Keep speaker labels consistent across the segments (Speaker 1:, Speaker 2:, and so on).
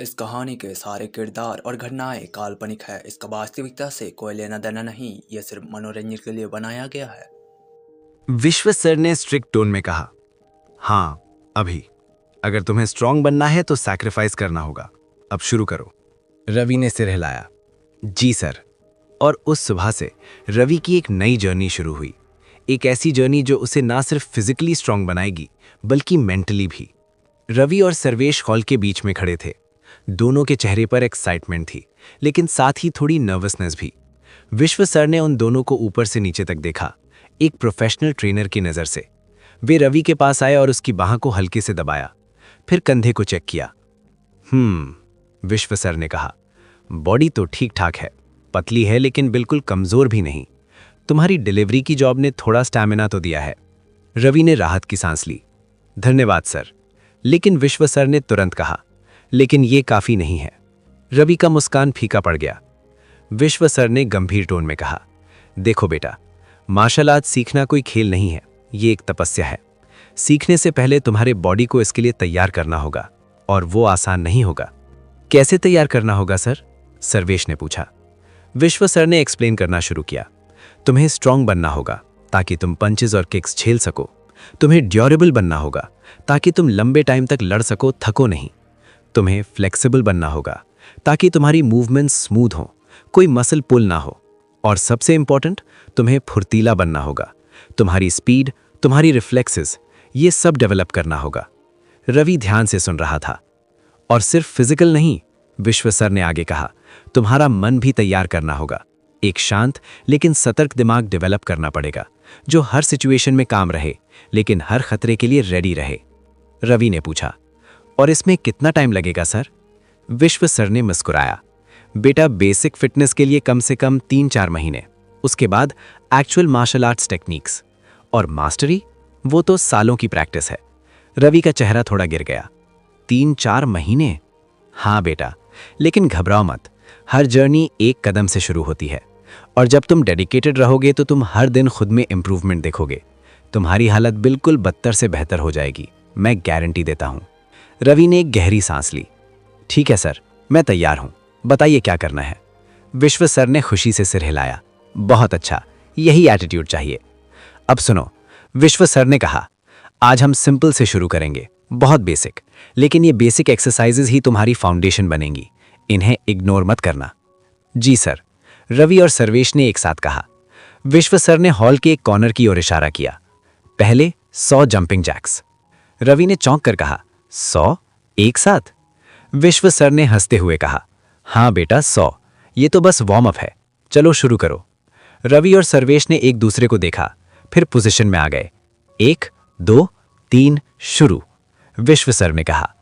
Speaker 1: इस कहानी के सारे किरदार और घटनाएं काल्पनिक है। इसका वास्तविकता से कोई लेना देना नहीं। यह सिर्फ मनोरंजन के लिए बनाया गया है।
Speaker 2: विश्व सर ने स्ट्रिक्ट टोन में कहा, हाँ अभी अगर तुम्हें स्ट्रांग बनना है तो सैक्रिफाइस करना होगा। अब शुरू करो। रवि ने सिर हिलाया। जी सर। और उस सुबह से रवि की एक नई जर्नी शुरू हुई। एक ऐसी जर्नी जो उसे ना सिर्फ फिजिकली स्ट्रांग बनाएगी बल्कि मेंटली भी। रवि और सर्वेश हॉल के बीच में खड़े थे। दोनों के चेहरे पर एक्साइटमेंट थी, लेकिन साथ ही थोड़ी नर्वसनेस भी। विश्व सर ने उन दोनों को ऊपर से नीचे तक देखा, एक प्रोफेशनल ट्रेनर की नज़र से। वे रवि के पास आए और उसकी बाह को हल्के से दबाया, फिर कंधे को चेक किया। विश्व सर ने कहा, बॉडी तो ठीक ठाक है, पतली है लेकिन बिल्कुल कमज़ोर भी नहीं। तुम्हारी डिलीवरी की जॉब ने थोड़ा स्टैमिना तो दिया है। रवि ने राहत की सांस ली। धन्यवाद सर। लेकिन विश्व सर ने तुरंत कहा, लेकिन ये काफ़ी नहीं है। रवि का मुस्कान फीका पड़ गया। विश्व सर ने गंभीर टोन में कहा, देखो बेटा, मार्शल आर्ट सीखना कोई खेल नहीं है, ये एक तपस्या है। सीखने से पहले तुम्हारे बॉडी को इसके लिए तैयार करना होगा, और वो आसान नहीं होगा। कैसे तैयार करना होगा सर? सर्वेश ने पूछा। विश्व सर ने एक्सप्लेन करना शुरू किया। तुम्हें स्ट्रांग बनना होगा ताकि तुम पंचेस और किक्स झेल सको। तुम्हें ड्यूरेबल बनना होगा ताकि तुम लंबे टाइम तक लड़ सको, थको नहीं। तुम्हें फ्लेक्सिबल बनना होगा ताकि तुम्हारी मूवमेंट स्मूथ हो, कोई मसल पुल ना हो। और सबसे इंपॉर्टेंट, तुम्हें फुर्तीला बनना होगा। तुम्हारी स्पीड, तुम्हारी रिफ्लेक्सेस, ये सब डेवलप करना होगा। रवि ध्यान से सुन रहा था। और सिर्फ फिजिकल नहीं, विश्व सर ने आगे कहा, तुम्हारा मन भी तैयार करना होगा। एक शांत लेकिन सतर्क दिमाग डेवलप करना पड़ेगा, जो हर सिचुएशन में काम रहे लेकिन हर खतरे के लिए रेडी रहे। रवि ने पूछा, और इसमें कितना टाइम लगेगा सर? विश्व सर ने मुस्कुराया। बेटा, बेसिक फिटनेस के लिए कम से कम 3-4 महीने, उसके बाद एक्चुअल मार्शल आर्ट्स टेक्निक्स, और मास्टरी, वो तो सालों की प्रैक्टिस है। रवि का चेहरा थोड़ा गिर गया। 3-4 महीने? हाँ बेटा, लेकिन घबराओ मत। हर जर्नी एक कदम से शुरू होती है, और जब तुम डेडिकेटेड रहोगे तो तुम हर दिन खुद में इंप्रूवमेंट देखोगे। तुम्हारी हालत बिल्कुल बदतर से बेहतर हो जाएगी, मैं गारंटी देता हूँ। रवि ने एक गहरी सांस ली। ठीक है सर, मैं तैयार हूं, बताइए क्या करना है। विश्व सर ने खुशी से सिर हिलाया। बहुत अच्छा, यही एटीट्यूड चाहिए। अब सुनो, विश्व सर ने कहा, आज हम सिंपल से शुरू करेंगे, बहुत बेसिक। लेकिन ये बेसिक एक्सरसाइजेज ही तुम्हारी फाउंडेशन बनेंगी, इन्हें इग्नोर मत करना। जी सर, रवि और सर्वेश ने एक साथ कहा। विश्व सर ने हॉल के एक कॉर्नर की ओर इशारा किया। पहले 100 जंपिंग जैक्स। रवि ने चौंक कर कहा, 100 एक साथ? विश्व सर ने हंसते हुए कहा, हाँ बेटा, 100, ये तो बस वार्म अप है, चलो शुरू करो। रवि और सर्वेश ने एक दूसरे को देखा, फिर पोजीशन में आ गए। 1, 2, 3, शुरू, विश्व सर ने कहा।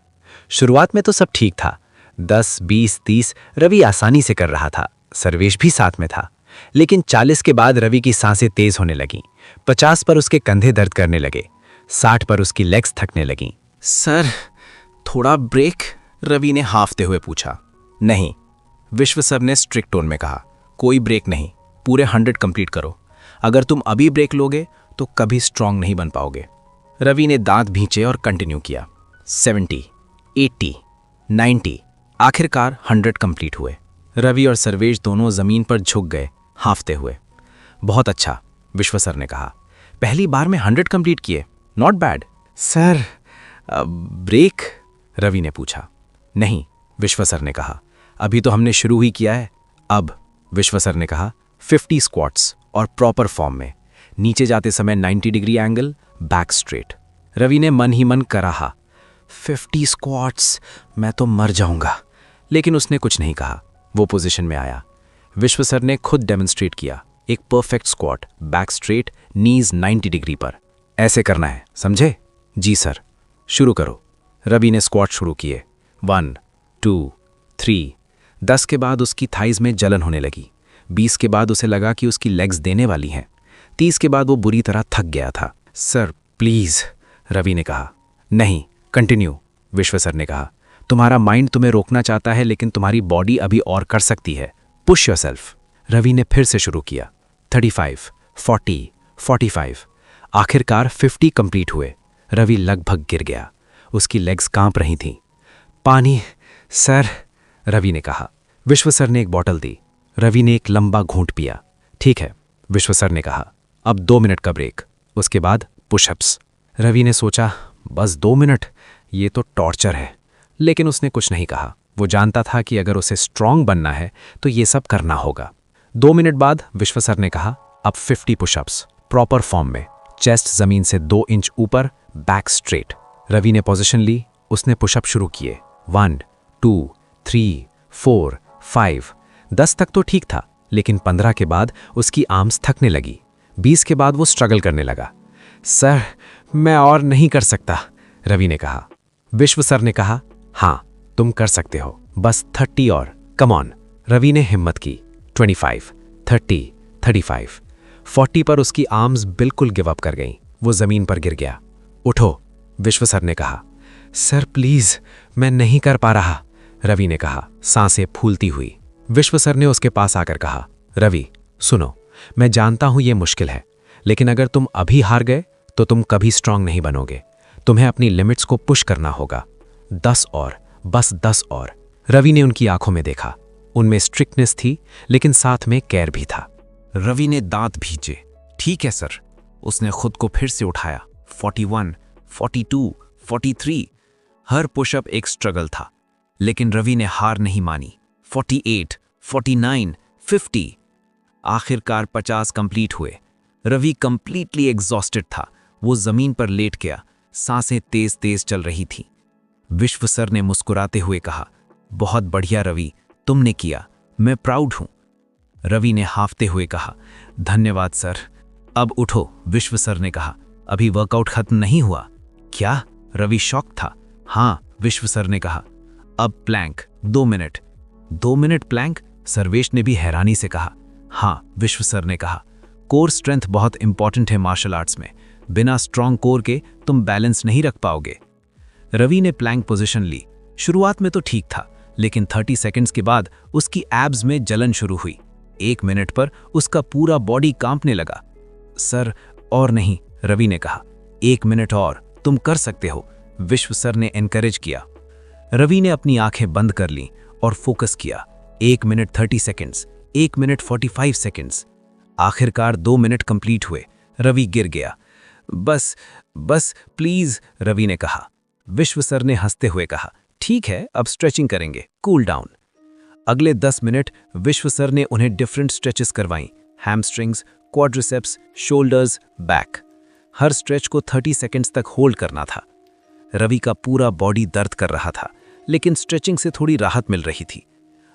Speaker 2: शुरुआत में तो सब ठीक था, 10, 20, 30 रवि आसानी से कर रहा था, सर्वेश भी साथ में था। लेकिन 40 के बाद रवि की सांसें तेज होने लगीं, 50 पर उसके कंधे दर्द करने लगे, 60 पर उसकी लेग्स थकने लगीं।
Speaker 3: सर, थोड़ा ब्रेक? रवि ने हाफते हुए पूछा। नहीं, विश्व सर ने स्ट्रिक्ट टोन में कहा, कोई ब्रेक नहीं, पूरे 100 कंप्लीट करो। अगर तुम अभी ब्रेक लोगे तो कभी स्ट्रांग नहीं बन पाओगे। रवि ने दांत भींचे और कंटिन्यू किया। 70, 80, 90, आखिरकार 100 कंप्लीट हुए। रवि और सर्वेश दोनों जमीन पर झुक गए, हाफते हुए। बहुत अच्छा, विश्व सर ने कहा, पहली बार में 100 कंप्लीट किए, not bad. Sir, break? Ravi ने पूछा। नहीं, विश्व सर ने कहा, अभी तो हमने शुरू ही किया है। अब, विश्व सर ने कहा, 50 स्क्वाट्स और प्रॉपर फॉर्म में, नीचे जाते समय 90 degree angle, back straight. Ravi ने मन ही मन कराहा, 50 स्क्वाट्स, मैं तो मर जाऊंगा। लेकिन उसने कुछ नहीं कहा, वो पोजीशन में आया। विश्व सर ने खुद डेमोन्स्ट्रेट किया, एक परफेक्ट स्क्वाट, बैक स्ट्रेट, नीज 90 डिग्री पर। ऐसे करना है, समझे? जी सर। शुरू करो। रवि ने स्क्वाट शुरू किए। 1, 2, 3। 10 के बाद उसकी थाइज में जलन होने लगी। 20 के बाद उसे लगा कि उसकी लेग्स देने वाली हैं। 30 के बाद वो बुरी तरह थक गया था। सर प्लीज, रवि ने कहा। नहीं, कंटिन्यू, विश्व सर ने कहा। तुम्हारा माइंड तुम्हें रोकना चाहता है लेकिन तुम्हारी बॉडी अभी और कर सकती है। Push yourself. रवि ने फिर से शुरू किया। 35, 40, 45। आखिरकार 50 कंप्लीट हुए। रवि लगभग गिर गया, उसकी लेग्स कांप रही थीं। पानी, सर, रवि ने कहा। विश्व सर ने एक बॉटल दी। रवि ने एक लंबा घूंट पिया। ठीक है, विश्व सर ने कहा, अब 2 मिनट का ब्रेक, उसके बाद पुशअप्स। रवि ने सोचा, बस 2 मिनट, ये तो टॉर्चर है। लेकिन उसने कुछ नहीं कहा। वो जानता था कि अगर उसे स्ट्रांग बनना है तो ये सब करना होगा। 2 मिनट बाद विश्व सर ने कहा, अब 50 पुशअप्स प्रॉपर फॉर्म में, चेस्ट जमीन से 2 इंच ऊपर, बैक स्ट्रेट। रवि ने पोजीशन ली। उसने पुशअप शुरू किए। 1 2 3 4 5। 10 तक तो ठीक था, लेकिन 15 के बाद उसकी आर्म्स थकने लगी। 20 के बाद वो स्ट्रगल करने लगा। सर, मैं और नहीं कर सकता, रवि ने कहा। विश्व सर ने कहा, हाँ तुम कर सकते हो, बस 30 और, कम ऑन। रवि ने हिम्मत की। 25, 30, 35, 40 पर उसकी आर्म्स बिल्कुल गिव अप कर गईं। वो जमीन पर गिर गया। उठो, विश्व सर ने कहा। सर प्लीज, मैं नहीं कर पा रहा, रवि ने कहा, सांसें फूलती हुई। विश्व सर ने उसके पास आकर कहा, रवि सुनो, मैं जानता हूं ये मुश्किल है, लेकिन अगर तुम अभी हार गए तो तुम कभी स्ट्रांग नहीं बनोगे। तुम्हें अपनी लिमिट्स को पुश करना होगा। 10 और, बस 10 और। रवि ने उनकी आंखों में देखा। उनमें स्ट्रिक्टनेस थी, लेकिन साथ में केयर भी था। रवि ने दांत भींचे। ठीक है सर। उसने खुद को फिर से उठाया। 41, 42, 43। हर पुशअप एक स्ट्रगल था, लेकिन रवि ने हार नहीं मानी। 48, 49, 50। आखिरकार 50 कंप्लीट हुए। रवि कंप्लीटली एग्जॉस्टेड था। वो जमीन पर लेट गया। सांसें तेज तेज चल रही थीं। विश्व सर ने मुस्कुराते हुए कहा, बहुत बढ़िया रवि, तुमने किया, मैं प्राउड हूं। रवि ने हाफते हुए कहा, धन्यवाद सर। अब उठो, विश्व सर ने कहा। अभी वर्कआउट खत्म नहीं हुआ। क्या? रवि शॉक था। हाँ, विश्व सर ने कहा। अब plank, 2 minute. 2 minute plank? Sarvesh ने भी हैरानी से कहा। हाँ, विश्व सर ने कहा। कोर स्ट्रेंथ बहुत इंपॉर्टेंट है मार्शल आर्ट्स में। बिना स्ट्रांग कोर के तुम बैलेंस नहीं रख पाओगे। रवि ने प्लैंक पोजीशन ली। शुरुआत में तो ठीक था, लेकिन 30 सेकंड्स के बाद उसकी एब्स में जलन शुरू हुई। 1 मिनट पर उसका पूरा बॉडी कांपने लगा। सर, और नहीं, रवि ने कहा। 1 मिनट और, तुम कर सकते हो, विश्व सर ने एनकरेज किया। रवि ने अपनी आंखें बंद कर लीं और फोकस किया। 1 मिनट 30 सेकंड्स, 1 मिनट 45 सेकंड्स। आखिरकार 2 मिनट कंप्लीट हुए। रवि गिर गया। बस प्लीज, रवि ने कहा। विश्व सर ने हंसते हुए कहा, ठीक है, अब स्ट्रेचिंग करेंगे, कूल डाउन। अगले 10 मिनट विश्व सर ने उन्हें डिफरेंट स्ट्रेचेस करवाईं। Hamstrings, quadriceps, shoulders, back. हर स्ट्रेच को 30 सेकंड्स तक होल्ड करना था। रवि का पूरा बॉडी दर्द कर रहा था, लेकिन स्ट्रेचिंग से थोड़ी राहत मिल रही थी।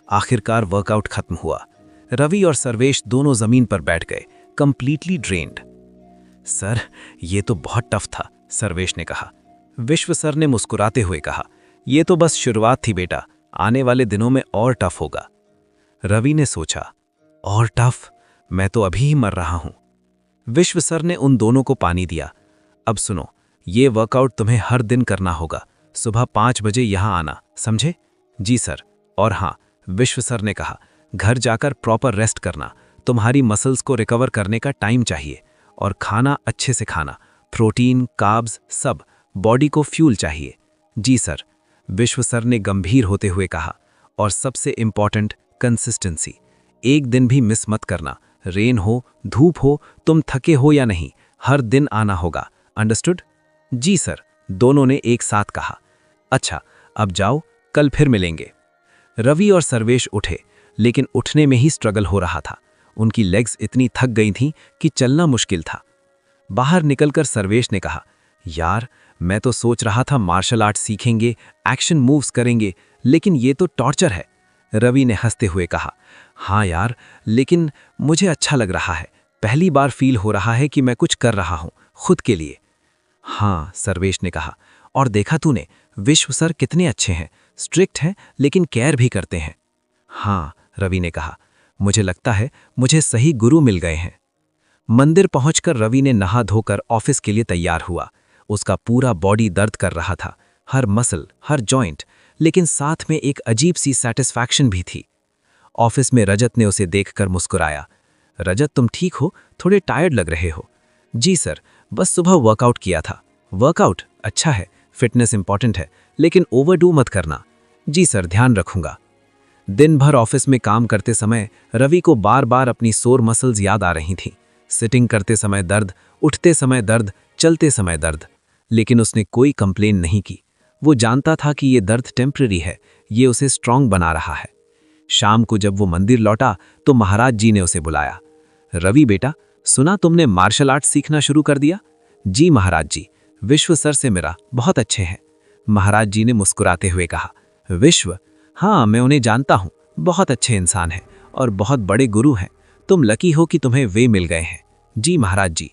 Speaker 3: आखिरकार वर्कआउट खत्म हुआ। रवि और सर्वेश दोनों जमीन पर बैठ गए, कंप्लीटली ड्रेन्ड। सर, ये तो बहुत टफ था, सर्वेश ने कहा। विश्व सर ने मुस्कुराते हुए कहा, ये तो बस शुरुआत थी बेटा, आने वाले दिनों में और टफ होगा। रवि ने सोचा, और टफ? मैं तो अभी ही मर रहा हूं। विश्व सर ने उन दोनों को पानी दिया। अब सुनो, ये वर्कआउट तुम्हें हर दिन करना होगा। सुबह 5 बजे यहां आना, समझे? जी सर। और हाँ, विश्व सर ने कहा, घर जाकर प्रॉपर रेस्ट करना। तुम्हारी मसल्स को रिकवर करने का टाइम चाहिए। और खाना अच्छे से खाना, प्रोटीन, कार्ब्स, सब। बॉडी को फ्यूल चाहिए। जी सर, विश्व सर ने गंभीर होते हुए कहा। और सबसे इंपॉर्टेंट, कंसिस्टेंसी। एक दिन भी मिस मत करना। रेन हो, धूप हो, तुम थके हो या नहीं, हर दिन आना होगा। अंडरस्टूड? जी सर, दोनों ने एक साथ कहा। अच्छा, अब जाओ, कल फिर मिलेंगे। रवि और सर्वेश उठे, लेकिन उठने में ही स्ट्रगल हो रहा था। उनकी लेग्स इतनी थक गई थीं कि चलना मुश्किल था। बाहर निकलकर सर्वेश ने कहा, यार, मैं तो सोच रहा था मार्शल आर्ट सीखेंगे, एक्शन मूव्स करेंगे, लेकिन ये तो टॉर्चर है। रवि ने हंसते हुए कहा, हाँ यार, लेकिन मुझे अच्छा लग रहा है। पहली बार फील हो रहा है कि मैं कुछ कर रहा हूं खुद के लिए। हाँ, सर्वेश ने कहा, और देखा तूने, विश्व सर कितने अच्छे हैं, स्ट्रिक्ट हैं लेकिन केयर भी करते हैं। हाँ, रवि ने कहा, मुझे लगता है मुझे सही गुरु मिल गए हैं। मंदिर पहुंचकर रवि ने नहा धोकर ऑफिस के लिए तैयार हुआ। उसका पूरा बॉडी दर्द कर रहा था, हर मसल, हर जॉइंट, लेकिन साथ में एक अजीब सी सेटिस्फैक्शन भी थी। ऑफिस में रजत ने उसे देखकर मुस्कुराया। रजत, तुम ठीक हो? थोड़े टायर्ड लग रहे हो। जी सर, बस सुबह वर्कआउट किया था। वर्कआउट अच्छा है, फिटनेस इंपॉर्टेंट है, लेकिन ओवरडू मत करना। जी सर, ध्यान रखूंगा। दिन भर ऑफिस में काम करते समय रवि को बार बार अपनी सोर मसल्स याद आ रही थीं। सिटिंग करते समय दर्द, उठते समय दर्द, चलते समय दर्द। लेकिन उसने कोई कंप्लेन नहीं की। वो जानता था कि ये दर्द टेम्पररी है, ये उसे स्ट्रांग बना रहा है। शाम को जब वो मंदिर लौटा तो महाराज जी ने उसे बुलाया। रवि बेटा, सुना तुमने मार्शल आर्ट सीखना शुरू कर दिया? जी महाराज जी, विश्व सर से मिला, बहुत अच्छे हैं। महाराज जी ने मुस्कुराते हुए कहा। विश्व? हाँ, मैं उन्हें जानता हूँ, बहुत अच्छे इंसान हैं और बहुत बड़े गुरु हैं। तुम लकी हो कि तुम्हें वे मिल गए हैं। जी महाराज जी,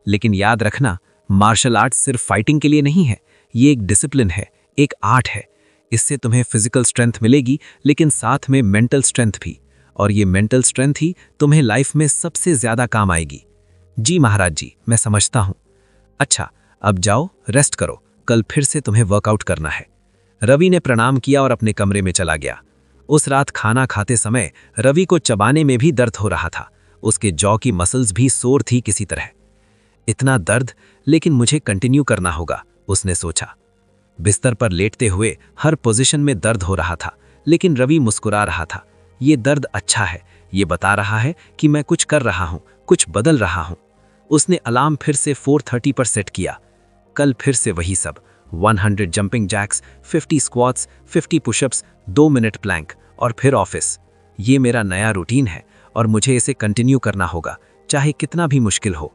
Speaker 3: लेकिन याद रखना, मार्शल आर्ट सिर्फ फाइटिंग के लिए नहीं है, ये एक डिसिप्लिन है, एक आर्ट है। इससे तुम्हें फिजिकल स्ट्रेंथ मिलेगी, लेकिन साथ में मेंटल स्ट्रेंथ भी, और ये मेंटल स्ट्रेंथ ही तुम्हें लाइफ में सबसे ज्यादा काम आएगी। जी महाराज जी, मैं समझता हूँ। अच्छा, अब जाओ, रेस्ट करो, कल फिर से तुम्हें वर्कआउट करना है। रवि ने प्रणाम किया और अपने कमरे में चला गया। उस रात खाना खाते समय रवि को चबाने में भी दर्द हो रहा था। उसके जॉ की मसल्स भी सोर थी किसी तरह। इतना दर्द, लेकिन मुझे कंटिन्यू करना होगा, उसने सोचा। बिस्तर पर लेटते हुए हर पोजीशन में दर्द हो रहा था, लेकिन रवि मुस्कुरा रहा था। ये दर्द अच्छा है, ये बता रहा है कि मैं कुछ कर रहा हूँ, कुछ बदल रहा हूँ। उसने अलार्म फिर से 4:30 पर सेट किया। कल फिर से वही सब, 100 jumping jacks, 50 squats, 50 pushups, 2 minute plank और फिर ऑफिस। ये मेरा नया रूटीन है और मुझे इसे कंटिन्यू करना होगा, चाहे कितना भी मुश्किल हो।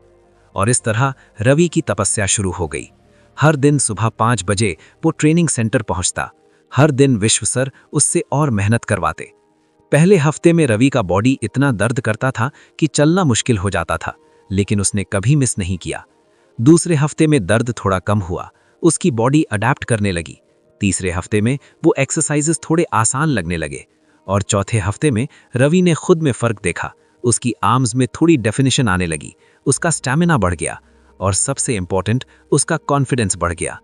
Speaker 3: और इस तरह रवि की तपस्या शुरू हो गई। हर दिन सुबह 5 बजे वो ट्रेनिंग सेंटर पहुंचता। हर दिन विश्व सर उससे और मेहनत करवाते। पहले हफ्ते में रवि का बॉडी इतना दर्द करता था कि चलना मुश्किल हो जाता था, लेकिन उसने कभी मिस नहीं किया। दूसरे हफ्ते में दर्द थोड़ा कम हुआ, उसकी बॉडी अडैप्ट करने लगी। तीसरे हफ्ते में वो एक्सरसाइजेस थोड़े आसान लगने लगे और चौथे हफ्ते में रवि ने खुद में फर्क देखा। उसकी आर्म्स में थोड़ी डेफिनेशन आने लगी, उसका स्टैमिना बढ़ गया और सबसे इंपॉर्टेंट, उसका कॉन्फिडेंस बढ़ गया।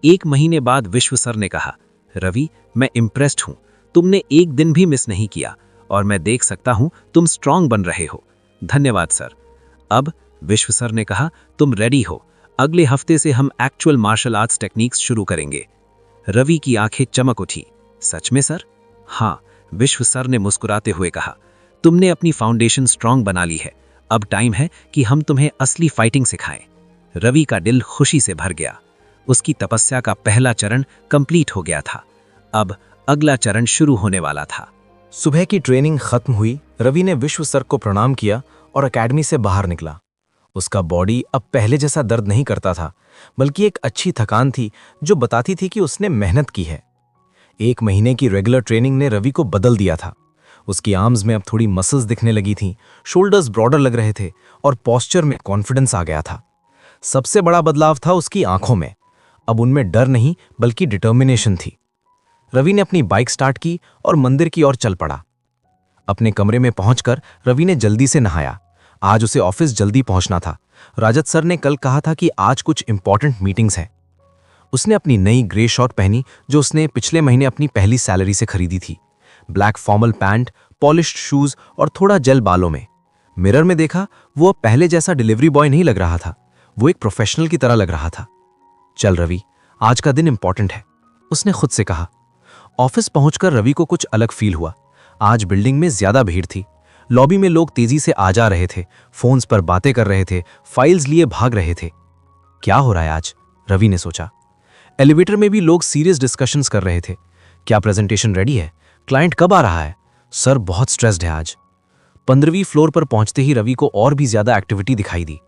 Speaker 3: 1 महीने बाद विश्व सर ने कहा, रवि, मैं इम्प्रेस्ड हूं, तुमने एक दिन भी मिस नहीं किया और मैं देख सकता हूं तुम स्ट्रांग बन रहे हो। धन्यवाद सर। अब विश्व सर ने कहा, तुम रेडी हो, अगले हफ्ते से हम एक्चुअल मार्शल आर्ट्स टेक्निक्स शुरू करेंगे। रवि की आंखें चमक उठी। सच में सर? हाँ, विश्व सर ने मुस्कुराते हुए कहा, तुमने अपनी फाउंडेशन स्ट्रांग बना ली है, अब टाइम है कि हम तुम्हें असली फाइटिंग सिखाएं। रवि का दिल खुशी से भर गया। उसकी तपस्या का पहला चरण कंप्लीट हो गया था। अब अगला चरण शुरू होने वाला था।
Speaker 2: सुबह की ट्रेनिंग खत्म हुई। रवि ने विश्व सर को प्रणाम किया और एकेडमी से बाहर निकला। उसका बॉडी अब पहले जैसा दर्द नहीं करता था, बल्कि एक अच्छी थकान थी जो बताती थी कि उसने मेहनत की है। 1 महीने की रेगुलर ट्रेनिंग ने रवि को बदल दिया था। उसकी आर्म्स में अब थोड़ी मसल्स दिखने लगी थीं, शोल्डर्स ब्रॉडर लग रहे थे और पोस्चर में कॉन्फिडेंस आ गया था। सबसे बड़ा बदलाव था उसकी आंखों में। अब उनमें डर नहीं, बल्कि डिटर्मिनेशन थी। रवि ने अपनी बाइक स्टार्ट की और मंदिर की ओर चल पड़ा। अपने कमरे में पहुंचकर रवि ने जल्दी से नहाया। आज उसे ऑफिस जल्दी पहुंचना था। राजत सर ने कल कहा था कि आज कुछ इंपॉर्टेंट मीटिंग्स हैं। उसने अपनी नई ग्रे शर्ट पहनी जो उसने पिछले महीने अपनी पहली सैलरी से खरीदी थी। Black formal pant, polished shoes और थोड़ा जेल बालों में। मिरर में देखा, वो अब पहले जैसा डिलीवरी बॉय नहीं लग रहा था, वो एक प्रोफेशनल की तरह लग रहा था। चल रवि, आज का दिन इंपॉर्टेंट है, उसने खुद से कहा। ऑफिस पहुंचकर रवि को कुछ अलग फील हुआ। आज बिल्डिंग में ज्यादा भीड़ थी। लॉबी में लोग तेजी से आ जा रहे थे, फोन्स पर बातें कर रहे थे, फाइल्स लिए भाग रहे थे। क्या हो रहा है आज? रवि ने सोचा। एलिवेटर में भी लोग सीरियस डिस्कशंस कर रहे थे। क्या प्रेजेंटेशन रेडी है? क्लाइंट कब आ रहा है? सर बहुत स्ट्रेस्ड है आज। 15वीं फ्लोर पर पहुंचते ही रवि को और भी ज्यादा एक्टिविटी दिखाई दी।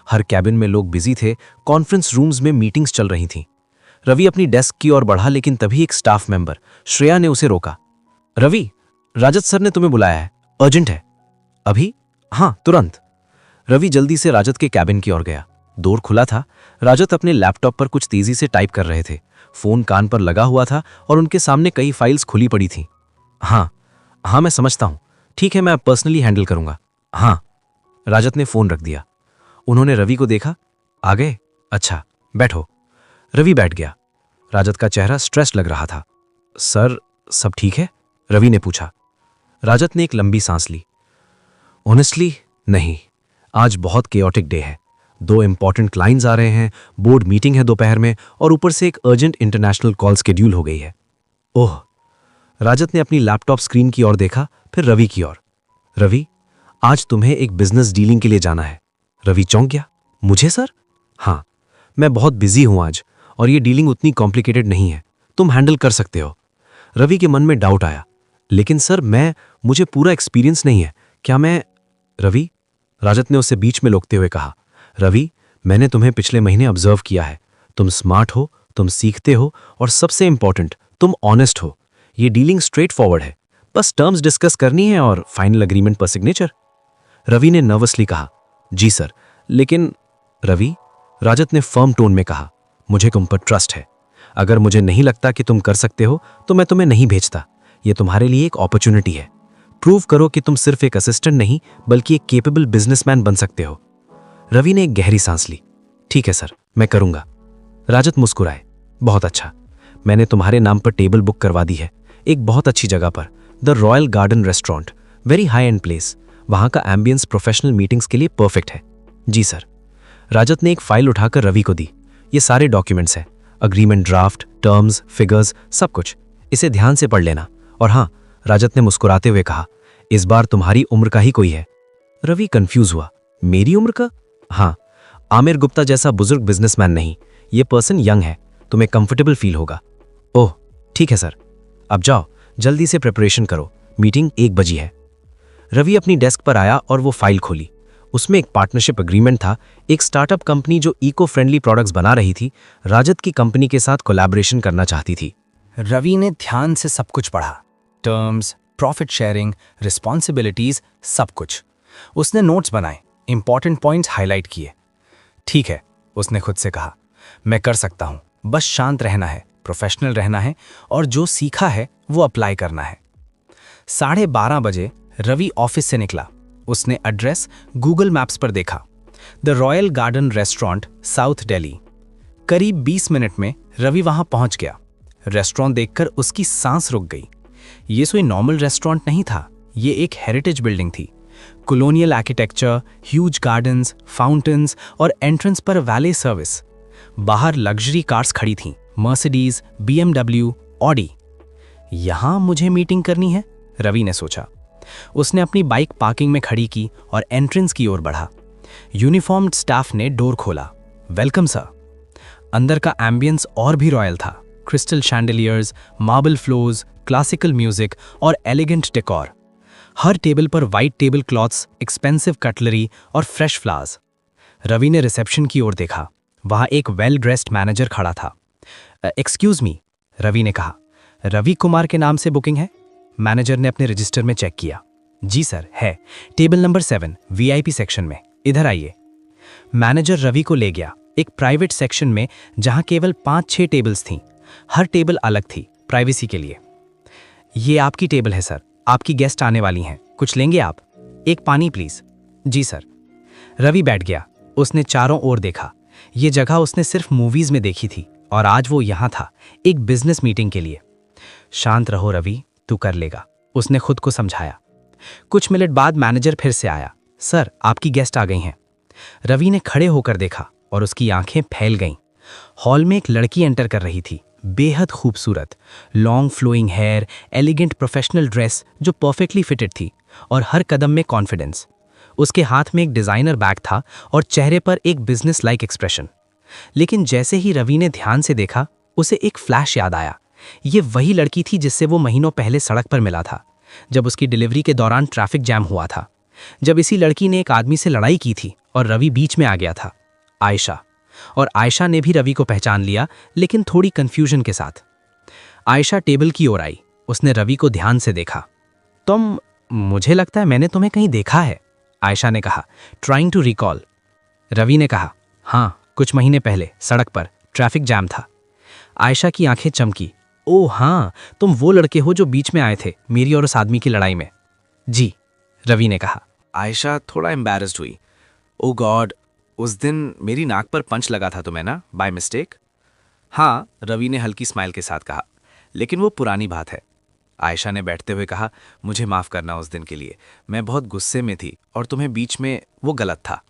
Speaker 2: हर कैबिन में लोग बिजी थे, कॉन्फ्रेंस रूम्स में मीटिंग्स चल रही थीं। रवि अपनी डेस्क की ओर बढ़ा, लेकिन तभी एक स्टाफ मेंबर श्रेया ने उसे रोका। रवि, राजत सर ने तुम्हें बुलाया है, अर्जेंट है। अभी? हाँ, तुरंत। रवि जल्दी से राजत के कैबिन की ओर गया। डोर खुला था। राजत अपने लैपटॉप पर कुछ तेजी से टाइप कर रहे थे। फोन कान पर लगा हुआ था और उनके सामने कई फाइल्स खुली पड़ी थीं। हाँ, मैं समझता हूं। ठीक है, मैं पर्सनली हैंडल करूंगा। हाँ। राजत ने फोन रख दिया। उन्होंने रवि को देखा। आ गए? अच्छा, बैठो। रवि बैठ गया। राजत का चेहरा स्ट्रेस लग रहा था। सर, सब ठीक है? रवि ने पूछा। राजत ने एक लंबी सांस ली। ऑनेस्टली नहीं, आज बहुत केओटिक डे है। 2 इंपॉर्टेंट क्लाइंट्स आ रहे हैं, बोर्ड मीटिंग है दोपहर में और ऊपर से एक अर्जेंट इंटरनेशनल कॉल शेड्यूल हो गई है। ओह, राजत ने अपनी लैपटॉप स्क्रीन की ओर देखा, फिर रवि की ओर। रवि, आज तुम्हें एक बिजनेस डीलिंग के लिए जाना है। रवि चौंक गया। मुझे सर? हाँ, मैं बहुत बिजी हूं आज और ये डीलिंग उतनी कॉम्प्लिकेटेड नहीं है, तुम हैंडल कर सकते हो। रवि के मन में डाउट आया। लेकिन सर, मुझे पूरा एक्सपीरियंस नहीं है, क्या मैं? रवि, राजत ने उसे बीच में रोकते हुए कहा, रवि, मैंने तुम्हें पिछले महीने ऑब्जर्व किया है। तुम स्मार्ट हो, तुम सीखते हो और सबसे इंपॉर्टेंट, तुम ऑनेस्ट हो। ये डीलिंग स्ट्रेट फॉरवर्ड है, बस टर्म्स डिस्कस करनी है और फाइनल अग्रीमेंट पर सिग्नेचर। रवि ने नर्वसली कहा, जी सर, लेकिन रवि, राजत ने फर्म टोन में कहा, मुझे तुम पर ट्रस्ट है। अगर मुझे नहीं लगता कि तुम कर सकते हो तो मैं तुम्हें नहीं भेजता। ये तुम्हारे लिए एक अपॉर्चुनिटी है। प्रूव करो कि तुम सिर्फ एक असिस्टेंट नहीं बल्कि एक केपेबल बिजनेसमैन बन सकते हो। रवि ने एक गहरी सांस ली। ठीक है सर, मैं करूंगा। राजत मुस्कुराए। बहुत अच्छा, मैंने तुम्हारे नाम पर टेबल बुक करवा दी है, एक बहुत अच्छी जगह पर, the royal garden restaurant, very high and place. वहां का एम्बियंस प्रोफेशनल मीटिंग्स के लिए परफेक्ट है। जी सर। राजत ने एक फाइल उठाकर रवि को दी। ये सारे डॉक्यूमेंट्स हैं, अग्रीमेंट ड्राफ्ट, टर्म्स, फिगर्स, सब कुछ। इसे ध्यान से पढ़ लेना। और हाँ, राजत ने मुस्कुराते हुए कहा, इस बार तुम्हारी उम्र का ही कोई है। रवि कंफ्यूज हुआ। मेरी उम्र का? हाँ, आमिर गुप्ता जैसा बुजुर्ग बिजनेसमैन नहीं, ये पर्सन यंग है, तुम्हें कंफर्टेबल फील होगा। ओह ठीक है सर, अब जाओ जल्दी से प्रिपरेशन करो, मीटिंग 1 बजे है। रवि अपनी डेस्क पर आया और वो फाइल खोली। उसमें एक पार्टनरशिप एग्रीमेंट था, एक स्टार्टअप कंपनी जो इको फ्रेंडली प्रोडक्ट्स बना रही थी, राजत की कंपनी के साथ कोलैबोरेशन करना चाहती थी।
Speaker 3: रवि ने ध्यान से सब कुछ पढ़ा, टर्म्स, प्रॉफिट शेयरिंग, रिस्पॉन्सिबिलिटीज, सब कुछ। उसने नोट्स बनाए, इंपॉर्टेंट पॉइंट्स हाईलाइट किए। ठीक है, उसने खुद से कहा, मैं कर सकता हूं, बस शांत रहना है, प्रोफेशनल रहना है और जो सीखा है वो अप्लाई करना है। 12:30 बजे रवि ऑफिस से निकला। उसने एड्रेस गूगल मैप्स पर देखा, the royal garden restaurant, south Delhi. करीब 20 मिनट में रवि वहां पहुंच गया। रेस्टोरेंट देखकर उसकी सांस रुक गई। ये कोई नॉर्मल रेस्टोरेंट नहीं था, ये एक हेरिटेज बिल्डिंग थी। Colonial architecture, huge gardens, fountains और एंट्रेंस पर वैले सर्विस। बाहर लग्जरी कार्स खड़ी थीं, मर्सिडीज, BMW, ऑडी। यहां मुझे मीटिंग करनी है, रवि ने सोचा। उसने अपनी बाइक पार्किंग में खड़ी की और एंट्रेंस की ओर बढ़ा। यूनिफॉर्म्ड स्टाफ ने डोर खोला। Welcome sir. अंदर का एम्बियंस और भी रॉयल था, crystal chandeliers, marble floors, classical music और एलिगेंट डेकोर। हर टेबल पर white table clothes, expensive cutlery और फ्रेश फ्लावर्स। रवि ने रिसेप्शन की ओर देखा। वहां एक वेल ड्रेस्ड मैनेजर खड़ा था। एक्सक्यूज मी, रवि ने कहा, रवि कुमार के नाम से बुकिंग है? मैनेजर ने अपने रजिस्टर में चेक किया। जी सर, है, टेबल नंबर 7, VIP सेक्शन में, इधर आइए। मैनेजर रवि को ले गया एक प्राइवेट सेक्शन में जहां केवल 5-6 टेबल्स थीं। हर टेबल अलग थी, प्राइवेसी के लिए। ये आपकी टेबल है सर, आपकी गेस्ट आने वाली हैं, कुछ लेंगे आप? एक पानी प्लीज। Ji sir. रवि बैठ गया। उसने चारों ओर देखा। ये जगह उसने सिर्फ मूवीज में देखी थी और आज वो यहां था, एक बिजनेस मीटिंग के लिए। शांत रहो रवि, तू कर लेगा, उसने खुद को समझाया। कुछ मिनट बाद मैनेजर फिर से आया। सर, आपकी गेस्ट आ गई हैं। रवि ने खड़े होकर देखा और उसकी आंखें फैल गईं। हॉल में एक लड़की एंटर कर रही थी, बेहद खूबसूरत, long flowing hair, elegant professional dress जो परफेक्टली फिटेड थी और हर कदम में कॉन्फिडेंस। उसके हाथ में एक डिजाइनर बैग था और चेहरे पर एक बिजनेस लाइक एक्सप्रेशन। लेकिन जैसे ही रवि ने ध्यान से देखा, उसे एक फ्लैश याद आया। ये वही लड़की थी जिससे वो महीनों पहले सड़क पर मिला था, जब उसकी डिलीवरी के दौरान ट्रैफिक जैम हुआ था, जब इसी लड़की ने एक आदमी से लड़ाई की थी और रवि बीच में आ गया था। आयशा। और आयशा ने भी रवि को पहचान लिया, लेकिन थोड़ी कंफ्यूजन के साथ। आयशा टेबल की ओर आई। उसने रवि को ध्यान से देखा। तुम, मुझे लगता है मैंने तुम्हें कहीं देखा है, आयशा ने कहा, ट्राइंग टू रिकॉल। रवि ने कहा, हाँ, कुछ महीने पहले सड़क पर ट्रैफिक जैम था। आयशा की आंखें चमकी। ओह हाँ, तुम वो लड़के हो जो बीच में आए थे मेरी और उस आदमी की लड़ाई में। जी, रवि ने कहा।
Speaker 2: आयशा थोड़ा एम्बैरेस्ड हुई। ओ गॉड, उस दिन मेरी नाक पर पंच लगा था तुम्हें ना, बाय मिस्टेक? हाँ, रवि ने हल्की स्माइल के साथ कहा, लेकिन वो पुरानी बात है। आयशा ने बैठते हुए कहा, मुझे माफ़ करना उस दिन के लिए, मैं बहुत गुस्से में थी और तुम्हें बीच में वो गलत था।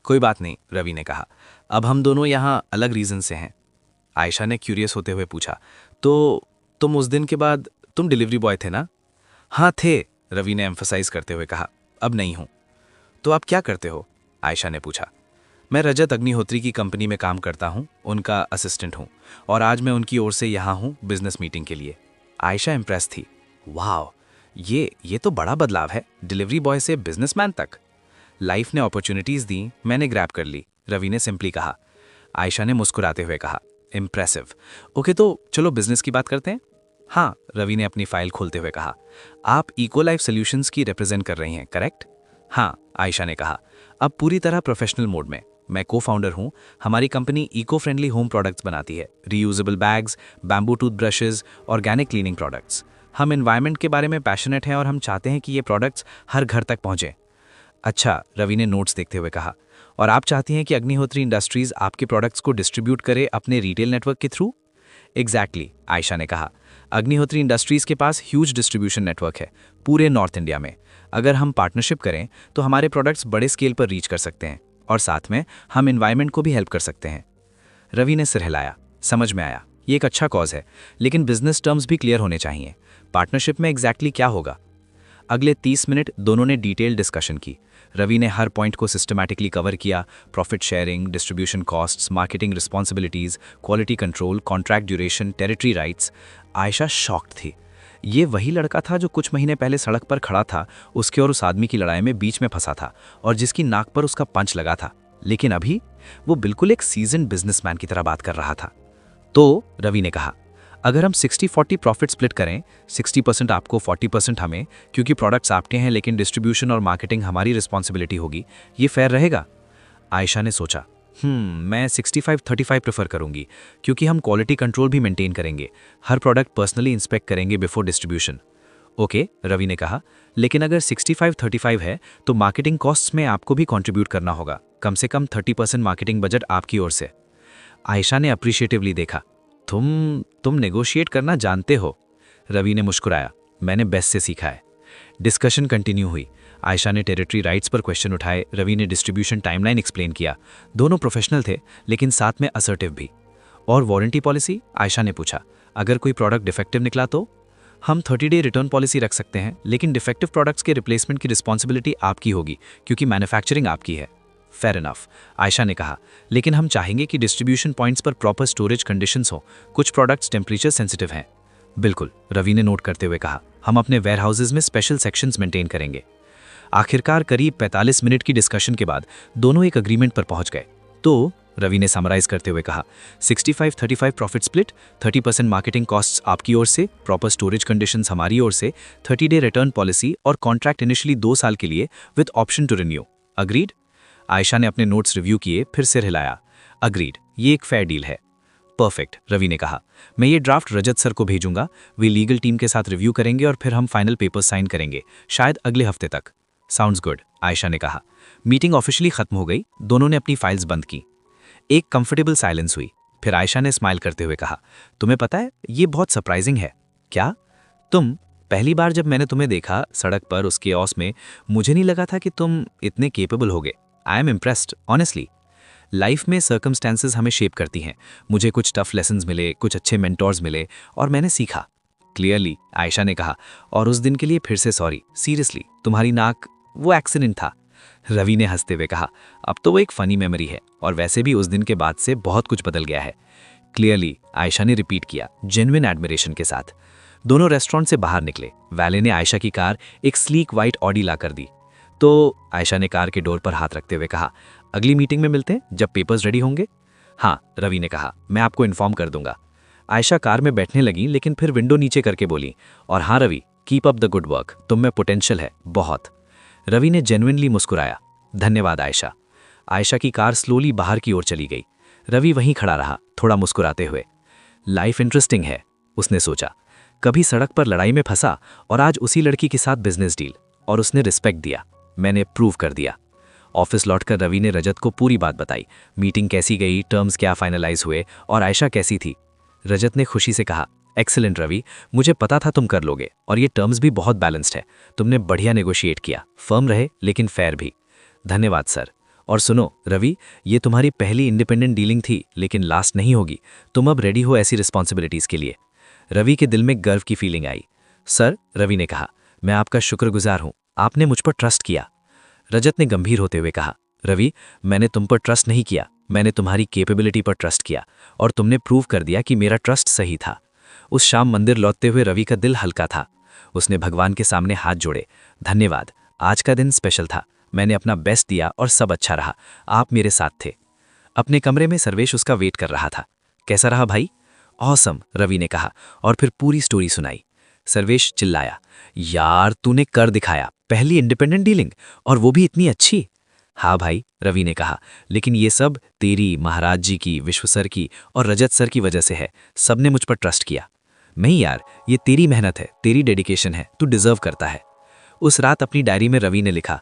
Speaker 2: कोई बात नहीं, रवि ने कहा, अब हम दोनों यहाँ अलग रीज़न से हैं। आयशा ने क्यूरियस होते हुए पूछा, तो तुम उस दिन के बाद
Speaker 3: तुम डिलीवरी बॉय थे ना? हाँ थे, रवि ने एम्फसाइज करते हुए कहा। अब नहीं हूं। तो आप क्या करते हो? आयशा ने पूछा। मैं रजत अग्निहोत्री की कंपनी में काम करता हूं, उनका असिस्टेंट हूं, और आज मैं उनकी ओर से यहाँ हूं बिजनेस मीटिंग के लिए। आयशा इम्प्रेस थी। वाह, ये तो बड़ा बदलाव है, डिलीवरी बॉय से बिजनेसमैन तक। लाइफ ने अपॉर्चुनिटीज दी, मैंने ग्रैब कर ली, रवि ने सिंपली कहा। आयशा ने मुस्कुराते हुए कहा, इम्प्रेसिव। ओके, तो चलो बिजनेस की बात करते हैं। हाँ, रवि ने अपनी फाइल खोलते हुए कहा। आप इको लाइफ सॉल्यूशंस की रिप्रेजेंट कर रही हैं, करेक्ट? हाँ, आयशा ने कहा। अब पूरी तरह प्रोफेशनल मोड में। मैं को फाउंडर हूँ। हमारी company eco friendly home products बनाती है, reusable bags, bamboo toothbrushes, organic cleaning products. हम एनवायरनमेंट के बारे में पैशनेट हैं और हम चाहते हैं कि ये प्रोडक्ट्स हर घर तक पहुँचें। अच्छा, रवि ने नोट्स देखते हुए कहा। और आप चाहती हैं कि अग्निहोत्री इंडस्ट्रीज आपके प्रोडक्ट्स को डिस्ट्रीब्यूट करे अपने रिटेल नेटवर्क के थ्रू? एग्जैक्टली, आयशा ने कहा। अग्निहोत्री इंडस्ट्रीज के पास ह्यूज डिस्ट्रीब्यूशन नेटवर्क है पूरे नॉर्थ इंडिया में। अगर हम पार्टनरशिप करें तो हमारे प्रोडक्ट्स बड़े स्केल पर रीच कर सकते हैं और साथ में हम एनवायरनमेंट को भी हेल्प कर सकते हैं। रवि ने सिर हिलाया। समझ में आया, ये एक अच्छा कॉज है, लेकिन बिजनेस टर्म्स भी क्लियर होने चाहिए। पार्टनरशिप में एग्जैक्टली क्या होगा? अगले 30 मिनट दोनों ने डिटेल डिस्कशन की। रवि ने हर पॉइंट को सिस्टमैटिकली कवर किया। Profit sharing, distribution costs, marketing responsibilities, quality control, contract duration, territory rights. Ayesha shocked थी। ये वही लड़का था जो कुछ महीने पहले सड़क पर खड़ा था, उसके और उस आदमी की लड़ाई में बीच में फंसा था और जिसकी नाक पर उसका पंच लगा था। लेकिन अभी वो बिल्कुल एक सीजन बिजनेसमैन की तरह बात कर रहा था। तो रवि ने कहा, अगर हम 60-40 प्रॉफिट स्प्लिट करें, 60% आपको, 40% हमें, क्योंकि प्रोडक्ट्स आपके हैं लेकिन डिस्ट्रीब्यूशन और मार्केटिंग हमारी रिस्पॉन्सिबिलिटी होगी, ये फेयर रहेगा? आयशा ने सोचा। मैं 65-35 प्रेफर करूंगी, क्योंकि हम क्वालिटी कंट्रोल भी मेंटेन करेंगे, हर प्रोडक्ट पर्सनली इंस्पेक्ट करेंगे बिफोर डिस्ट्रीब्यूशन। ओके, रवि ने कहा, लेकिन अगर 65-35 है तो मार्केटिंग कॉस्ट्स में आपको भी कंट्रीब्यूट करना होगा, कम से कम 30% मार्केटिंग बजट आपकी ओर से। आयशा ने अप्रिशिएटिवली देखा। तुम नेगोशिएट करना जानते हो। रवि ने मुस्कुराया। मैंने बेस्ट से सीखा है। डिस्कशन कंटिन्यू हुई। आयशा ने टेरिटरी राइट्स पर क्वेश्चन उठाए, रवि ने डिस्ट्रीब्यूशन टाइमलाइन एक्सप्लेन किया। दोनों प्रोफेशनल थे लेकिन साथ में असर्टिव भी। और वारंटी पॉलिसी? आयशा ने पूछा। अगर कोई प्रोडक्ट डिफेक्टिव निकला तो? हम 30 डे रिटर्न पॉलिसी रख सकते हैं, लेकिन डिफेक्टिव प्रोडक्ट्स के रिप्लेसमेंट की रिस्पॉन्सिबिलिटी आपकी होगी, क्योंकि मैन्युफैक्चरिंग आपकी है। फेयर इनफ, आयशा ने कहा, लेकिन हम चाहेंगे कि डिस्ट्रीब्यूशन पॉइंट्स पर प्रॉपर स्टोरेज कंडीशंस हो। कुछ प्रोडक्ट्स टेम्परेचर सेंसिटिव हैं। बिल्कुल, रवि ने नोट करते हुए कहा। हम अपने वेयरहाउसेज में स्पेशल सेक्शंस मेंटेन करेंगे। आखिरकार करीब 45 मिनट की डिस्कशन के बाद दोनों एक अग्रीमेंट पर पहुंच गए। तो रवि ने समराइज करते हुए कहा, 65-35 प्रॉफिट स्प्लिट, 30% मार्केटिंग कॉस्ट्स आपकी ओर से, प्रॉपर स्टोरेज कंडीशंस हमारी ओर से, 30 डे रिटर्न पॉलिसी और कॉन्ट्रैक्ट इनिशियली 2 साल के लिए with option to renew. Agreed? Ayesha ने अपने नोट्स रिव्यू किए, फिर सिर हिलाया। अग्रीड, ये एक फेयर डील है। परफेक्ट, रवि ने कहा। मैं ये ड्राफ्ट रजत सर को भेजूंगा, वे लीगल टीम के साथ रिव्यू करेंगे और फिर हम फाइनल पेपर्स साइन करेंगे, शायद अगले हफ्ते तक। साउंड्स गुड, आयशा ने कहा। मीटिंग ऑफिशियली खत्म हो गई। दोनों ने अपनी फाइल्स बंद की। एक कंफर्टेबल साइलेंस हुई। फिर आयशा ने स्माइल करते हुए कहा, तुम्हें पता है, ये बहुत सरप्राइजिंग है। क्या? पहली बार जब मैंने तुम्हें देखा सड़क पर उस केओस में, मुझे नहीं लगा था कि तुम इतने केपेबल होगे। I am impressed, honestly. Life में सर्कमस्टेंसेस हमें शेप करती हैं। मुझे कुछ टफ लेसन्स मिले, कुछ अच्छे मेंटोर्स मिले और मैंने सीखा। क्लियरली, आयशा ने कहा। और उस दिन के लिए फिर से सॉरी। सीरियसली, तुम्हारी नाक, वो एक्सीडेंट था। रवि ने हंसते हुए कहा, अब तो वो एक फनी मेमोरी है और वैसे भी उस दिन के बाद से बहुत कुछ बदल गया है। क्लियरली, आयशा ने रिपीट किया, जेन्युइन एडमिरेशन के साथ। दोनों रेस्टोरेंट से बाहर निकले। वैले ने आयशा की कार एक स्लीक वाइट ऑडी ला कर दी। तो आयशा ने कार के डोर पर हाथ रखते हुए कहा, अगली मीटिंग में मिलते हैं जब पेपर्स रेडी होंगे। हाँ, रवि ने कहा, मैं आपको इन्फॉर्म कर दूंगा। आयशा कार में बैठने लगी, लेकिन फिर विंडो नीचे करके बोली, और हाँ Ravi, keep up the good work, तुम में पोटेंशियल है बहुत। रवि ने जेन्युइनली मुस्कुराया। धन्यवाद आयशा। आयशा की कार स्लोली बाहर की ओर चली गई। रवि वहीं खड़ा रहा, थोड़ा मुस्कुराते हुए। लाइफ इंटरेस्टिंग है, उसने सोचा। कभी सड़क पर लड़ाई में फंसा और आज उसी लड़की के साथ बिजनेस डील, और उसने रिस्पेक्ट दिया। मैंने प्रूव कर दिया। ऑफिस लौटकर रवि ने रजत को पूरी बात बताई। मीटिंग कैसी गई, टर्म्स क्या फाइनलाइज हुए और आयशा कैसी थी। रजत ने खुशी से कहा, एक्सीलेंट रवि, मुझे पता था तुम कर लोगे और ये टर्म्स भी बहुत बैलेंस्ड है। तुमने बढ़िया नेगोशिएट किया, फर्म रहे लेकिन फेयर भी। धन्यवाद सर। और सुनो रवि, ये तुम्हारी पहली इंडिपेंडेंट डीलिंग थी लेकिन लास्ट नहीं होगी। तुम अब रेडी हो ऐसी रिस्पॉन्सिबिलिटीज के लिए। रवि के दिल में गर्व की फीलिंग आई। सर, रवि ने कहा, मैं आपका शुक्रगुजार हूं, आपने मुझ पर ट्रस्ट किया। रजत ने गंभीर होते हुए कहा, रवि, मैंने तुम पर ट्रस्ट नहीं किया, मैंने तुम्हारी कैपेबिलिटी पर ट्रस्ट किया और तुमने प्रूव कर दिया कि मेरा ट्रस्ट सही था। उस शाम मंदिर लौटते हुए रवि का दिल हल्का था। उसने भगवान के सामने हाथ जोड़े, धन्यवाद, आज का दिन स्पेशल था, मैंने अपना बेस्ट दिया और सब अच्छा रहा, आप मेरे साथ थे। अपने कमरे में सर्वेश उसका वेट कर रहा था। कैसा रहा भाई? ऑसम, रवि ने कहा और फिर पूरी स्टोरी सुनाई। सर्वेश चिल्लाया, यार तूने कर दिखाया, पहली इंडिपेंडेंट डीलिंग और वो भी इतनी अच्छी। हाँ भाई, रवि ने कहा, लेकिन ये सब तेरी, महाराज जी की, विश्व सर की और रजत सर की वजह से है। सबने मुझ पर ट्रस्ट किया। नहीं यार, ये तेरी मेहनत है, तेरी डेडिकेशन है, तू डिजर्व करता है। उस रात अपनी डायरी में रवि ने लिखा,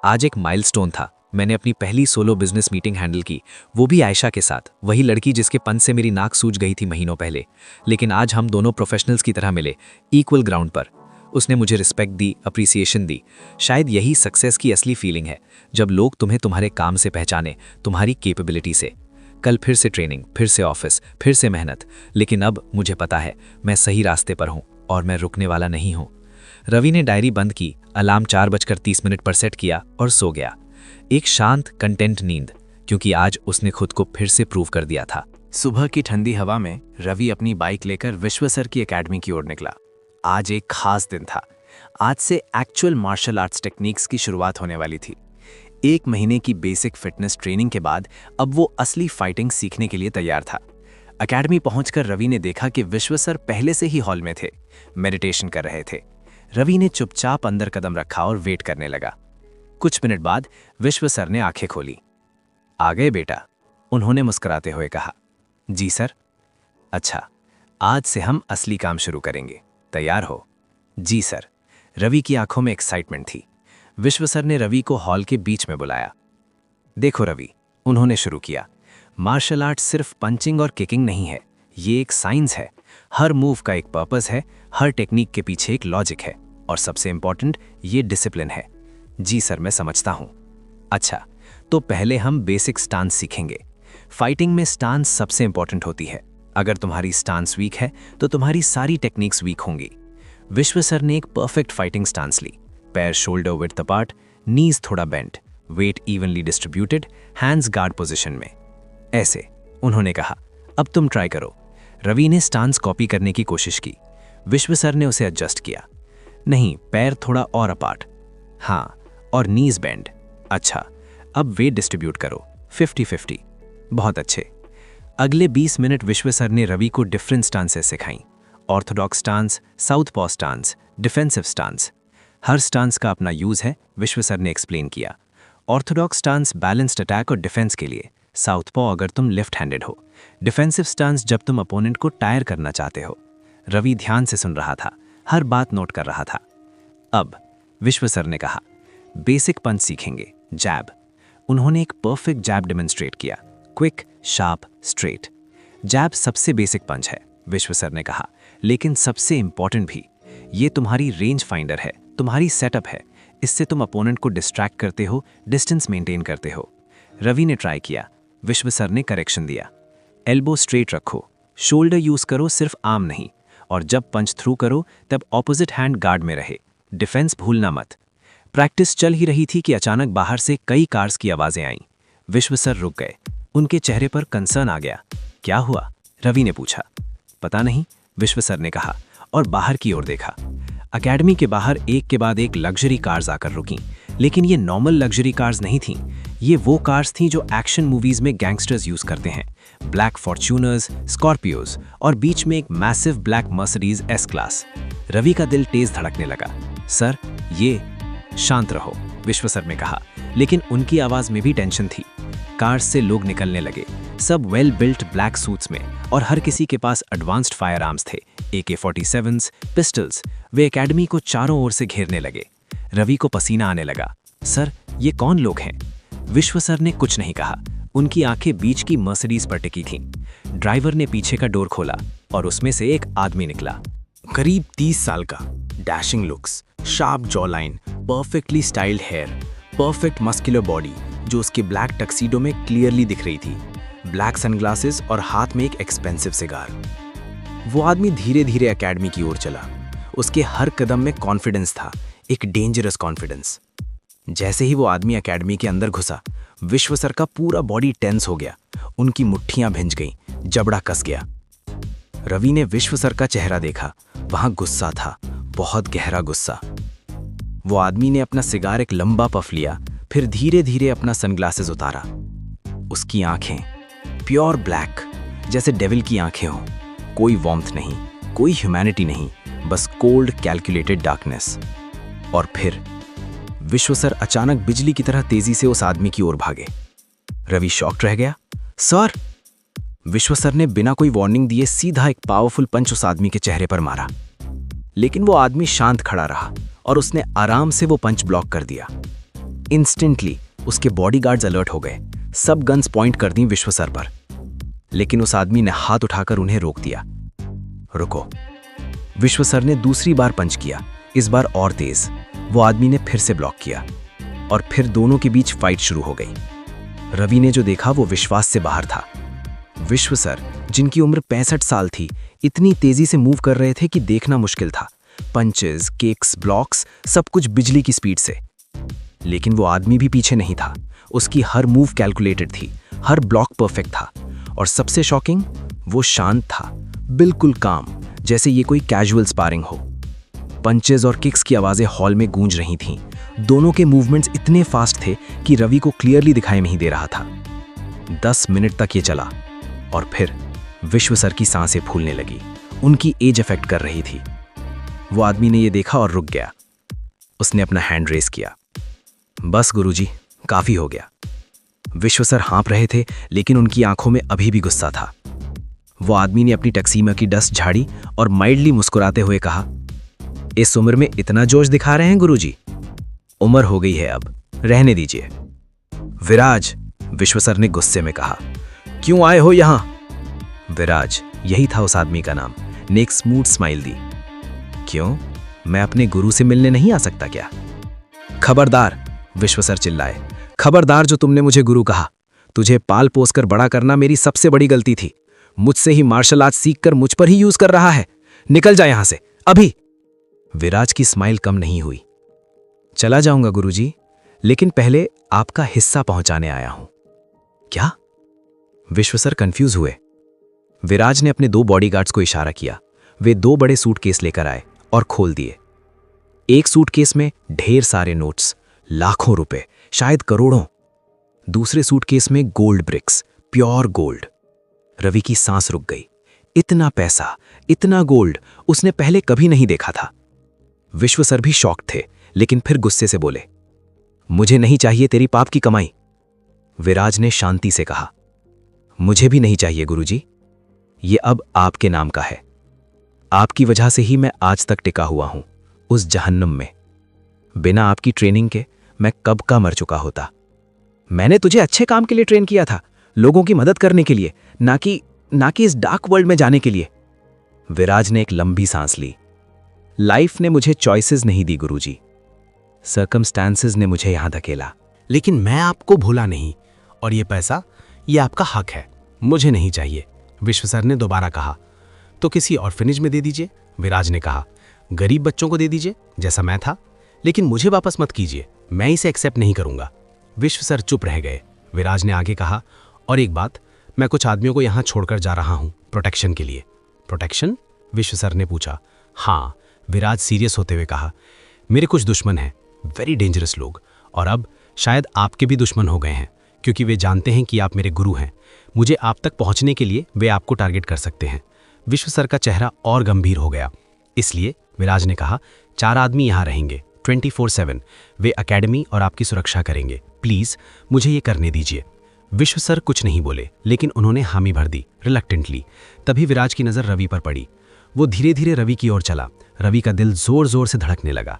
Speaker 3: आज एक माइलस्टोन था, मैंने अपनी पहली सोलो बिजनेस मीटिंग हैंडल की, वो भी आयशा के साथ, वही लड़की जिसके पन से मेरी नाक सूज गई थी महीनों पहले। लेकिन आज हम दोनों प्रोफेशनल्स की तरह मिले, इक्वल ग्राउंड पर। उसने मुझे रिस्पेक्ट दी, अप्रिसिएशन दी। शायद यही सक्सेस की असली फीलिंग है, जब लोग तुम्हें तुम्हारे काम से पहचाने, तुम्हारी कैपेबिलिटी से। कल फिर से ट्रेनिंग, फिर से ऑफिस, फिर से मेहनत, लेकिन अब मुझे पता है मैं सही रास्ते पर हूँ और मैं रुकने वाला नहीं हूँ। रवि ने डायरी बंद की, अलार्म 4:30 पर सेट किया और सो गया। एक शांत, कंटेंट नींद, क्योंकि आज उसने खुद को फिर से प्रूव कर दिया था।
Speaker 2: सुबह की ठंडी हवा में रवि अपनी बाइक लेकर विश्व सर की एकेडमी की ओर निकला। आज एक खास दिन था। आज से एक्चुअल मार्शल आर्ट्स टेक्निक्स की शुरुआत होने वाली थी। 1 महीने की बेसिक फिटनेस ट्रेनिंग के बाद अब वो असली फाइटिंग सीखने के लिए तैयार था। एकेडमी पहुंचकर रवि ने देखा कि विश्व सर पहले से ही हॉल में थे, मेडिटेशन कर रहे थे। रवि ने चुपचाप अंदर कदम रखा और वेट करने लगा। कुछ मिनट बाद विश्व सर ने आंखें खोली। आ गए बेटा, उन्होंने मुस्कुराते हुए कहा। जी सर। अच्छा, आज से हम असली काम शुरू करेंगे, तैयार हो? जी सर। रवि की आंखों में एक्साइटमेंट थी। विश्व सर ने रवि को हॉल के बीच में बुलाया। देखो रवि, उन्होंने शुरू किया, मार्शल आर्ट सिर्फ पंचिंग और किकिंग नहीं है, ये एक साइंस है। हर मूव का एक पर्पस है, हर टेक्निक के पीछे एक लॉजिक है और सबसे इंपॉर्टेंट ये डिसिप्लिन है। जी सर, मैं समझता हूं। अच्छा, तो पहले हम बेसिक स्टांस सीखेंगे। फाइटिंग में स्टांस सबसे इंपॉर्टेंट होती है। अगर तुम्हारी स्टांस वीक है तो तुम्हारी सारी टेक्निक्स वीक होंगी। विश्व सर ने एक परफेक्ट फाइटिंग स्टांस ली। पैर शोल्डर विड्थ अपार्ट, नीज थोड़ा bent, weight evenly distributed, hands guard position में। ऐसे उन्होंने कहा, अब तुम ट्राई करो। रवि ने स्टांस कॉपी करने की कोशिश की। विश्व सर ने उसे एडजस्ट किया। नहीं, पैर थोड़ा और अपार्ट, हाँ, और नीज बेंड। अच्छा, अब वेट डिस्ट्रीब्यूट करो, 50-50। बहुत अच्छे। अगले 20 मिनट विश्व सर ने रवि को डिफरेंट स्टांसेस सिखाई। Orthodox stance, southpaw stance, defensive stance. हर स्टांस का अपना यूज है, विश्व सर ने एक्सप्लेन किया। ऑर्थोडॉक्स स्टांस बैलेंस्ड अटैक और डिफेंस के लिए, साउथपॉ अगर तुम लेफ्ट हैंडेड हो, डिफेंसिव स्टांस जब तुम अपोनेंट को टायर करना चाहते हो। रवि ध्यान से सुन रहा था, हर बात नोट कर रहा था। अब विश्व सर ने कहा, बेसिक पंच सीखेंगे, जैब। उन्होंने एक परफेक्ट जैब डेमोन्स्ट्रेट किया, क्विक, शार्प, स्ट्रेट। जैब सबसे बेसिक पंच है, विश्व सर ने कहा, लेकिन सबसे इंपॉर्टेंट भी। ये तुम्हारी रेंज फाइंडर है, तुम्हारी सेटअप है। इससे तुम अपोनेंट को डिस्ट्रैक्ट करते हो, डिस्टेंस मेंटेन करते हो। रवि ने ट्राई किया, विश्व सर ने करेक्शन दिया। एल्बो स्ट्रेट रखो, शोल्डर यूज करो, सिर्फ आर्म नहीं, और जब पंच थ्रू करो तब ऑपोजिट हैंड गार्ड में रहे। डिफेंस भूलना मत। प्रैक्टिस चल ही रही थी कि अचानक बाहर से कई कार्स की आवाजें आईं। विश्व सर रुक गए, उनके चेहरे पर कंसर्न आ गया। क्या हुआ? रवि ने पूछा। पता नहीं, विश्व सर ने कहा और बाहर की ओर देखा। एकेडमी के बाहर एक के बाद एक लग्जरी कार्स आकर रुकीं, लेकिन ये नॉर्मल लग्जरी कार्स नहीं थीं। ये वो कार्स थीं जो एक्शन मूवीज में गैंगस्टर्स यूज करते हैं। ब्लैक फॉर्च्यूनर्स, स्कॉर्पियोज और बीच में एक massive black Mercedes S class. Ravi का दिल तेज धड़कने लगा। सर, ये। शांत रहो, विश्व सर ने कहा, लेकिन उनकी आवाज में भी टेंशन थी। कार्स से लोग निकलने लगे, सब वेल बिल्ट ब्लैक सूट्स में, और हर किसी के पास एडवांस्ड फायर आर्म्स थे, AK-47s, पिस्टल्स। वे एकेडमी को चारों ओर से घेरने लगे। रवि को पसीना आने लगा। सर, ये कौन लोग हैं? विश्व सर ने कुछ नहीं कहा। उनकी आंखें बीच की मर्सिडीज पर टिकी थीं। ड्राइवर ने पीछे का डोर खोला और उसमें से एक आदमी निकला। करीब 30 साल का, dashing looks, sharp jaw line, perfectly styled hair, perfect muscular body जो उसके ब्लैक टक्सीडो में क्लियरली दिख रही थी, ब्लैक सनग्लासेस और हाथ में एक एक्सपेंसिव सिगार। वो आदमी धीरे धीरे एकेडमी की ओर चला।
Speaker 3: उसके हर कदम में कॉन्फिडेंस था, एक डेंजरस कॉन्फिडेंस। जैसे ही वो आदमी एकेडमी के अंदर घुसा, विश्व सर का पूरा बॉडी टेंस हो गया, उनकी मुट्ठियां भिंज गईं, जबड़ा कस गया। रवि ने विश्व सर का चेहरा देखा, वहां गुस्सा था, बहुत गहरा गुस्सा। वो आदमी ने अपना सिगार एक लंबा पफ लिया, फिर धीरे धीरे अपना सनग्लासेस उतारा। उसकी आंखें प्योर ब्लैक, जैसे डेविल की आंखें हों, कोई वार्मथ नहीं, कोई ह्यूमैनिटी नहीं, बस कोल्ड कैलकुलेटेड डार्कनेस। और फिर विश्व सर अचानक बिजली की तरह तेजी से उस आदमी की ओर भागे। रवि शॉक्ड रह गया। सर! विश्व सर ने बिना कोई वार्निंग दिए सीधा एक पावरफुल पंच उस आदमी के चेहरे पर मारा, लेकिन वो आदमी शांत खड़ा रहा और उसने आराम से वो पंच ब्लॉक कर दिया। इंस्टेंटली उसके बॉडीगार्ड्स अलर्ट हो गए, सब गन्स पॉइंट कर दी विश्व सर पर, लेकिन उस आदमी ने हाथ उठाकर उन्हें रोक दिया। रुको। विश्व सर ने दूसरी बार पंच किया, इस बार और तेज। वो आदमी ने फिर से ब्लॉक किया और फिर दोनों के बीच फाइट शुरू हो गई। रवि ने जो देखा वो विश्वास से बाहर था। विश्व सर, जिनकी उम्र 65 साल थी, इतनी तेजी से मूव कर रहे थे कि देखना मुश्किल था। पंचेस, किक्स, ब्लॉक्स, सब कुछ बिजली की स्पीड से। लेकिन वो आदमी भी पीछे नहीं था, उसकी हर मूव कैलकुलेटेड थी, हर ब्लॉक परफेक्ट था। और सबसे शॉकिंग, वो शांत था, बिल्कुल काम, जैसे ये कोई कैजुअल स्पारिंग हो। पंचेस और किक्स की आवाजें हॉल में गूंज रही थीं। दोनों के मूवमेंट्स इतने फास्ट थे कि रवि को क्लियरली दिखाई नहीं दे रहा था। 10 मिनट तक ये चला और फिर विश्व सर की सांसें फूलने लगी, उनकी एज अफेक्ट कर रही थी। वो आदमी ने ये देखा और रुक गया। उसने अपना हैंड रेस किया। बस गुरुजी, काफी हो गया। विश्व सर हाँप रहे थे, लेकिन उनकी आंखों में अभी भी गुस्सा था। वो आदमी ने अपनी टक्सीमा की डस्ट झाड़ी और माइल्डली मुस्कुराते हुए कहा, इस उम्र में इतना जोश दिखा रहे हैं गुरुजी? उम्र हो गई है, अब रहने दीजिए। विराज, विश्व सर ने गुस्से में कहा, क्यों आए हो यहां? विराज, यही था उस आदमी का नाम, ने एक स्मूथ स्माइल दी। क्यों, मैं अपने गुरु से मिलने नहीं आ सकता क्या? खबरदार, विश्व सर चिल्लाए, खबरदार जो तुमने मुझे गुरु कहा। तुझे पाल पोस कर बड़ा करना मेरी सबसे बड़ी गलती थी। मुझसे ही मार्शल आर्ट सीखकर मुझ पर ही यूज कर रहा है। निकल जा यहां से, अभी। विराज की स्माइल कम नहीं हुई। चला जाऊंगा गुरुजी, लेकिन पहले आपका हिस्सा पहुंचाने आया हूं। क्या? विश्व सर कंफ्यूज हुए। विराज ने अपने 2 बॉडीगार्ड्स को इशारा किया। वे 2 बड़े सूटकेस लेकर आए और खोल दिए। एक सूटकेस में ढेर सारे नोट्स, लाखों रुपए, शायद करोड़ों। दूसरे सूटकेस में gold bricks, pure gold. Ravi की सांस रुक गई। इतना पैसा, इतना गोल्ड उसने पहले कभी नहीं देखा था। विश्व सर भी शॉक थे, लेकिन फिर गुस्से से बोले, मुझे नहीं चाहिए तेरी पाप की कमाई। विराज ने शांति से कहा, मुझे भी नहीं चाहिए गुरुजी, ये अब आपके नाम का है। आपकी वजह से ही मैं आज तक टिका हुआ हूं, उस जहन्नुम में। बिना आपकी ट्रेनिंग के मैं कब का मर चुका होता। मैंने तुझे अच्छे काम के लिए ट्रेन किया था, लोगों की मदद करने के लिए, ना कि इस डार्क वर्ल्ड में जाने के लिए। विराज ने एक लंबी सांस ली। लाइफ ने मुझे चॉइसेस नहीं दी गुरुजी, सर्कमस्टांसेस ने मुझे यहां धकेला।
Speaker 2: लेकिन मैं आपको भूला नहीं, और ये पैसा, ये आपका हक है, मुझे नहीं चाहिए। विश्व सर ने दोबारा कहा, तो किसी ऑर्फनेज में दे दीजिए। विराज ने कहा, गरीब बच्चों को दे दीजिए, जैसा मैं था, लेकिन मुझे वापस मत कीजिए, मैं इसे एक्सेप्ट नहीं करूंगा। विश्व सर चुप रह गए। विराज ने आगे कहा, और एक बात, मैं कुछ आदमियों को यहां छोड़कर जा रहा हूं, प्रोटेक्शन के लिए। प्रोटेक्शन? विश्व सर ने पूछा। हाँ, विराज सीरियस होते हुए कहा, मेरे कुछ दुश्मन हैं, वेरी डेंजरस लोग, और अब शायद आपके भी दुश्मन हो गए हैं, क्योंकि वे जानते हैं कि आप मेरे गुरु हैं। मुझे आप तक पहुंचने के लिए वे आपको टारगेट कर सकते हैं। विश्व सर का चेहरा और गंभीर हो गया। इसलिए विराज ने कहा, 4 आदमी यहां रहेंगे 24/7। वे एकेडमी और आपकी सुरक्षा करेंगे। प्लीज मुझे ये करने दीजिए। विश्व सर कुछ नहीं बोले, लेकिन उन्होंने हामी भर दी, रिलक्टेंटली। तभी विराज की नजर रवि पर पड़ी। वो धीरे धीरे रवि की ओर चला। रवि का दिल जोर जोर से धड़कने लगा।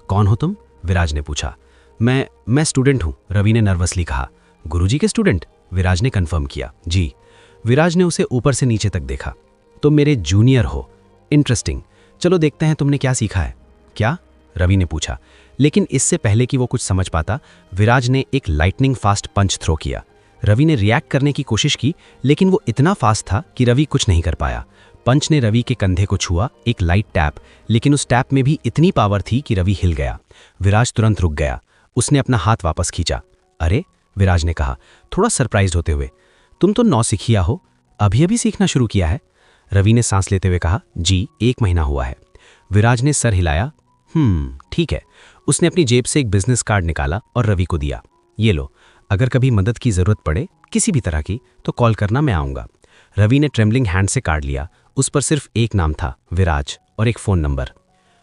Speaker 2: कौन हो तुम? विराज ने पूछा। मैं स्टूडेंट हूं, रवि ने नर्वसली कहा। गुरुजी के स्टूडेंट? विराज ने कंफर्म किया। जी। विराज ने उसे ऊपर से नीचे तक देखा। तुम मेरे जूनियर हो, इंटरेस्टिंग। चलो देखते हैं तुमने क्या सीखा है। क्या? रवि ने पूछा। लेकिन इससे पहले कि वो कुछ समझ पाता, विराज ने एक लाइटनिंग फास्ट पंच थ्रो किया। रवि ने रिएक्ट करने की कोशिश की, लेकिन वो इतना फास्ट था कि रवि कुछ नहीं कर पाया। पंच ने रवि के कंधे को छुआ, एक लाइट टैप, लेकिन उस टैप में भी इतनी पावर थी कि रवि हिल गया। विराज तुरंत रुक गया। उसने अपना हाथ वापस खींचा। अरे, विराज ने कहा, थोड़ा सरप्राइज होते हुए, तुम तो नौसिखिया हो, अभी अभी सीखना शुरू किया है? रवि ने सांस लेते हुए कहा, जी 1 महीना हुआ है। विराज ने सर हिलाया। ठीक है। उसने अपनी जेब से एक बिजनेस कार्ड निकाला और रवि को दिया। ये लो, अगर कभी मदद की जरूरत पड़े किसी भी तरह की तो कॉल करना, मैं आऊंगा। रवि ने ट्रेम्बलिंग हैंड से कार्ड लिया। उस पर सिर्फ एक नाम था, विराज, और एक फ़ोन नंबर।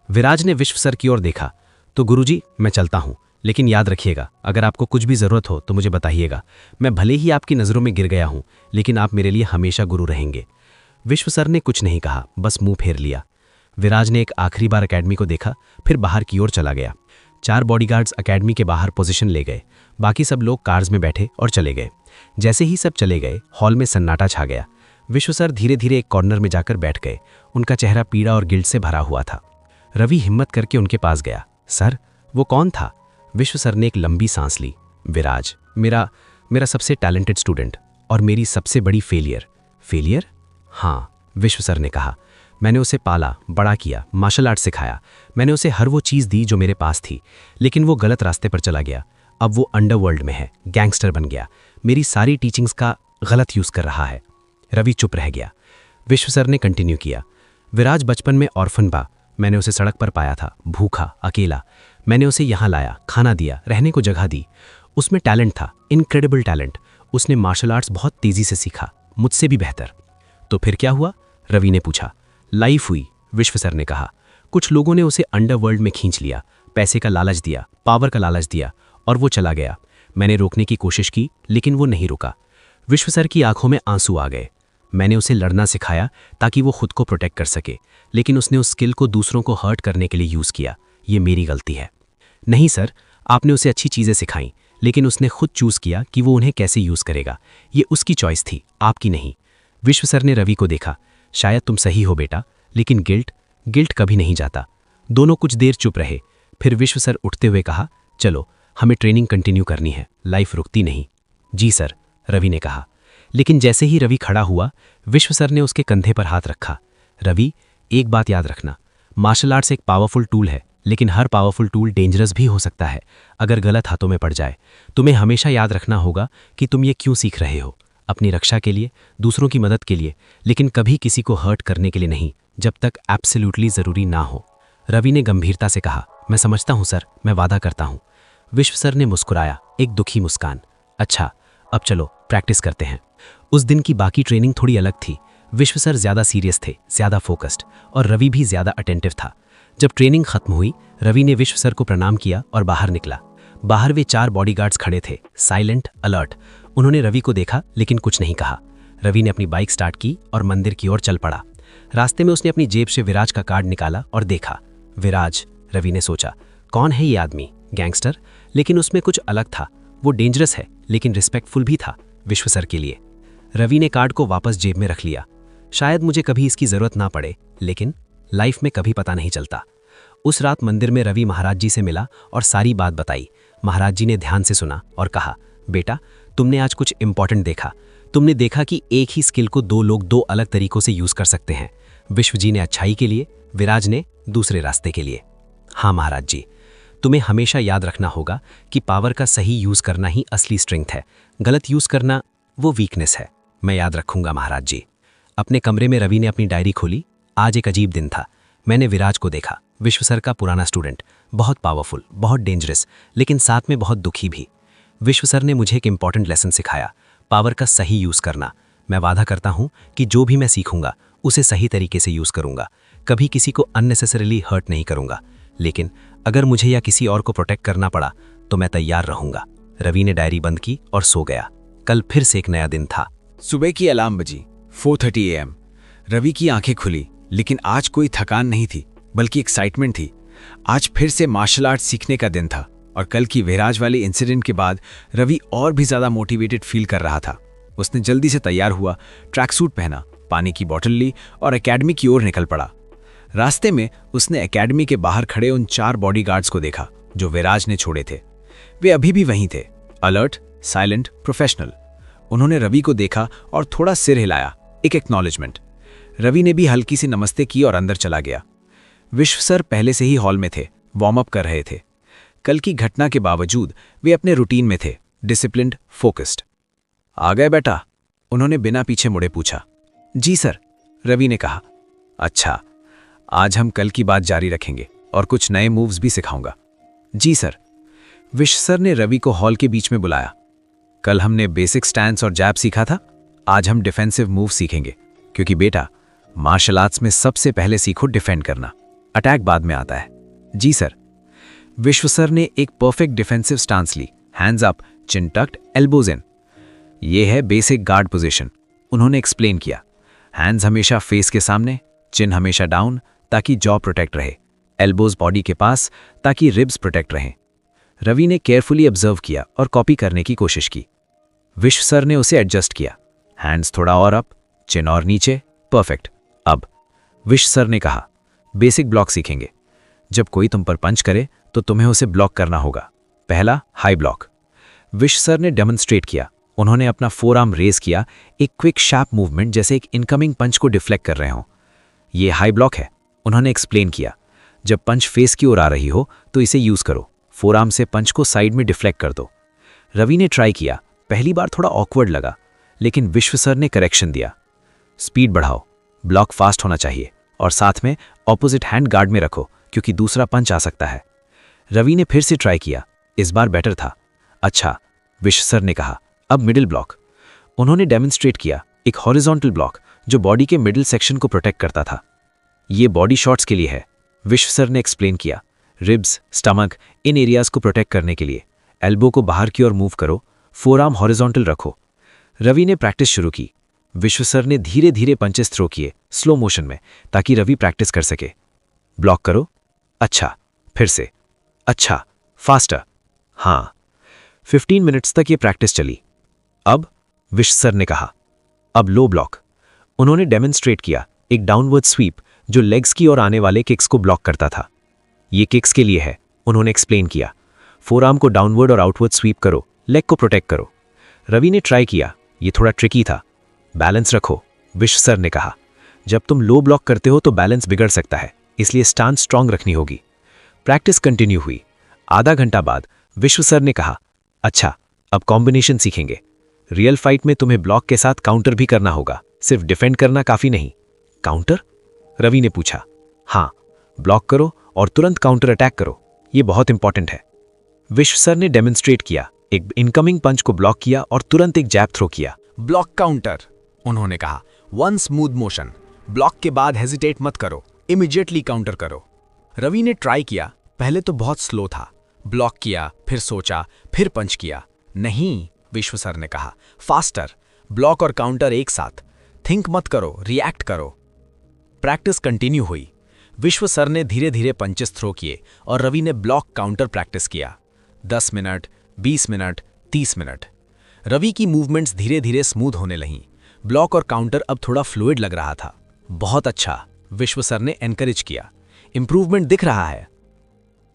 Speaker 2: विराज ने विश्व सर की ओर देखा। तो गुरुजी, मैं चलता हूँ, लेकिन याद रखिएगा, अगर आपको कुछ भी ज़रूरत हो तो मुझे बताइएगा। मैं भले ही आपकी नज़रों में गिर गया हूँ, लेकिन आप मेरे लिए हमेशा गुरु रहेंगे। विश्व सर ने कुछ नहीं कहा, बस मुंह फेर लिया। विराज ने एक आखिरी बार अकेडमी को देखा, फिर बाहर की ओर चला गया। 4 बॉडीगार्ड्स अकेडमी के बाहर पोजीशन ले गए। बाकी सब लोग कार्स में बैठे और चले गए। जैसे ही सब चले गए, हॉल में सन्नाटा छा गया। विश्व सर धीरे धीरे एक कॉर्नर में जाकर बैठ गए। उनका चेहरा पीड़ा और गिल्ट से भरा हुआ था। रवि हिम्मत करके उनके पास गया। सर, वो कौन था? विश्व सर ने एक लंबी सांस ली। विराज, मेरा सबसे टैलेंटेड स्टूडेंट और मेरी सबसे बड़ी फेलियर। फेलियर? हाँ, विश्व सर ने कहा। मैंने उसे पाला, बड़ा किया, मार्शल आर्ट सिखाया। मैंने उसे हर वो चीज़ दी जो मेरे पास थी, लेकिन वो गलत रास्ते पर चला गया। अब वो अंडरवर्ल्ड में है, गैंगस्टर बन गया। मेरी सारी टीचिंग्स का गलत यूज़ कर रहा है। रवि चुप रह गया। विश्व सर ने कंटिन्यू किया। विराज बचपन में ऑर्फन बा। मैंने उसे सड़क पर पाया था, भूखा, अकेला। मैंने उसे यहाँ लाया, खाना दिया, रहने को जगह दी। उसमें टैलेंट था, इनक्रेडिबल टैलेंट। उसने मार्शल आर्ट्स बहुत तेज़ी से सीखा, मुझसे भी बेहतर। तो फिर क्या हुआ? रवि ने पूछा। लाइफ हुई, विश्व सर ने कहा। कुछ लोगों ने उसे अंडरवर्ल्ड में खींच लिया, पैसे का लालच दिया, पावर का लालच दिया, और वो चला गया। मैंने रोकने की कोशिश की, लेकिन वो नहीं रुका। विश्व सर की आंखों में आंसू आ गए। मैंने उसे लड़ना सिखाया ताकि वो खुद को प्रोटेक्ट कर सके, लेकिन उसने उस स्किल को दूसरों को हर्ट करने के लिए यूज़ किया। ये मेरी गलती है। नहीं सर, आपने उसे अच्छी चीज़ें सिखाई, लेकिन उसने खुद चूज़ किया कि वो उन्हें कैसे यूज़ करेगा। ये उसकी चॉइस थी, आपकी नहीं। विश्व सर ने रवि को देखा। शायद तुम सही हो बेटा, लेकिन गिल्ट कभी नहीं जाता। दोनों कुछ देर चुप रहे। फिर विश्व सर उठते हुए कहा, चलो, हमें ट्रेनिंग कंटिन्यू करनी है, लाइफ रुकती नहीं। जी सर, रवि ने कहा। लेकिन जैसे ही रवि खड़ा हुआ, विश्व सर ने उसके कंधे पर हाथ रखा। रवि, एक बात याद रखना, मार्शल आर्ट्स एक पावरफुल टूल है, लेकिन हर पावरफुल टूल डेंजरस भी हो सकता है अगर गलत हाथों में पड़ जाए। तुम्हें हमेशा याद रखना होगा कि तुम ये क्यों सीख रहे हो। अपनी रक्षा के लिए, दूसरों की मदद के लिए, लेकिन कभी किसी को हर्ट करने के लिए नहीं, जब तक एब्सोल्युटली ज़रूरी ना हो। रवि ने गंभीरता से कहा, मैं समझता हूँ सर, मैं वादा करता हूँ। विश्व सर ने मुस्कुराया, एक दुखी मुस्कान। अच्छा, अब चलो प्रैक्टिस करते हैं। उस दिन की बाकी ट्रेनिंग थोड़ी अलग थी। विश्व सर ज़्यादा सीरियस थे, ज़्यादा फोकस्ड, और रवि भी ज़्यादा अटेंटिव था। जब ट्रेनिंग खत्म हुई, रवि ने विश्व सर को प्रणाम किया और बाहर निकला। बाहर वे 4 बॉडीगार्ड्स खड़े थे, साइलेंट, अलर्ट। उन्होंने रवि को देखा, लेकिन कुछ नहीं कहा। रवि ने अपनी बाइक स्टार्ट की और मंदिर की ओर चल पड़ा। रास्ते में उसने अपनी जेब से विराज का कार्ड निकाला और देखा। विराज, रवि ने सोचा, कौन है ये आदमी? गैंगस्टर? लेकिन उसमें कुछ अलग था। वो डेंजरस है, लेकिन रिस्पेक्टफुल भी था विश्व सर के लिए। रवि ने कार्ड को वापस जेब में रख लिया। शायद मुझे कभी इसकी जरूरत ना पड़े, लेकिन लाइफ में कभी पता नहीं चलता। उस रात मंदिर में रवि महाराज जी से मिला और सारी बात बताई। महाराज जी ने ध्यान से सुना और कहा, बेटा, तुमने आज कुछ इंपॉर्टेंट देखा। तुमने देखा कि एक ही स्किल को 2 लोग 2 अलग तरीकों से यूज कर सकते हैं। विश्व जी ने अच्छाई के लिए, विराज ने दूसरे रास्ते के लिए। हाँ महाराज जी, तुम्हें हमेशा याद रखना होगा कि पावर का सही यूज करना ही असली स्ट्रेंथ है, गलत यूज करना वो वीकनेस है। मैं याद रखूंगा महाराज जी। अपने कमरे में रवि ने अपनी डायरी खोली। आज एक अजीब दिन था। मैंने विराज को देखा, विश्व सर का पुराना स्टूडेंट, बहुत पावरफुल, बहुत डेंजरस, लेकिन साथ में बहुत दुखी भी। विश्व सर ने मुझे एक इंपॉर्टेंट लेसन सिखाया, पावर का सही यूज करना। मैं वादा करता हूं कि जो भी मैं सीखूंगा उसे सही तरीके से यूज करूंगा, कभी किसी को अननेसेसरीली हर्ट नहीं करूंगा। लेकिन अगर मुझे या किसी और को प्रोटेक्ट करना पड़ा तो मैं तैयार रहूंगा। रवि ने डायरी बंद की और सो गया। कल फिर से एक नया दिन था।
Speaker 4: सुबह की अलार्म बजी, 4:30 AM। रवि की आंखें खुली, लेकिन आज कोई थकान नहीं थी, बल्कि एक्साइटमेंट थी। आज फिर से मार्शल आर्ट सीखने का दिन था, और कल की विराज वाली इंसिडेंट के बाद रवि और भी ज़्यादा मोटिवेटेड फील कर रहा था। उसने जल्दी से तैयार हुआ, ट्रैक सूट पहना, पानी की बोतल ली और एकेडमी की ओर निकल पड़ा। रास्ते में उसने एकेडमी के बाहर खड़े उन 4 बॉडीगार्ड्स को देखा जो विराज ने छोड़े थे। वे अभी भी वहीं थे, अलर्ट, साइलेंट, प्रोफेशनल। उन्होंने रवि को देखा और थोड़ा सिर हिलाया, एक एक्नॉलेजमेंट।
Speaker 3: रवि ने भी हल्की सी नमस्ते की और अंदर चला गया। विश्व सर पहले से ही हॉल में थे, वार्म अप कर रहे थे। कल की घटना के बावजूद वे अपने रूटीन में थे, डिसिप्लिन्ड, फोकस्ड। आ गए बेटा? उन्होंने बिना पीछे मुड़े पूछा। जी सर, रवि ने कहा। अच्छा, आज हम कल की बात जारी रखेंगे और कुछ नए मूव्स भी सिखाऊंगा। जी सर। विश्व सर ने रवि को हॉल के बीच में बुलाया। कल हमने बेसिक स्टैंस और जैब सीखा था, आज हम डिफेंसिव मूव सीखेंगे, क्योंकि बेटा मार्शल आर्ट्स में सबसे पहले सीखो डिफेंड करना, अटैक बाद में आता है। जी सर। विश्व सर ने एक परफेक्ट डिफेंसिव स्टांस ली, हैंड्स अप, चिन टक्ड, एल्बोज इन। यह है बेसिक गार्ड पोजीशन, उन्होंने एक्सप्लेन किया। हैंड्स हमेशा फेस के सामने, चिन हमेशा डाउन ताकि जॉ प्रोटेक्ट रहे, एल्बोज बॉडी के पास ताकि रिब्स प्रोटेक्ट रहें। रवि ने केयरफुली ऑब्जर्व किया और कॉपी करने की कोशिश की। विश्व सर ने उसे एडजस्ट किया, हैंड्स थोड़ा और अप, चिन और नीचे, परफेक्ट। अब विश्व सर ने कहा, बेसिक ब्लॉक सीखेंगे। जब कोई तुम पर पंच करे तो तुम्हें उसे ब्लॉक करना होगा। पहला, हाई ब्लॉक। विश्व सर ने डेमोन्स्ट्रेट किया। उन्होंने अपना फोरआर्म रेज किया, एक क्विक शार्प मूवमेंट, जैसे एक इनकमिंग पंच को डिफ्लेक्ट कर रहे हों। ये हाई ब्लॉक है, उन्होंने एक्सप्लेन किया। जब पंच फेस की ओर आ रही हो तो इसे यूज करो, फोरआर्म से पंच को साइड में डिफ्लेक्ट कर दो। रवि ने ट्राई किया, पहली बार थोड़ा ऑकवर्ड लगा, लेकिन विश्व सर ने करेक्शन दिया। स्पीड बढ़ाओ, ब्लॉक फास्ट होना चाहिए, और साथ में ऑपोजिट हैंड गार्ड में रखो, क्योंकि दूसरा पंच आ सकता है। रवि ने फिर से ट्राई किया, इस बार बेटर था। अच्छा, विश्व सर ने कहा, अब मिडिल ब्लॉक। उन्होंने डेमोन्स्ट्रेट किया, एक हॉरिजॉन्टल ब्लॉक जो बॉडी के मिडिल सेक्शन को प्रोटेक्ट करता था। ये बॉडी शॉट्स के लिए है, विश्व सर ने एक्सप्लेन किया। रिब्स, स्टमक, इन एरियाज को प्रोटेक्ट करने के लिए। एल्बो को बाहर की ओर मूव करो, फोरआर्म हॉरिजॉन्टल रखो। रवि ने प्रैक्टिस शुरू की। विश्व सर ने धीरे धीरे पंचेस थ्रो किए, स्लो मोशन में, ताकि रवि प्रैक्टिस कर सके। ब्लॉक करो, अच्छा, फिर से, अच्छा, फास्टर, हाँ। 15 मिनट्स तक ये प्रैक्टिस चली। अब विश्व सर ने कहा, अब लो ब्लॉक। उन्होंने डेमोन्स्ट्रेट किया, एक डाउनवर्ड स्वीप जो लेग्स की ओर आने वाले किक्स को ब्लॉक करता था। ये किक्स के लिए है, उन्होंने एक्सप्लेन किया। फोरआर्म को डाउनवर्ड और आउटवर्ड स्वीप करो, लेग को प्रोटेक्ट करो। रवि ने ट्राई किया, ये थोड़ा ट्रिकी था। बैलेंस रखो, विश्व सर ने कहा। जब तुम लो ब्लॉक करते हो तो बैलेंस बिगड़ सकता है, इसलिए स्टांस स्ट्रांग रखनी होगी। प्रैक्टिस कंटिन्यू हुई। आधा घंटा बाद विश्व सर ने कहा, अच्छा, अब कॉम्बिनेशन सीखेंगे। रियल फाइट में तुम्हें ब्लॉक के साथ काउंटर भी करना होगा, सिर्फ डिफेंड करना काफी नहीं। काउंटर? रवि ने पूछा। हाँ, ब्लॉक करो और तुरंत काउंटर अटैक करो, ये बहुत इंपॉर्टेंट है। विश्व सर ने डेमोन्स्ट्रेट किया, एक इनकमिंग पंच को ब्लॉक किया और तुरंत एक जैब थ्रो किया।
Speaker 2: ब्लॉक काउंटर, उन्होंने कहा। वन स्मूथ मोशन, ब्लॉक के बाद हेजिटेट मत करो, इमीडिएटली काउंटर करो। रवि ने ट्राई किया, पहले तो बहुत स्लो था। ब्लॉक किया, फिर सोचा, फिर पंच किया। नहीं, विश्व सर ने कहा, फास्टर, ब्लॉक और काउंटर एक साथ। थिंक मत करो, रिएक्ट करो। प्रैक्टिस कंटिन्यू हुई। विश्व सर ने धीरे धीरे पंचेस थ्रो किए और रवि ने ब्लॉक काउंटर प्रैक्टिस किया। 10 मिनट, 20 मिनट, 30 मिनट। रवि की मूवमेंट्स धीरे धीरे स्मूथ होने लगीं। ब्लॉक और काउंटर अब थोड़ा फ्लूइड लग रहा था। बहुत अच्छा, विश्व सर ने एनकरेज किया। इंप्रूवमेंट दिख रहा है।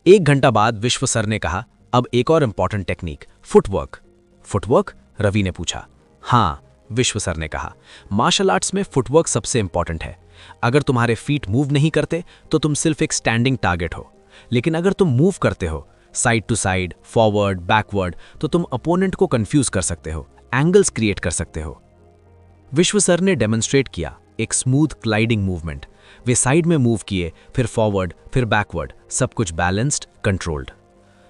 Speaker 2: 1 घंटा बाद विश्व सर ने कहा, अब एक और important technique, footwork. Footwork? Ravi ने पूछा। हाँ, विश्व सर ने कहा, मार्शल आर्ट्स में फुटवर्क सबसे इंपॉर्टेंट है। अगर तुम्हारे फीट मूव नहीं करते तो तुम सिर्फ एक स्टैंडिंग टारगेट हो, लेकिन अगर तुम मूव करते हो side to side, forward, backward, तो तुम अपोनेंट को कंफ्यूज कर सकते हो, एंगल्स क्रिएट कर सकते हो। विश्व सर ने डेमोन्स्ट्रेट किया, एक स्मूथ ग्लाइडिंग मूवमेंट। वे साइड में मूव किए, फिर फॉरवर्ड, फिर बैकवर्ड, सब कुछ बैलेंस्ड, कंट्रोल्ड।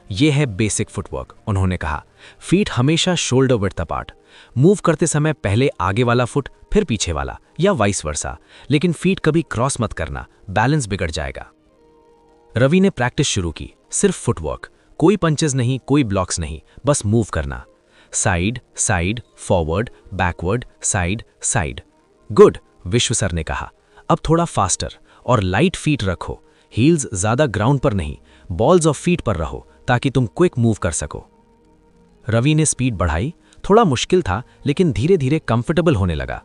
Speaker 2: ये है बेसिक फुटवर्क, उन्होंने कहा। फीट हमेशा शोल्डर विड्थ अपार्ट। मूव करते समय पहले आगे वाला फुट, फिर पीछे वाला, या वाइस वर्सा, लेकिन फीट कभी क्रॉस मत करना, बैलेंस बिगड़ जाएगा। रवि ने प्रैक्टिस शुरू की, सिर्फ फुटवर्क, कोई पंचेस नहीं, कोई ब्लॉक्स नहीं, बस मूव करना। Side side, forward, backward, side side. Good, विश्व सर ने कहा। अब थोड़ा फास्टर और लाइट फीट रखो, हील्स ज्यादा ग्राउंड पर नहीं, बॉल्स ऑफ फीट पर रहो, ताकि तुम क्विक मूव कर सको। रवि ने स्पीड बढ़ाई, थोड़ा मुश्किल था, लेकिन धीरे धीरे कंफर्टेबल होने लगा।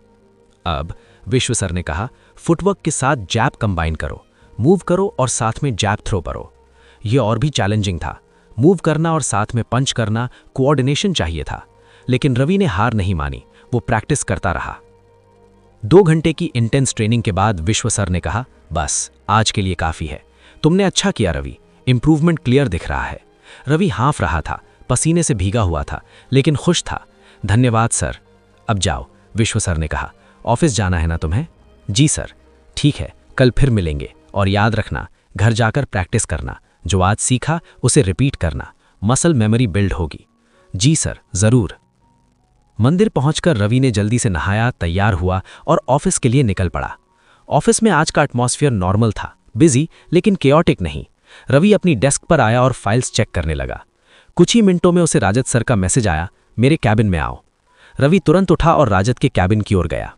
Speaker 2: अब विश्व सर ने कहा, फुटवर्क के साथ जैब कंबाइन करो, मूव करो और साथ में जैब थ्रो करो। यह और भी चैलेंजिंग था, मूव करना और साथ में पंच करना, कोऑर्डिनेशन चाहिए था, लेकिन रवि ने हार नहीं मानी, वो प्रैक्टिस करता रहा।
Speaker 3: 2 घंटे की इंटेंस ट्रेनिंग के बाद विश्व सर ने कहा, बस आज के लिए काफ़ी है। तुमने अच्छा किया रवि, इंप्रूवमेंट क्लियर दिख रहा है। रवि हाँफ रहा था, पसीने से भीगा हुआ था, लेकिन खुश था। धन्यवाद सर। अब जाओ, विश्व सर ने कहा। ऑफिस जाना है ना तुम्हें? जी सर। ठीक है, कल फिर मिलेंगे और याद रखना, घर जाकर प्रैक्टिस करना। जो आज सीखा उसे रिपीट करना, मसल मेमोरी बिल्ड होगी। जी सर, ज़रूर। मंदिर पहुंचकर रवि ने जल्दी से नहाया, तैयार हुआ और ऑफिस के लिए निकल पड़ा। ऑफिस में आज का एटमॉस्फेयर नॉर्मल था, बिजी लेकिन केओटिक नहीं। रवि अपनी डेस्क पर आया और फाइल्स चेक करने लगा। कुछ ही मिनटों में उसे राजत सर का मैसेज आया, मेरे कैबिन में आओ। रवि तुरंत उठा और राजत के कैबिन की ओर गया।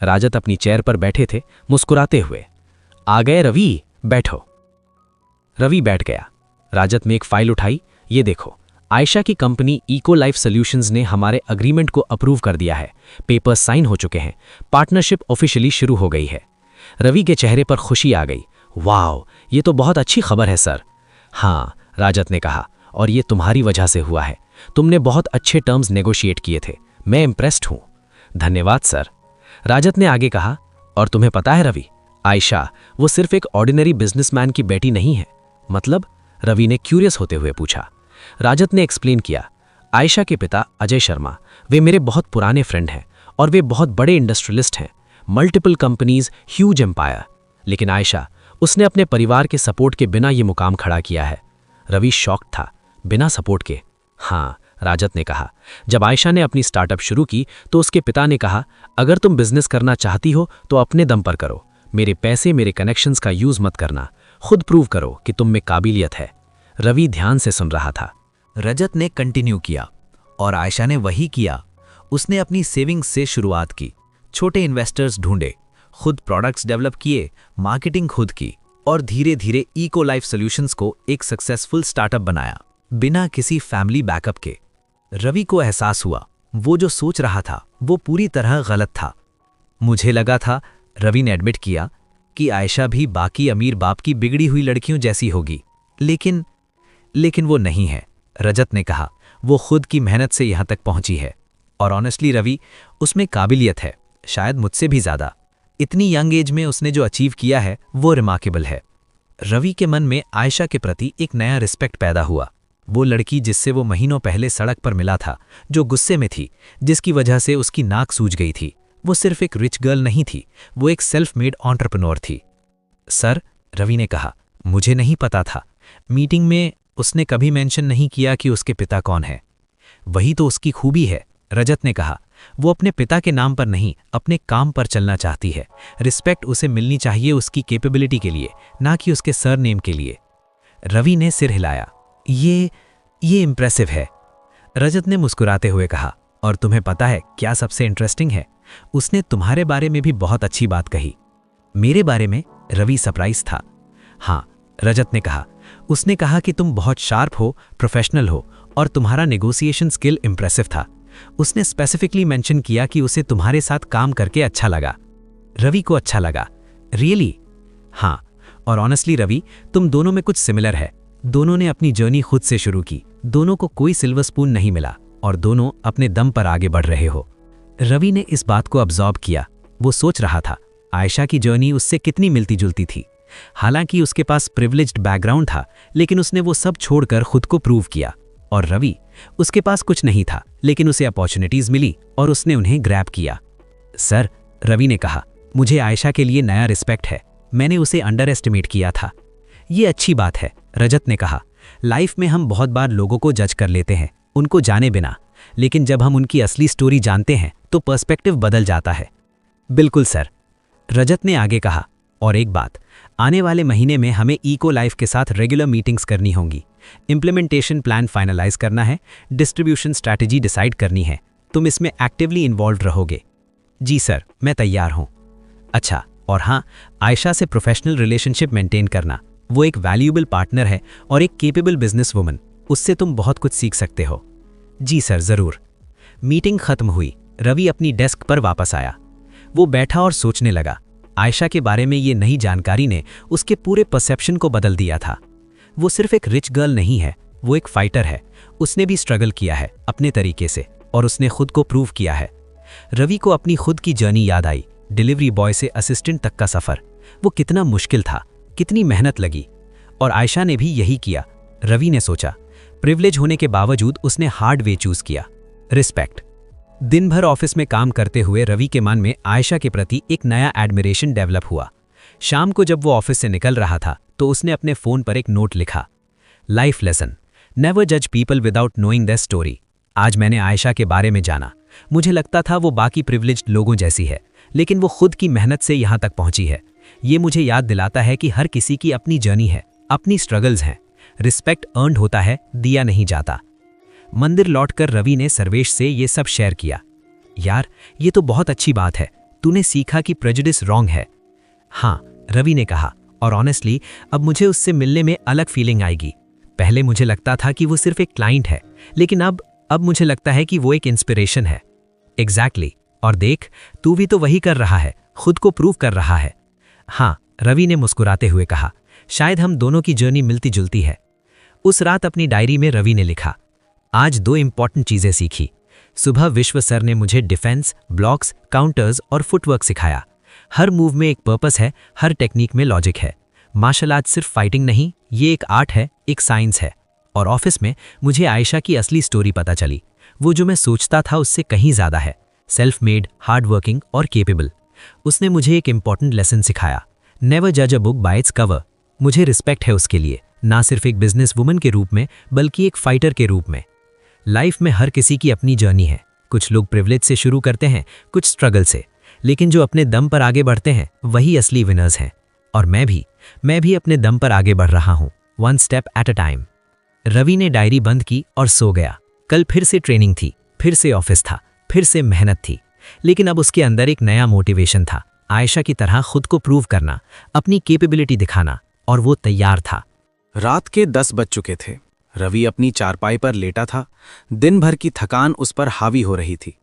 Speaker 3: राजत अपनी चेयर पर बैठे थे, मुस्कुराते हुए। आ गए रवि, बैठो। रवि बैठ गया। राजत ने एक फाइल उठाई, ये देखो, आयशा की कंपनी इको लाइफ सॉल्यूशंस ने हमारे अग्रीमेंट को अप्रूव कर दिया है। पेपर्स साइन हो चुके हैं, पार्टनरशिप ऑफिशियली शुरू हो गई है। रवि के चेहरे पर खुशी आ गई। वाह, ये तो बहुत अच्छी खबर है सर। हाँ, राजत ने कहा, और ये तुम्हारी वजह से हुआ है। तुमने बहुत अच्छे टर्म्स नेगोशिएट किए थे, मैं इम्प्रेस्ड हूं। धन्यवाद सर। राजत ने आगे कहा, और तुम्हें पता है रवि, आयशा वो सिर्फ एक ऑर्डिनरी बिजनेसमैन की बेटी नहीं है। मतलब? रवि ने क्यूरियस होते हुए पूछा। राजत ने एक्सप्लेन किया, आयशा के पिता अजय शर्मा, वे मेरे बहुत पुराने फ्रेंड हैं और वे बहुत बड़े इंडस्ट्रियलिस्ट हैं, मल्टीपल कंपनीज, ह्यूज एम्पायर। लेकिन आयशा, उसने अपने परिवार के सपोर्ट के बिना ये मुकाम खड़ा किया है। रवि शॉक्ड था, बिना सपोर्ट के? हाँ, राजत ने कहा। जब आयशा ने अपनी स्टार्टअप शुरू की तो उसके पिता ने कहा, अगर तुम बिजनेस करना चाहती हो तो अपने दम पर करो, मेरे पैसे, मेरे कनेक्शंस का यूज मत करना, खुद प्रूव करो कि तुम में काबिलियत है। रवि ध्यान से सुन रहा था।
Speaker 5: रजत ने कंटिन्यू किया, और आयशा ने वही किया। उसने अपनी सेविंग्स से शुरुआत की, छोटे इन्वेस्टर्स ढूंढे, खुद प्रोडक्ट्स डेवलप किए, मार्केटिंग खुद की, और धीरे धीरे इको लाइफ सॉल्यूशंस को एक सक्सेसफुल स्टार्टअप बनाया, बिना किसी फैमिली बैकअप के। रवि को एहसास हुआ, वो जो सोच रहा था वो पूरी तरह गलत था। मुझे लगा था, रवि ने एडमिट किया, कि आयशा भी बाकी अमीर बाप की बिगड़ी हुई लड़कियों जैसी होगी, लेकिन वो नहीं है। रजत ने कहा, वो खुद की मेहनत से यहां तक पहुंची है, और ऑनेस्टली रवि, उसमें काबिलियत है, शायद मुझसे भी ज्यादा। इतनी यंग एज में उसने जो अचीव किया है वो रिमार्केबल है। रवि के मन में आयशा के प्रति एक नया रिस्पेक्ट पैदा हुआ। वो लड़की जिससे वो महीनों पहले सड़क पर मिला था, जो गुस्से में थी, जिसकी वजह से उसकी नाक सूज गई थी, वो सिर्फ एक रिच गर्ल नहीं थी, वो एक सेल्फ मेड एंटरप्रेन्योर थी। सर, रवि ने कहा, मुझे नहीं पता था। मीटिंग में उसने कभी मेंशन नहीं किया कि उसके पिता कौन है। वही तो उसकी खूबी है, रजत ने कहा। वो अपने पिता के नाम पर नहीं, अपने काम पर चलना चाहती है। रिस्पेक्ट उसे मिलनी चाहिए उसकी कैपेबिलिटी के लिए, ना कि उसके सरनेम के लिए। रवि ने सिर हिलाया। ये इंप्रेसिव है। रजत ने मुस्कुराते हुए कहा, और तुम्हें पता है क्या सबसे इंटरेस्टिंग है? उसने तुम्हारे बारे में भी बहुत अच्छी बात कही। मेरे बारे में? रवि सरप्राइज था। हाँ, रजत ने कहा। उसने कहा कि तुम बहुत शार्प हो, प्रोफेशनल हो, और तुम्हारा नेगोशिएशन स्किल इंप्रेसिव था। उसने स्पेसिफिकली मेंशन किया कि उसे तुम्हारे साथ काम करके अच्छा लगा। रवि को अच्छा लगा। रियली? हाँ, और ऑनेस्टली रवि, तुम दोनों में कुछ सिमिलर है। दोनों ने अपनी जर्नी खुद से शुरू की, दोनों को कोई सिल्वर स्पून नहीं मिला, और दोनों अपने दम पर आगे बढ़ रहे हो। रवि ने इस बात को अब्जॉर्ब किया। वो सोच रहा था, आयशा की जर्नी उससे कितनी मिलती जुलती थी। हालांकि उसके पास प्रिविलेज्ड बैकग्राउंड था, लेकिन उसने वो सब छोड़कर खुद को प्रूव किया। और रवि, उसके पास कुछ नहीं था, लेकिन उसे अपॉर्चुनिटीज मिली और उसने उन्हें ग्रैब किया। सर, रवि ने कहा, मुझे आयशा के लिए नया रिस्पेक्ट है। मैंने उसे अंडर एस्टिमेट किया था। ये अच्छी बात है, रजत ने कहा। लाइफ में हम बहुत बार लोगों को जज कर लेते हैं, उनको जाने बिना, लेकिन जब हम उनकी असली स्टोरी जानते हैं तो पर्सपेक्टिव बदल जाता है। बिल्कुल सर, रजत ने आगे कहा। और एक बात, आने वाले महीने में हमें इको लाइफ के साथ रेगुलर मीटिंग्स करनी होंगी। इम्प्लीमेंटेशन प्लान फाइनलाइज करना है, डिस्ट्रीब्यूशन स्ट्रैटेजी डिसाइड करनी है। तुम इसमें एक्टिवली इन्वॉल्व रहोगे? जी सर, मैं तैयार हूं। अच्छा, और हाँ, आयशा से प्रोफेशनल रिलेशनशिप मेंटेन करना। वो एक वैल्यूएबल पार्टनर है और एक केपेबल बिजनेस वुमन। उससे तुम बहुत कुछ सीख सकते हो। जी सर, जरूर। मीटिंग खत्म हुई। रवि अपनी डेस्क पर वापस आया। वो बैठा और सोचने लगा। आयशा के बारे में ये नई जानकारी ने उसके पूरे परसेप्शन को बदल दिया था। वो सिर्फ एक रिच गर्ल नहीं है, वो एक फाइटर है। उसने भी स्ट्रगल किया है अपने तरीके से, और उसने खुद को प्रूव किया है। रवि को अपनी खुद की जर्नी याद आई। डिलीवरी बॉय से असिस्टेंट तक का सफ़र, वो कितना मुश्किल था, कितनी मेहनत लगी। और आयशा ने भी यही किया। रवि ने सोचा, प्रिविलेज होने के बावजूद उसने हार्ड वे चूज किया, रिस्पेक्ट। दिन भर ऑफिस में काम करते हुए रवि के मन में आयशा के प्रति एक नया एडमिरेशन डेवलप हुआ। शाम को जब वो ऑफिस से निकल रहा था तो उसने अपने फ़ोन पर एक नोट लिखा, लाइफ लेसन, नेवर जज people without knowing their story. आज मैंने आयशा के बारे में जाना। मुझे लगता था वो बाकी प्रिविलेज्ड लोगों जैसी है, लेकिन वो खुद की मेहनत से यहाँ तक पहुंची है। ये मुझे याद दिलाता है कि हर किसी की अपनी जर्नी है, अपनी स्ट्रगल्स हैं। रिस्पेक्ट अर्न्ड होता है, दिया नहीं जाता। मंदिर लौटकर रवि ने सर्वेश से ये सब शेयर किया। यार, ये तो बहुत अच्छी बात है, तूने सीखा कि प्रेजुडिस रॉन्ग है। हाँ, रवि ने कहा, और ऑनेस्टली अब मुझे उससे मिलने में अलग फीलिंग आएगी। पहले मुझे लगता था कि वो सिर्फ एक क्लाइंट है, लेकिन अब मुझे लगता है कि वो एक इंस्पिरेशन है। एग्जैक्टली, और देख, तू भी तो वही कर रहा है, खुद को प्रूव कर रहा है। हाँ, रवि ने मुस्कुराते हुए कहा, शायद हम दोनों की जर्नी मिलती जुलती है। उस रात अपनी डायरी में रवि ने लिखा, आज 2 इंपॉर्टेंट चीजें सीखी। सुबह विश्व सर ने मुझे डिफेंस, ब्लॉक्स, काउंटर्स और फुटवर्क सिखाया। हर मूव में एक पर्पस है, हर टेक्निक में लॉजिक है। मार्शल आर्ट सिर्फ फाइटिंग नहीं, ये एक आर्ट है, एक साइंस है। और ऑफिस में मुझे आयशा की असली स्टोरी पता चली। वो जो मैं सोचता था उससे कहीं ज़्यादा है, सेल्फ मेड, हार्ड वर्किंग और केपेबल। उसने मुझे एक इंपॉर्टेंट लेसन सिखाया, नेवर जज a book by its cover. मुझे रिस्पेक्ट है उसके लिए, ना सिर्फ एक बिजनेस वुमन के रूप में बल्कि एक फाइटर के रूप में। लाइफ में हर किसी की अपनी जर्नी है। कुछ लोग प्रिविलेज से शुरू करते हैं, कुछ स्ट्रगल से, लेकिन जो अपने दम पर आगे बढ़ते हैं वही असली विनर्स हैं। और मैं भी अपने दम पर आगे बढ़ रहा हूँ, 1 step at a time. Ravi ने डायरी बंद की और सो गया। कल फिर से ट्रेनिंग थी, फिर से ऑफिस था, फिर से मेहनत थी, लेकिन अब उसके अंदर एक नया मोटिवेशन था, आयशा की तरह खुद को प्रूव करना, अपनी कैपेबिलिटी दिखाना, और वो तैयार था।
Speaker 3: रात के 10 बज चुके थे। रवि अपनी चारपाई पर लेटा था। दिन भर की थकान उस पर हावी हो रही थी।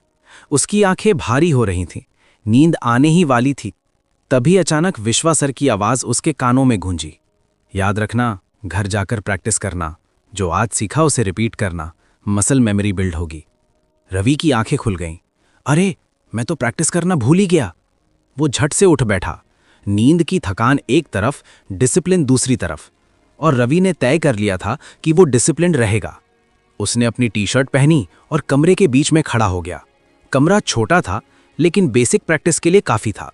Speaker 3: उसकी आंखें भारी हो रही थीं, नींद आने ही वाली थी। तभी अचानक विश्वा सर की आवाज उसके कानों में गूंजी, याद रखना, घर जाकर प्रैक्टिस करना, जो आज सीखा उसे रिपीट करना, मसल मेमोरी बिल्ड होगी। रवि की आंखें खुल गईं। अरे, मैं तो प्रैक्टिस करना भूल ही गया। वो झट से उठ बैठा। नींद की थकान एक तरफ, डिसिप्लिन दूसरी तरफ, और रवि ने तय कर लिया था कि वो डिसिप्लिन रहेगा। उसने अपनी टी-शर्ट पहनी और कमरे के बीच में खड़ा हो गया। कमरा छोटा था, लेकिन बेसिक प्रैक्टिस के लिए काफी था।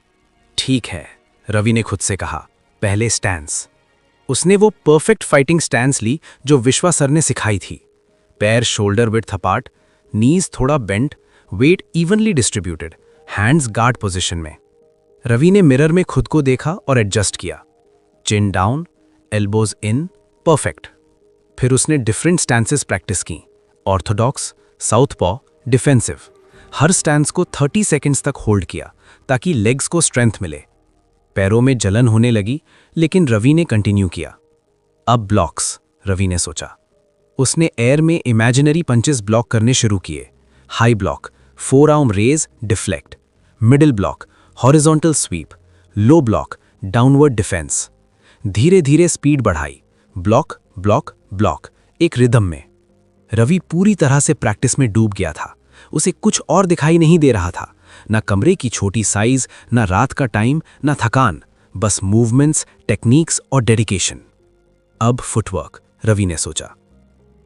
Speaker 3: ठीक है, रवि ने खुद से कहा, पहले स्टैंस। उसने वो परफेक्ट फाइटिंग स्टैंस ली जो विश्वा सर ने सिखाई थी। पैर शोल्डर विड्थ अपार्ट, नीज थोड़ा bent, weight evenly distributed, hands guard position में। रवि ने मिरर में खुद को देखा और एडजस्ट किया। चिन डाउन, एल्बोज इन, परफेक्ट। फिर उसने डिफरेंट स्टैंसेस प्रैक्टिस की, ऑर्थोडॉक्स, साउथ पॉ, डिफेंसिव। हर स्टैंस को 30 सेकंड्स तक होल्ड किया ताकि लेग्स को स्ट्रेंथ मिले। पैरों में जलन होने लगी, लेकिन रवि ने कंटिन्यू किया। अब ब्लॉक्स, रवि ने सोचा। उसने एयर में इमेजिनरी पंचेस ब्लॉक करने शुरू किए। High block, forearm raise, deflect. Middle block, horizontal sweep. Low block, downward defence. धीरे धीरे स्पीड बढ़ाई, ब्लॉक ब्लॉक ब्लॉक, एक रिदम में। रवि पूरी तरह से प्रैक्टिस में डूब गया था। उसे कुछ और दिखाई नहीं दे रहा था, ना कमरे की छोटी साइज, ना रात का टाइम, ना थकान, बस मूवमेंट्स, टेक्निक्स और डेडिकेशन। अब फुटवर्क, रवि ने सोचा।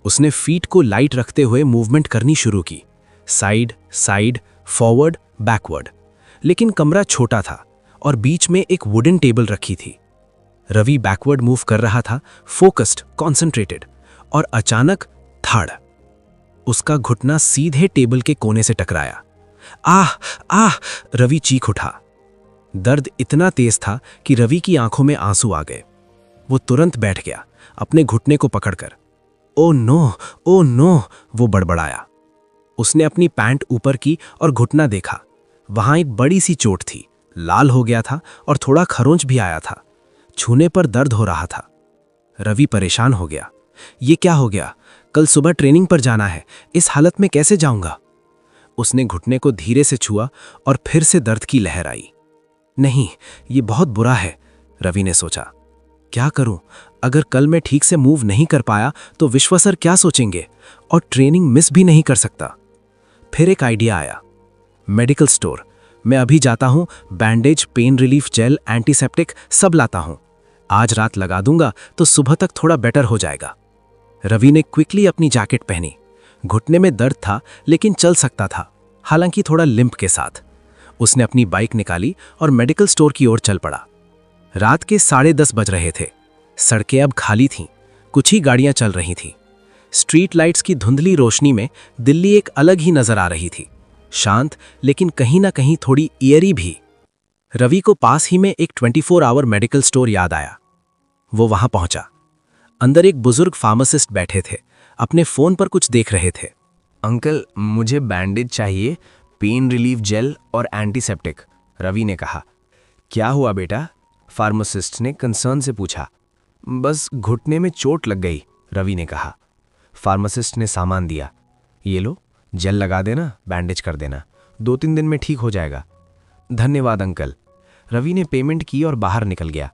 Speaker 3: उसने फीट को लाइट रखते हुए मूवमेंट करनी शुरू की, साइड साइड, फॉरवर्ड, बैकवर्ड। लेकिन कमरा छोटा था और बीच में एक वुडन टेबल रखी थी। रवि बैकवर्ड मूव कर रहा था, फोकस्ड, कॉन्सेंट्रेटेड, और अचानक धाड़। उसका घुटना सीधे टेबल के कोने से टकराया। आह आह, रवि चीख उठा। दर्द इतना तेज था कि रवि की आंखों में आंसू आ गए। वो तुरंत बैठ गया, अपने घुटने को पकड़कर। ओ नो, वो बड़बड़ाया। उसने अपनी पैंट ऊपर की और घुटना देखा। वहां एक बड़ी सी चोट थी, लाल हो गया था और थोड़ा खरोंच भी आया था। छूने पर दर्द हो रहा था। रवि परेशान हो गया। ये क्या हो गया? कल सुबह ट्रेनिंग पर जाना है, इस हालत में कैसे जाऊंगा? उसने घुटने को धीरे से छुआ और फिर से दर्द की लहर आई। नहीं, ये बहुत बुरा है, रवि ने सोचा। क्या करूं? अगर कल मैं ठीक से मूव नहीं कर पाया तो विश्वा सर क्या सोचेंगे, और ट्रेनिंग मिस भी नहीं कर सकता। फिर एक आइडिया आया। मेडिकल स्टोर, मैं अभी जाता हूँ, bandage, pain relief gel, antiseptic सब लाता हूँ। आज रात लगा दूंगा तो सुबह तक थोड़ा बेटर हो जाएगा। रवि ने क्विकली अपनी जैकेट पहनी। घुटने में दर्द था लेकिन चल सकता था, हालांकि थोड़ा लिम्प के साथ। उसने अपनी बाइक निकाली और मेडिकल स्टोर की ओर चल पड़ा। रात के 10:30 बज रहे थे। सड़कें अब खाली थीं, कुछ ही गाड़ियां चल रही थीं। स्ट्रीट लाइट्स की धुंधली रोशनी में दिल्ली एक अलग ही नजर आ रही थी, शांत लेकिन कहीं ना कहीं थोड़ी ईयरी भी। रवि को पास ही में एक 24 आवर मेडिकल स्टोर याद आया। वो वहां पहुंचा। अंदर एक बुजुर्ग फार्मासिस्ट बैठे थे, अपने फोन पर कुछ देख रहे थे।
Speaker 2: अंकल, मुझे बैंडेज चाहिए, पेन रिलीफ जेल और एंटीसेप्टिक, रवि ने कहा। क्या हुआ बेटा? फार्मासिस्ट ने कंसर्न से पूछा। बस घुटने में चोट लग गई, रवि ने कहा। फार्मासिस्ट ने सामान दिया। ये लो, जेल लगा देना, बैंडेज कर देना, 2-3 दिन में ठीक हो जाएगा। धन्यवाद अंकल। रवि ने पेमेंट की और बाहर निकल गया।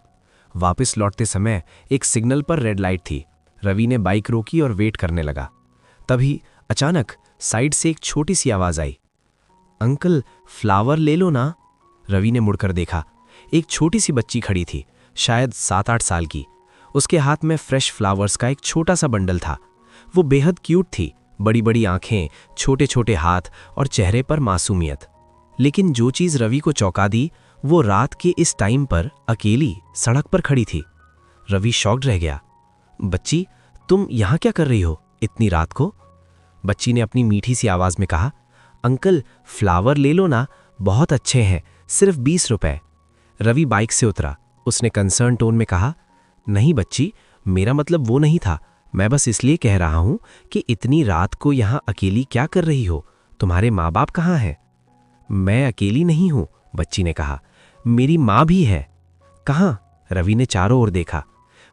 Speaker 2: वापस लौटते समय एक सिग्नल पर रेड लाइट थी। रवि ने बाइक रोकी और वेट करने लगा। तभी अचानक साइड से एक छोटी सी आवाज आई। अंकल, फ्लावर ले लो ना। रवि ने मुड़कर देखा। एक छोटी सी बच्ची खड़ी थी, शायद 7-8 साल की। उसके हाथ में फ्रेश फ्लावर्स का एक छोटा सा बंडल था। वो बेहद क्यूट थी, बड़ी बड़ी आंखें, छोटे छोटे हाथ और चेहरे पर मासूमियत। लेकिन जो चीज रवि को चौंका दी, वो रात के इस टाइम पर अकेली सड़क पर खड़ी थी। रवि शॉक्ड रह गया। बच्ची, तुम यहां क्या कर रही हो इतनी रात को? बच्ची ने अपनी मीठी सी आवाज में कहा। अंकल, फ्लावर ले लो ना, बहुत अच्छे हैं, सिर्फ 20 रुपए। रवि बाइक से उतरा। उसने कंसर्न टोन में कहा, नहीं बच्ची, मेरा मतलब वो नहीं था। मैं बस इसलिए कह रहा हूं कि इतनी रात को यहां अकेली क्या कर रही हो? तुम्हारे माँ बाप कहाँ हैं? मैं अकेली नहीं हूं, बच्ची ने कहा। मेरी माँ भी है। कहाँ? रवि ने चारों ओर देखा।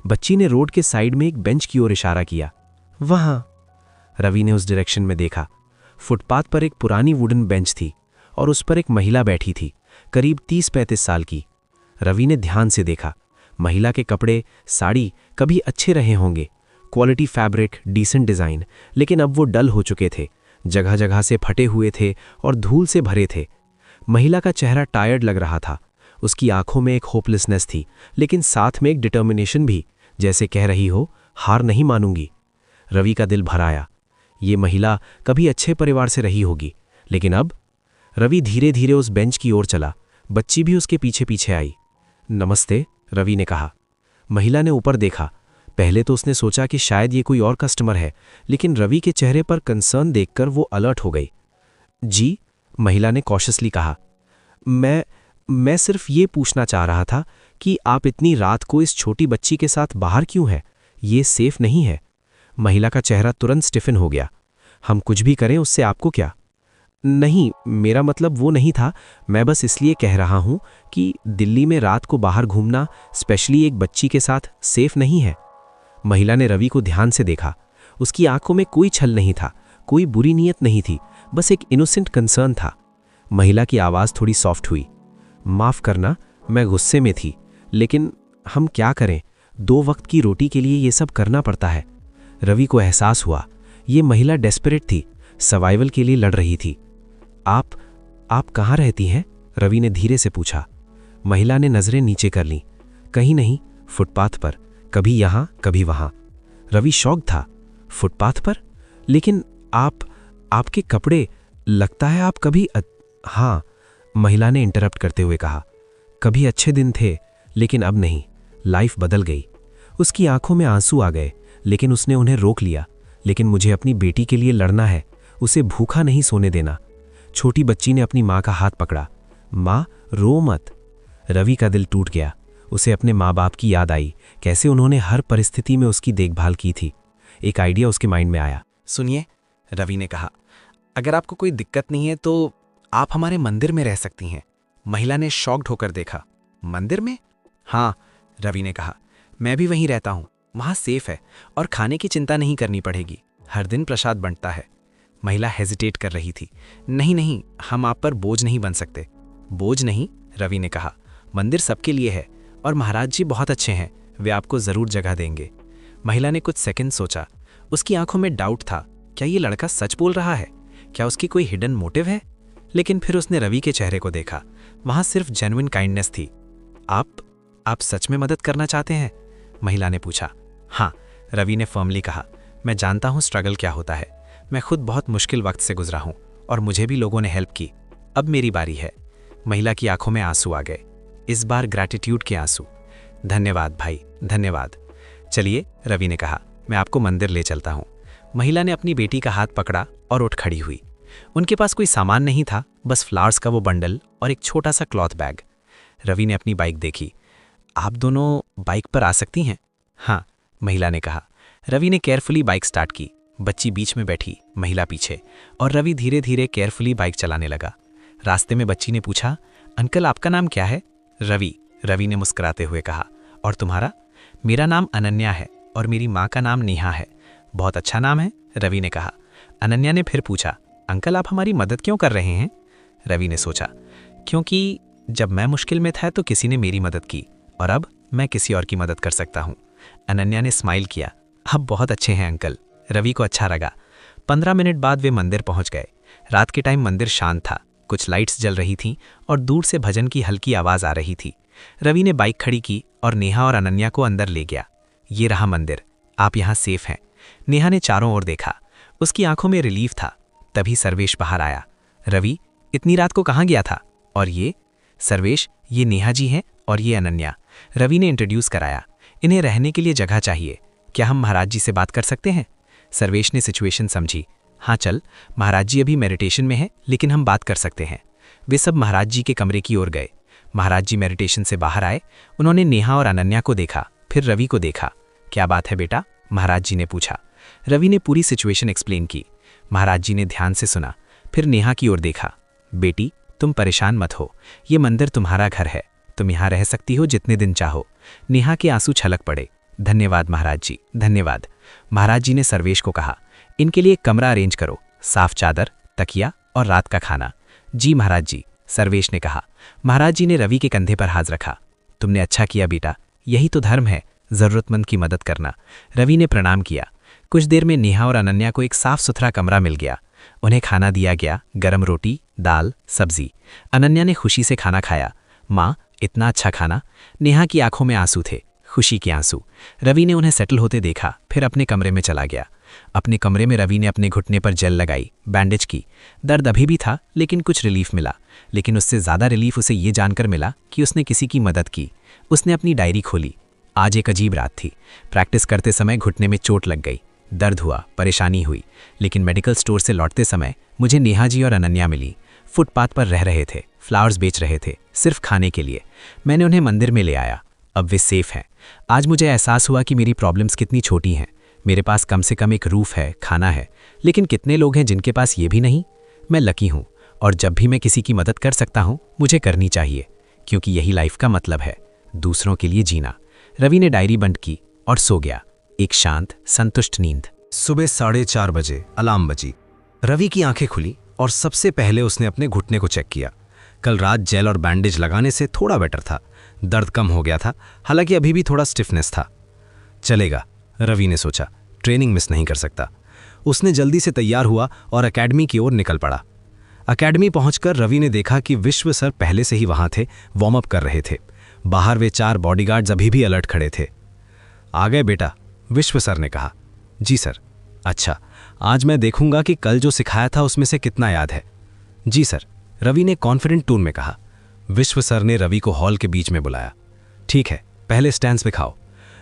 Speaker 2: बच्ची ने रोड के साइड में एक बेंच की ओर इशारा किया। वहां। रवि ने उस डायरेक्शन में देखा। फुटपाथ पर एक पुरानी वुडन बेंच थी और उस पर एक महिला बैठी थी, करीब 30-35 साल की। रवि ने ध्यान से देखा। महिला के कपड़े, साड़ी कभी अच्छे रहे होंगे, क्वालिटी फैब्रिक, डिसेंट डिज़ाइन, लेकिन अब वो डल हो चुके थे, जगह जगह से फटे हुए थे और धूल से भरे थे। महिला का चेहरा टायर्ड लग रहा था। उसकी आंखों में एक होपलेसनेस थी, लेकिन साथ में एक डिटर्मिनेशन भी, जैसे कह रही हो, हार नहीं मानूंगी। रवि का दिल भर आया। ये महिला कभी अच्छे परिवार से रही होगी, लेकिन अब? रवि धीरे धीरे उस बेंच की ओर चला। बच्ची भी उसके पीछे पीछे आई। नमस्ते, रवि ने कहा। महिला ने ऊपर देखा। पहले तो उसने सोचा कि शायद ये कोई और कस्टमर है, लेकिन रवि के चेहरे पर कंसर्न देखकर वो अलर्ट हो गई। जी, महिला ने कॉशियसली कहा। मैं सिर्फ ये पूछना चाह रहा था कि आप इतनी रात को इस छोटी बच्ची के साथ बाहर क्यों हैं? ये सेफ नहीं है। महिला का चेहरा तुरंत स्टिफन हो गया। हम कुछ भी करें उससे आपको क्या? नहीं, मेरा मतलब वो नहीं था। मैं बस इसलिए कह रहा हूं कि दिल्ली में रात को बाहर घूमना, स्पेशली एक बच्ची के साथ, सेफ नहीं है। महिला ने रवि को ध्यान से देखा। उसकी आंखों में कोई छल नहीं था, कोई बुरी नीयत नहीं थी, बस एक इनोसेंट कंसर्न था। महिला की आवाज़ थोड़ी सॉफ्ट हुई। माफ़ करना, मैं गुस्से में थी, लेकिन हम क्या करें, 2 वक्त की रोटी के लिए ये सब करना पड़ता है। रवि को एहसास हुआ, ये महिला डेस्परेट थी, सर्वाइवल के लिए लड़ रही थी। आप कहाँ रहती हैं? रवि ने धीरे से पूछा। महिला ने नज़रें नीचे कर लीं। कहीं नहीं, फुटपाथ पर, कभी यहाँ कभी वहाँ। रवि शॉक था। फुटपाथ पर? लेकिन आपके कपड़े, लगता है आप कभी हाँ, महिला ने इंटरप्ट करते हुए कहा। कभी अच्छे दिन थे, लेकिन अब नहीं, लाइफ बदल गई। उसकी आंखों में आंसू आ गए, लेकिन उसने उन्हें रोक लिया। लेकिन मुझे अपनी बेटी के लिए लड़ना है, उसे भूखा नहीं सोने देना। छोटी बच्ची ने अपनी माँ का हाथ पकड़ा। माँ, रो मत। रवि का दिल टूट गया। उसे अपने माँ बाप की याद आई, कैसे उन्होंने हर परिस्थिति में उसकी देखभाल की थी। एक आइडिया उसके माइंड में आया।
Speaker 3: सुनिए, रवि ने कहा, अगर आपको कोई दिक्कत नहीं है तो आप हमारे मंदिर में रह सकती हैं। महिला ने शॉक्ड होकर देखा। मंदिर में? हाँ, रवि ने कहा, मैं भी वहीं रहता हूँ, वहाँ सेफ है और खाने की चिंता नहीं करनी पड़ेगी, हर दिन प्रसाद बंटता है। महिला हेजिटेट कर रही थी। नहीं, हम आप पर बोझ नहीं बन सकते। बोझ नहीं, रवि ने कहा, मंदिर सबके लिए है और महाराज जी बहुत अच्छे हैं, वे आपको जरूर जगह देंगे। महिला ने कुछ सेकंड सोचा। उसकी आंखों में डाउट था, क्या ये लड़का सच बोल रहा है? क्या उसकी कोई हिडन मोटिव है? लेकिन फिर उसने रवि के चेहरे को देखा। वहां सिर्फ जेन्युइन काइंडनेस थी। आप सच में मदद करना चाहते हैं? महिला ने पूछा। हाँ, रवि ने फर्मली कहा। मैं जानता हूँ स्ट्रगल क्या होता है। मैं खुद बहुत मुश्किल वक्त से गुजरा हूँ और मुझे भी लोगों ने हेल्प की। अब मेरी बारी है। महिला की आंखों में आंसू आ गए, इस बार ग्रैटिट्यूड के आंसू। धन्यवाद भाई, धन्यवाद। चलिए, रवि ने कहा, मैं आपको मंदिर ले चलता हूँ। महिला ने अपनी बेटी का हाथ पकड़ा और उठ खड़ी हुई। उनके पास कोई सामान नहीं था, बस फ्लावर्स का वो बंडल और एक छोटा सा क्लॉथ बैग। रवि ने अपनी बाइक देखी। आप दोनों बाइक पर आ सकती हैं? हाँ, महिला ने कहा। रवि ने केयरफुली बाइक स्टार्ट की। बच्ची बीच में बैठी, महिला पीछे, और रवि धीरे धीरे केयरफुली बाइक चलाने लगा। रास्ते में बच्ची ने पूछा, अंकल आपका नाम क्या है? रवि ने मुस्कुराते हुए कहा। और तुम्हारा? मेरा नाम अनन्या है और मेरी माँ का नाम नेहा है। बहुत अच्छा नाम है, रवि ने कहा। अनन्या ने फिर पूछा, अंकल आप हमारी मदद क्यों कर रहे हैं? रवि ने सोचा, क्योंकि जब मैं मुश्किल में था तो किसी ने मेरी मदद की और अब मैं किसी और की मदद कर सकता हूँ। अनन्या ने स्माइल किया। आप बहुत अच्छे हैं अंकल। रवि को अच्छा लगा। 15 मिनट बाद वे मंदिर पहुंच गए। रात के टाइम मंदिर शांत था, कुछ लाइट्स जल रही थीं और दूर से भजन की हल्की आवाज़ आ रही थी। रवि ने बाइक खड़ी की और नेहा और अनन्या को अंदर ले गया। ये रहा मंदिर, आप यहाँ सेफ हैं। नेहा ने चारों ओर देखा, उसकी आंखों में रिलीफ था। तभी सर्वेश बाहर आया। रवि, इतनी रात को कहाँ गया था? और ये? सर्वेश, ये नेहा जी हैं और ये अनन्या। रवि ने इंट्रोड्यूस कराया। इन्हें रहने के लिए जगह चाहिए, क्या हम महाराज जी से बात कर सकते हैं? सर्वेश ने सिचुएशन समझी। हाँ चल, महाराज जी अभी मेडिटेशन में हैं, लेकिन हम बात कर सकते हैं। वे सब महाराज जी के कमरे की ओर गए। महाराज जी मेडिटेशन से बाहर आए। उन्होंने नेहा और अनन्या को देखा, फिर रवि को देखा। क्या बात है बेटा? महाराज जी ने पूछा। रवि ने पूरी सिचुएशन एक्सप्लेन की। महाराज जी ने ध्यान से सुना, फिर नेहा की ओर देखा। बेटी, तुम परेशान मत हो, ये मंदिर तुम्हारा घर है, तुम यहाँ रह सकती हो जितने दिन चाहो। नेहा के आंसू छलक पड़े। धन्यवाद महाराज जी, धन्यवाद। महाराज जी ने सर्वेश को कहा, इनके लिए एक कमरा अरेंज करो, साफ चादर, तकिया और रात का खाना। जी महाराज जी, सर्वेश ने कहा। महाराज जी ने रवि के कंधे पर हाथ रखा। तुमने अच्छा किया बेटा, यही तो धर्म है, जरूरतमंद की मदद करना। रवि ने प्रणाम किया। कुछ देर में नेहा और अनन्या को एक साफ सुथरा कमरा मिल गया। उन्हें खाना दिया गया, गरम रोटी, दाल, सब्जी। अनन्या ने खुशी से खाना खाया। माँ, इतना अच्छा खाना। नेहा की आंखों में आंसू थे, खुशी के आंसू। रवि ने उन्हें सेटल होते देखा, फिर अपने कमरे में चला गया। अपने कमरे में रवि ने अपने घुटने पर जेल लगाई, बैंडेज की। दर्द अभी भी था, लेकिन कुछ रिलीफ मिला। लेकिन उससे ज़्यादा रिलीफ उसे ये जानकर मिला कि उसने किसी की मदद की। उसने अपनी डायरी खोली। आज एक अजीब रात थी। प्रैक्टिस करते समय घुटने में चोट लग गई, दर्द हुआ, परेशानी हुई। लेकिन मेडिकल स्टोर से लौटते समय मुझे नेहा जी और अनन्या मिली। फुटपाथ पर रह रहे थे, फ्लावर्स बेच रहे थे, सिर्फ खाने के लिए। मैंने उन्हें मंदिर में ले आया। अब वे सेफ हैं। आज मुझे एहसास हुआ कि मेरी प्रॉब्लम्स कितनी छोटी हैं। मेरे पास कम से कम एक रूफ है, खाना है, लेकिन कितने लोग हैं जिनके पास ये भी नहीं? मैं लकी हूँ, और जब भी मैं किसी की मदद कर सकता हूँ मुझे करनी चाहिए, क्योंकि यही लाइफ का मतलब है, दूसरों के लिए जीना। रवि ने डायरी बंद की और सो गया, एक शांत, संतुष्ट नींद।
Speaker 2: सुबह 4:30 बजे अलार्म बजी। रवि की आंखें खुली और सबसे पहले उसने अपने घुटने को चेक किया। कल रात जेल और बैंडेज लगाने से थोड़ा बेटर था, दर्द कम हो गया था, हालांकि अभी भी थोड़ा स्टिफनेस था। चलेगा, रवि ने सोचा, ट्रेनिंग मिस नहीं कर सकता। उसने जल्दी से तैयार हुआ और एकेडमी की ओर निकल पड़ा। एकेडमी पहुंचकर रवि ने देखा कि विश्व सर पहले से ही वहां थे, वार्म अप कर रहे थे। बाहर वे 4 बॉडीगार्ड्स अभी भी अलर्ट खड़े थे। आ गए बेटा, विश्व सर ने कहा। जी सर। अच्छा, आज मैं देखूंगा कि कल जो सिखाया था उसमें से कितना याद है। जी सर, रवि ने कॉन्फिडेंट टोन में कहा। विश्व सर ने रवि को हॉल के बीच में बुलाया। ठीक है, पहले स्टैंस पे खाओ।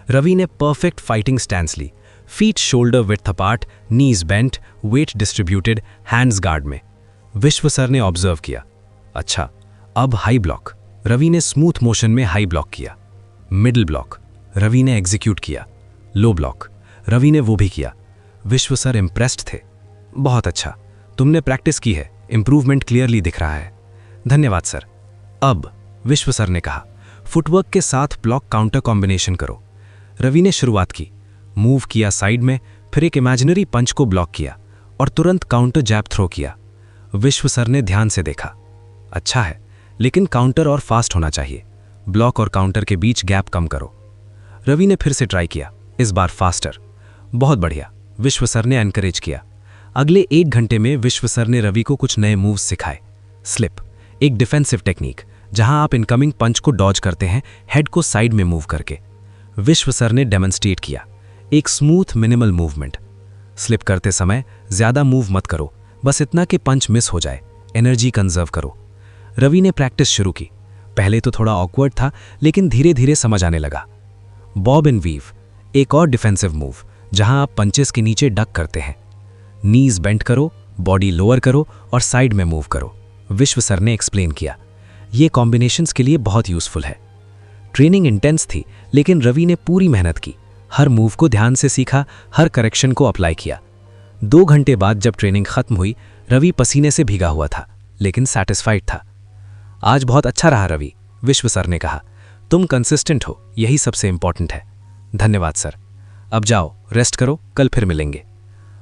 Speaker 2: रवि ने परफेक्ट फाइटिंग स्टैंस ली, feet shoulder width apart, knees bent, weight distributed, hands guard में। विश्व सर ने ऑब्जर्व किया। अच्छा, अब हाई ब्लॉक। रवि ने स्मूथ मोशन में हाई ब्लॉक किया। मिडिल ब्लॉक, रवि ने एग्जीक्यूट किया। लो ब्लॉक, रवि ने वो भी किया। विश्व सर इम्प्रेस्ड थे। बहुत अच्छा, तुमने प्रैक्टिस की है, इंप्रूवमेंट क्लियरली दिख रहा है। धन्यवाद सर। अब विश्व सर ने कहा, फुटवर्क के साथ ब्लॉक काउंटर कॉम्बिनेशन करो। रवि ने शुरुआत की, मूव किया साइड में, फिर एक इमेजिनरी पंच को ब्लॉक किया और तुरंत काउंटर जैब थ्रो किया। विश्व सर ने ध्यान से देखा। अच्छा है, लेकिन काउंटर और फास्ट होना चाहिए। ब्लॉक और काउंटर के बीच गैप कम करो। रवि ने फिर से ट्राई किया, इस बार फास्टर। बहुत बढ़िया, विश्व सर ने एनकरेज किया। अगले 1 घंटे में विश्व सर ने रवि को कुछ नए मूव्स सिखाए। स्लिप, एक डिफेंसिव टेक्निक जहां आप इनकमिंग पंच को डॉज करते हैं हेड को साइड में मूव करके। विश्व सर ने डेमोन्स्ट्रेट किया, एक स्मूथ मिनिमल मूवमेंट। स्लिप करते समय ज्यादा मूव मत करो, बस इतना कि पंच मिस हो जाए, एनर्जी कंजर्व करो। रवि ने प्रैक्टिस शुरू की। पहले तो थोड़ा ऑकवर्ड था, लेकिन धीरे धीरे समझ आने लगा। बॉब एंड वीव, एक और डिफेंसिव मूव जहां आप पंचेस के नीचे डक करते हैं। नीज बेंड करो, बॉडी लोअर करो और साइड में मूव करो। विश्व सर ने एक्सप्लेन किया। ये कॉम्बिनेशंस के लिए बहुत यूजफुल है। ट्रेनिंग इंटेंस थी, लेकिन रवि ने पूरी मेहनत की, हर मूव को ध्यान से सीखा, हर करेक्शन को अप्लाई किया। 2 घंटे बाद जब ट्रेनिंग खत्म हुई, रवि पसीने से भीगा हुआ था, लेकिन सैटिस्फाइड था। आज बहुत अच्छा रहा रवि, विश्व सर ने कहा। तुम कंसिस्टेंट हो, यही सबसे इंपॉर्टेंट है। धन्यवाद सर। अब जाओ, रेस्ट करो, कल फिर मिलेंगे।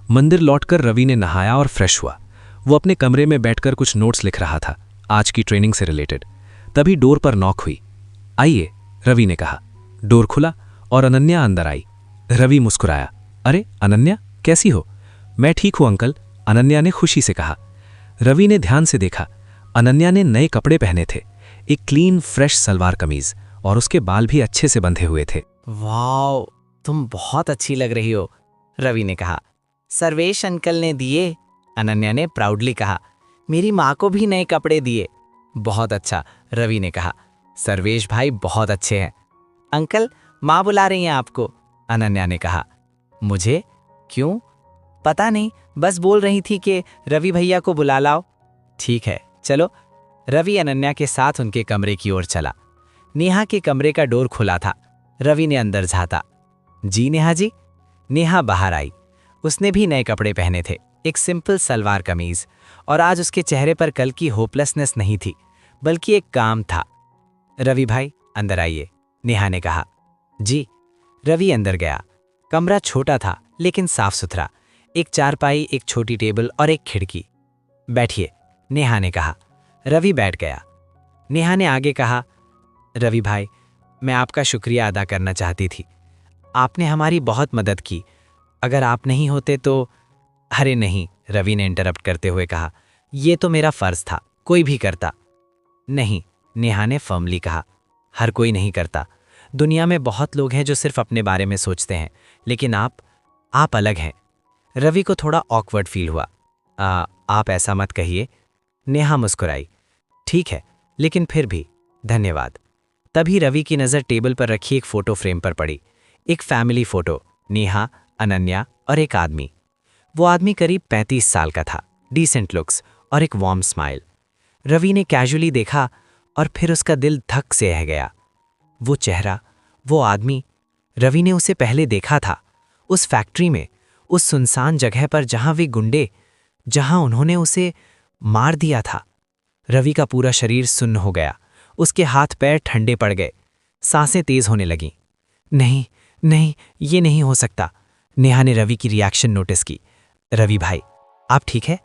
Speaker 2: मंदिर लौटकर रवि ने नहाया और फ्रेश हुआ। वो अपने कमरे में बैठकर कुछ नोट्स लिख रहा था, आज की ट्रेनिंग से रिलेटेड। तभी डोर पर नॉक हुई। आइए, रवि ने कहा। डोर खुला और अनन्या अंदर आई। रवि मुस्कुराया। अरे अनन्या, कैसी हो? मैं ठीक हूं अंकल, अनन्या ने खुशी से कहा। रवि ने ध्यान से देखा। अनन्या ने नए कपड़े पहने थे, एक क्लीन फ्रेश सलवार कमीज, और उसके बाल भी अच्छे से बंधे हुए थे।
Speaker 6: वाओ, तुम बहुत अच्छी लग रही हो, रवि ने कहा। सर्वेश अंकल ने दिए, अनन्या ने प्राउडली कहा। मेरी माँ को भी नए कपड़े दिए। बहुत अच्छा, रवि ने कहा। सर्वेश भाई बहुत अच्छे हैं। अंकल, माँ बुला रही हैं आपको, अनन्या ने कहा। मुझे? क्यों? पता नहीं, बस बोल रही थी कि रवि भैया को बुला लाओ। ठीक है, चलो। रवि अनन्या के साथ उनके कमरे की ओर चला। नेहा के कमरे का डोर खुला था। रवि ने अंदर झाँका। जी नेहा जी। नेहा बाहर आई। उसने भी नए कपड़े पहने थे, एक सिंपल सलवार कमीज, और आज उसके चेहरे पर कल की होपलेसनेस नहीं थी, बल्कि एक काम था। रवि भाई, अंदर आइए, नेहा ने कहा। जी। रवि अंदर गया। कमरा छोटा था, लेकिन साफ सुथरा। एक चारपाई, एक छोटी टेबल और एक खिड़की। बैठिए, नेहा ने कहा। रवि बैठ गया। नेहा ने आगे कहा, रवि भाई, मैं आपका शुक्रिया अदा करना चाहती थी। आपने हमारी बहुत मदद की। अगर आप नहीं होते तो। अरे नहीं, रवि ने इंटरप्ट करते हुए कहा। यह तो मेरा फर्ज था, कोई भी करता। नहीं, नेहा ने फर्मली कहा। हर कोई नहीं करता। दुनिया में बहुत लोग हैं जो सिर्फ अपने बारे में सोचते हैं, लेकिन आप अलग हैं। रवि को थोड़ा ऑकवर्ड फील हुआ। आप ऐसा मत कहिए। नेहा मुस्कुराई। ठीक है, लेकिन फिर भी धन्यवाद। तभी रवि की नज़र टेबल पर रखी एक फोटो फ्रेम पर पड़ी। एक फैमिली फोटो, नेहा, अनन्या और एक आदमी। वो आदमी करीब 35 साल का था, डिसेंट लुक्स और एक वार्म स्माइल। रवि ने कैजुअली देखा और फिर उसका दिल धक से रह गया। वो चेहरा, वो आदमी, रवि ने उसे पहले देखा था, उस फैक्ट्री में, उस सुनसान जगह पर जहां वे गुंडे, जहां उन्होंने उसे मार दिया था। रवि का पूरा शरीर सुन्न हो गया। उसके हाथ पैर ठंडे पड़ गए, सांसें तेज होने लगीं। नहीं नहीं, ये नहीं हो सकता। नेहा ने रवि की रिएक्शन नोटिस की। रवि भाई, आप ठीक है?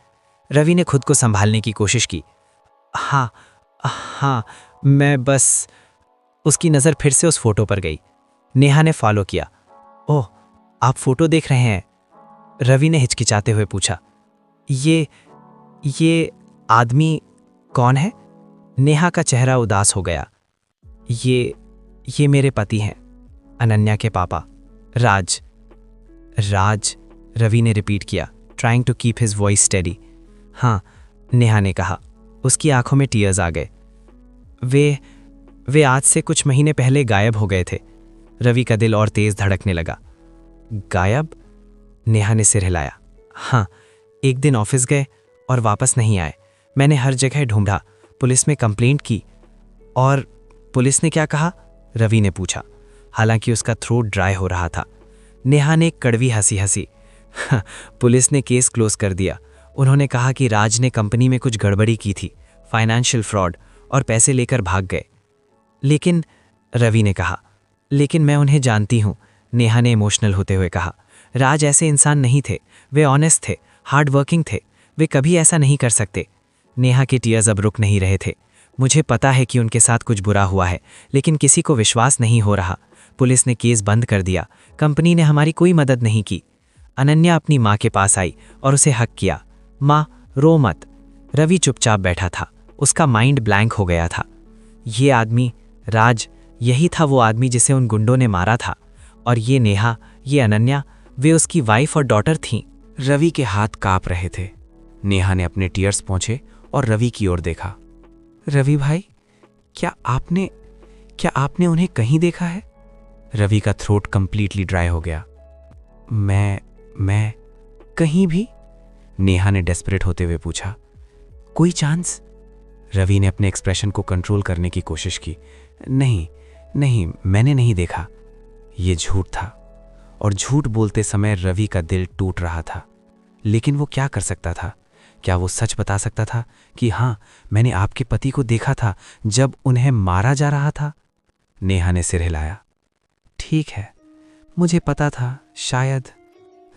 Speaker 6: रवि ने खुद को संभालने की कोशिश की। हाँ, मैं बस। उसकी नज़र फिर से उस फोटो पर गई। नेहा ने फॉलो किया। ओह, आप फोटो देख रहे हैं? रवि ने हिचकिचाते हुए पूछा। ये आदमी कौन है? नेहा का चेहरा उदास हो गया। ये मेरे पति हैं, अनन्या के पापा, राज। राज, रवि ने रिपीट किया, trying to keep his voice steady. हाँ, नेहा ने कहा। उसकी आंखों में टीयर्स आ गए। वे आज से कुछ महीने पहले गायब हो गए थे। रवि का दिल और तेज धड़कने लगा। गायब? नेहा ने सिर हिलाया। हाँ, एक दिन ऑफिस गए और वापस नहीं आए। मैंने हर जगह ढूंढा, पुलिस में कंप्लेंट की। और पुलिस ने क्या कहा? रवि ने पूछा, हालांकि उसका थ्रोट ड्राई हो रहा था। नेहा ने एक कड़वी हंसी हंसी। पुलिस ने केस क्लोज कर दिया। उन्होंने कहा कि राज ने कंपनी में कुछ गड़बड़ी की थी, फाइनेंशियल फ्रॉड, और पैसे लेकर भाग गए। लेकिन, रवि ने कहा, लेकिन मैं उन्हें जानती हूँ, नेहा ने इमोशनल होते हुए कहा। राज ऐसे इंसान नहीं थे। वे ऑनेस्ट थे, हार्ड वर्किंग थे। वे कभी ऐसा नहीं कर सकते। नेहा के टीयर्स अब रुक नहीं रहे थे। मुझे पता है कि उनके साथ कुछ बुरा हुआ है, लेकिन किसी को विश्वास नहीं हो रहा। पुलिस ने केस बंद कर दिया। कंपनी ने हमारी कोई मदद नहीं की। अनन्या अपनी माँ के पास आई और उसे हक किया। माँ, रो मत। रवि चुपचाप बैठा था। उसका माइंड ब्लैंक हो गया था। ये आदमी राज, यही था वो आदमी जिसे उन गुंडों ने मारा था। और ये नेहा, ये अनन्या, वे उसकी वाइफ और डॉटर थीं।
Speaker 3: रवि के हाथ कांप रहे थे। नेहा ने अपने टीयर्स पोंछे और रवि की ओर देखा। रवि भाई, क्या आपने उन्हें कहीं देखा है? रवि का थ्रोट कंप्लीटली ड्राई हो गया। मैं कहीं भी? नेहा ने डेस्परेट होते हुए पूछा। कोई चांस? रवि ने अपने एक्सप्रेशन को कंट्रोल करने की कोशिश की। नहीं, मैंने नहीं देखा। ये झूठ था, और झूठ बोलते समय रवि का दिल टूट रहा था। लेकिन वो क्या कर सकता था? क्या वो सच बता सकता था कि हाँ, मैंने आपके पति को देखा था जब उन्हें मारा जा रहा था? नेहा ने सिर हिलाया। ठीक है, मुझे पता था, शायद।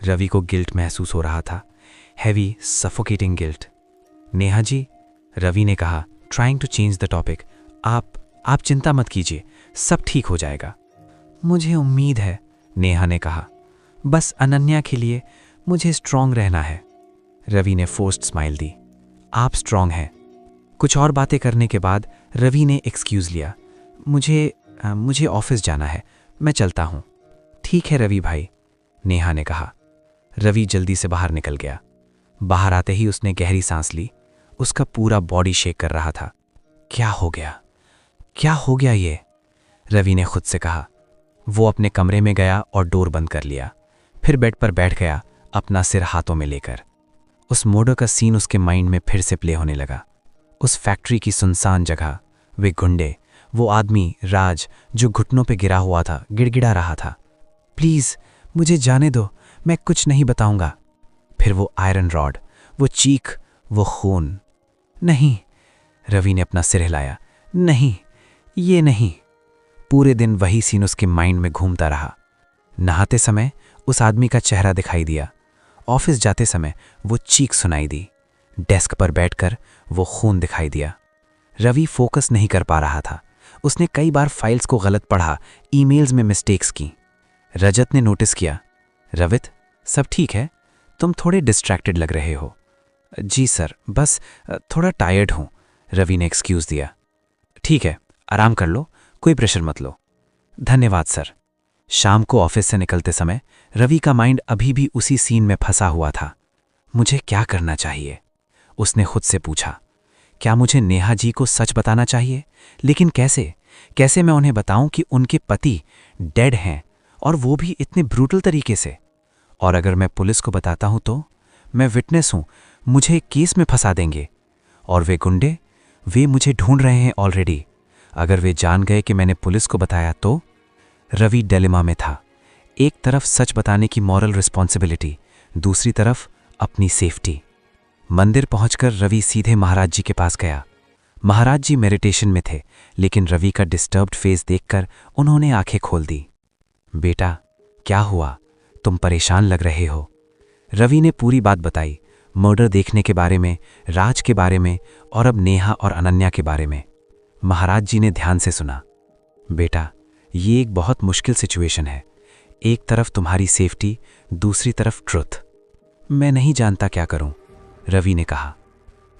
Speaker 3: रवि को गिल्ट महसूस हो रहा था, heavy suffocating guilt. Neha ji, Ravi ने कहा, trying to change the topic, आप चिंता मत कीजिए, सब ठीक हो जाएगा। मुझे उम्मीद है, नेहा ने कहा। बस अनन्या के लिए मुझे स्ट्रांग रहना है। रवि ने फोर्स्ड स्माइल दी। आप स्ट्रांग हैं। कुछ और बातें करने के बाद रवि ने एक्सक्यूज लिया। मुझे ऑफिस जाना है, मैं चलता हूँ। ठीक है रवि भाई, नेहा ने कहा। रवि जल्दी से बाहर निकल गया। बाहर आते ही उसने गहरी सांस ली। उसका पूरा बॉडी शेक कर रहा था। क्या हो गया ये? रवि ने खुद से कहा। वो अपने कमरे में गया और डोर बंद कर लिया। फिर बेड पर बैठ गया, अपना सिर हाथों में लेकर। उस मर्डर का सीन उसके माइंड में फिर से प्ले होने लगा। उस फैक्ट्री की सुनसान जगह, वे गुंडे, वो आदमी राज जो घुटनों पे गिरा हुआ था, गिड़गिड़ा रहा था। प्लीज मुझे जाने दो, मैं कुछ नहीं बताऊंगा। फिर वो आयरन रॉड, वो चीख, वो खून। नहीं, रवि ने अपना सिर हिलाया। नहीं, ये नहीं। पूरे दिन वही सीन उसके माइंड में घूमता रहा। नहाते समय उस आदमी का चेहरा दिखाई दिया। ऑफिस जाते समय वो चीख सुनाई दी। डेस्क पर बैठकर वो खून दिखाई दिया। रवि फोकस नहीं कर पा रहा था। उसने कई बार फाइल्स को गलत पढ़ा, ईमेल्स में मिस्टेक्स की। रजत ने नोटिस किया। रवित, सब ठीक है? तुम थोड़े डिस्ट्रैक्टेड लग रहे हो। जी सर, बस थोड़ा टायर्ड हूं, रवि ने एक्सक्यूज दिया। ठीक है, आराम कर लो, कोई प्रेशर मत लो। धन्यवाद सर। शाम को ऑफिस से निकलते समय रवि का माइंड अभी भी उसी सीन में फंसा हुआ था। मुझे क्या करना चाहिए? उसने खुद से पूछा। क्या मुझे नेहा जी को सच बताना चाहिए? लेकिन कैसे मैं उन्हें बताऊं कि उनके पति डेड हैं, और वो भी इतने ब्रूटल तरीके से? और अगर मैं पुलिस को बताता हूं तो? मैं विटनेस हूं, मुझे केस में फंसा देंगे। और वे गुंडे, वे मुझे ढूंढ रहे हैं ऑलरेडी। अगर वे जान गए कि मैंने पुलिस को बताया तो? रवि डिलेमा में था। एक तरफ सच बताने की मॉरल रिस्पॉन्सिबिलिटी, दूसरी तरफ अपनी सेफ्टी। मंदिर पहुंचकर रवि सीधे महाराज जी के पास गया। महाराज जी मेडिटेशन में थे, लेकिन रवि का डिस्टर्ब्ड फेस देखकर उन्होंने आंखें खोल दी। बेटा, क्या हुआ? तुम परेशान लग रहे हो। रवि ने पूरी बात बताई, मर्डर देखने के बारे में, राज के बारे में, और अब नेहा और अनन्या के बारे में। महाराज जी ने ध्यान से सुना। बेटा, ये एक बहुत मुश्किल सिचुएशन है। एक तरफ तुम्हारी सेफ्टी, दूसरी तरफ ट्रुथ। मैं नहीं जानता क्या करूं, रवि ने कहा।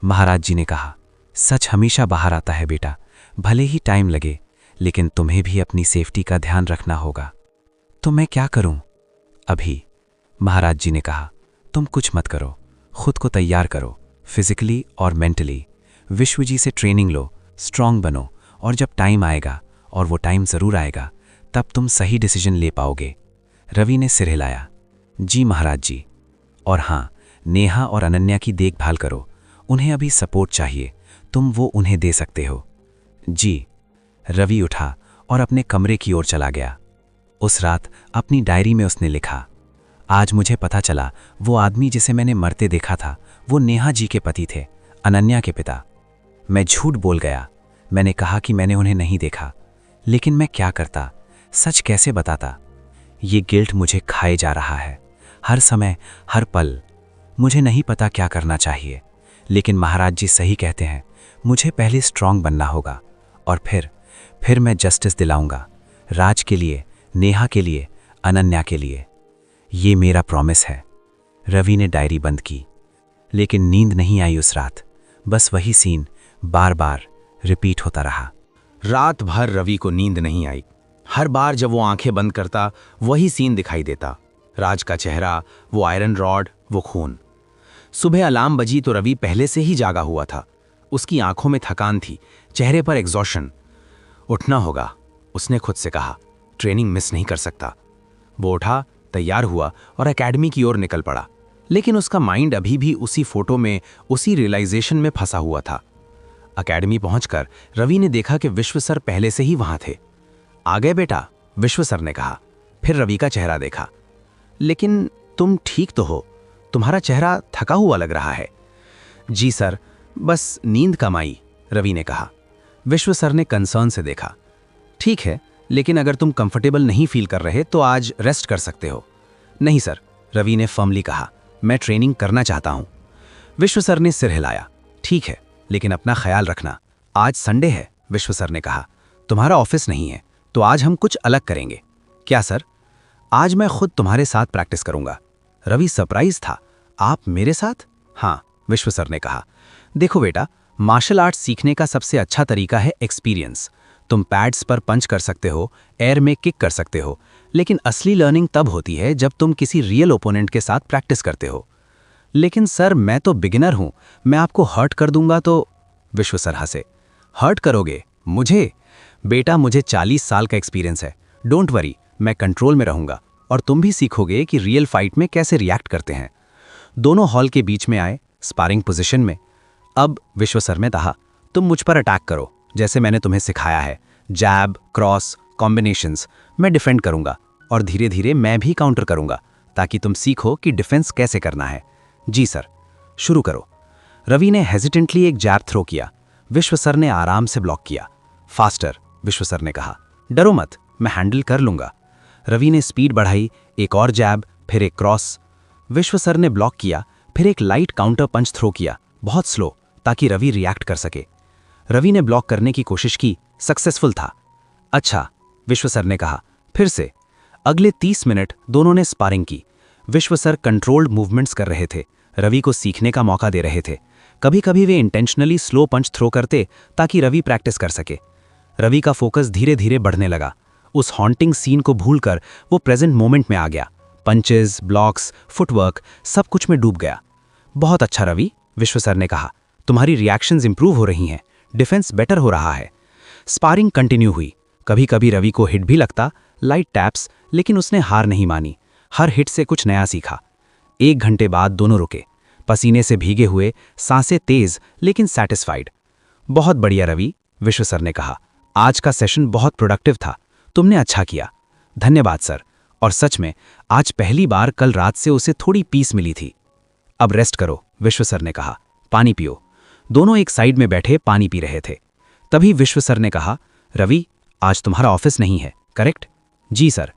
Speaker 3: महाराज जी ने कहा, सच हमेशा बाहर आता है बेटा, भले ही टाइम लगे, लेकिन तुम्हें भी अपनी सेफ्टी का ध्यान रखना होगा। तो मैं क्या करूं? अभी महाराज जी ने कहा, तुम कुछ मत करो, खुद को तैयार करो, फिजिकली और मेंटली। विश्व जी से ट्रेनिंग लो, स्ट्रांग बनो, और जब टाइम आएगा, और वो टाइम ज़रूर आएगा, तब तुम सही डिसीजन ले पाओगे। रवि ने सिर हिलाया। जी महाराज जी। और हाँ, नेहा और अनन्या की देखभाल करो, उन्हें अभी सपोर्ट चाहिए, तुम वो उन्हें दे सकते हो। जी। रवि उठा और अपने कमरे की ओर चला गया। उस रात अपनी डायरी में उसने लिखा, आज मुझे पता चला वो आदमी जिसे मैंने मरते देखा था वो नेहा जी के पति थे, अनन्या के पिता। मैं झूठ बोल गया, मैंने कहा कि मैंने उन्हें नहीं देखा, लेकिन मैं क्या करता, सच कैसे बताता? ये गिल्ट मुझे खाए जा रहा है, हर समय, हर पल। मुझे नहीं पता क्या करना चाहिए, लेकिन महाराज जी सही कहते हैं, मुझे पहले स्ट्रांग बनना होगा, और फिर मैं जस्टिस दिलाऊंगा, राज के लिए, नेहा के लिए, अनन्या के लिए। ये मेरा प्रॉमिस है। रवि ने डायरी बंद की, लेकिन नींद नहीं आई उस रात। बस वही सीन, बार बार रिपीट होता रहा। रात भर रवि को नींद नहीं आई। हर बार जब वो आंखें बंद करता वही सीन दिखाई देता, राज का चेहरा, वो आयरन रॉड, वो खून। सुबह अलार्म बजी तो रवि पहले से ही जागा हुआ था। उसकी आंखों में थकान थी, चेहरे पर एग्जॉशन। उठना होगा, उसने खुद से कहा, ट्रेनिंग मिस नहीं कर सकता। वो उठा, तैयार हुआ और एकेडमी की ओर निकल पड़ा, लेकिन उसका माइंड अभी भी उसी फोटो में, उसी रियलाइजेशन में फंसा हुआ था। एकेडमी पहुंचकर रवि ने देखा कि विश्व सर पहले से ही वहां थे। आ गए बेटा, विश्व सर ने कहा। फिर रवि का चेहरा देखा। लेकिन तुम ठीक तो हो, तुम्हारा चेहरा थका हुआ लग रहा है। जी सर, बस नींद कम आई, रवि ने कहा। विश्व सर ने कंसर्न से देखा। ठीक है, लेकिन अगर तुम कंफर्टेबल नहीं फील कर रहे तो आज रेस्ट कर सकते हो। नहीं सर, रवि ने फर्मली कहा, मैं ट्रेनिंग करना चाहता हूं। विश्व सर ने सिर हिलाया। ठीक है, लेकिन अपना ख्याल रखना। आज संडे है, विश्व सर ने कहा। तुम्हारा ऑफिस नहीं है, तो आज हम कुछ अलग करेंगे। क्या सर? आज मैं खुद तुम्हारे साथ प्रैक्टिस करूंगा। रवि सरप्राइज था। आप मेरे साथ? हाँ, विश्व सर ने कहा। देखो बेटा, मार्शल आर्ट्स सीखने का सबसे अच्छा तरीका है एक्सपीरियंस। तुम पैड्स पर पंच कर सकते हो, एयर में किक कर सकते हो, लेकिन असली लर्निंग तब होती है जब तुम किसी रियल ओपोनेंट के साथ प्रैक्टिस करते हो। लेकिन सर, मैं तो बिगिनर हूं, मैं आपको हर्ट कर दूंगा तो? विश्व सर हंसे। हर्ट करोगे मुझे? बेटा, मुझे 40 साल का एक्सपीरियंस है। डोंट वरी, मैं कंट्रोल में रहूंगा और तुम भी सीखोगे कि रियल फाइट में कैसे रिएक्ट करते हैं। दोनों हॉल के बीच में आए, स्पारिंग पोजीशन में। अब विश्व सर ने कहा, तुम मुझ पर अटैक करो, जैसे मैंने तुम्हें सिखाया है। जैब, क्रॉस, कॉम्बिनेशंस। मैं डिफेंड करूंगा और धीरे धीरे मैं भी काउंटर करूंगा, ताकि तुम सीखो कि डिफेंस कैसे करना है। जी सर, शुरू करो। रवि ने हेजिटेंटली एक जैब थ्रो किया। विश्व सर ने आराम से ब्लॉक किया। फास्टर, विश्व सर ने कहा। डरो मत, मैं हैंडल कर लूंगा। रवि ने स्पीड बढ़ाई, एक और जैब, फिर एक क्रॉस। विश्व सर ने ब्लॉक किया, फिर एक लाइट काउंटर पंच थ्रो किया, बहुत स्लो, ताकि रवि रिएक्ट कर सके। रवि ने ब्लॉक करने की कोशिश की, सक्सेसफुल था। अच्छा, विश्व सर ने कहा, फिर से। अगले 30 मिनट दोनों ने स्पारिंग की। विश्व सर कंट्रोल्ड मूवमेंट्स कर रहे थे, रवि को सीखने का मौका दे रहे थे। कभी कभी वे इंटेंशनली स्लो पंच थ्रो करते ताकि रवि प्रैक्टिस कर सके। रवि का फोकस धीरे धीरे बढ़ने लगा। उस हॉन्टिंग सीन को भूलकर वो प्रेजेंट मोमेंट में आ गया। पंचेस, ब्लॉक्स, फुटवर्क, सब कुछ में डूब गया। बहुत अच्छा रवि, विश्व सर ने कहा। तुम्हारी रिएक्शंस इंप्रूव हो रही हैं, डिफेंस बेटर हो रहा है। स्पारिंग कंटिन्यू हुई। कभी कभी रवि को हिट भी लगता, लाइट टैप्स, लेकिन उसने हार नहीं मानी। हर हिट से कुछ नया सीखा। 1 घंटे बाद दोनों रुके, पसीने से भीगे हुए, सांसें तेज लेकिन सैटिस्फाइड। बहुत बढ़िया रवि, विश्व सर ने कहा। आज का सेशन बहुत प्रोडक्टिव था, तुमने अच्छा किया। धन्यवाद सर। और सच में आज पहली बार कल रात से उसे थोड़ी पीस मिली थी। अब रेस्ट करो, विश्व सर ने कहा। पानी पियो। दोनों एक साइड में बैठे पानी पी रहे थे। तभी विश्व सर ने कहा, रवि, आज तुम्हारा ऑफिस नहीं है, करेक्ट? जी सर।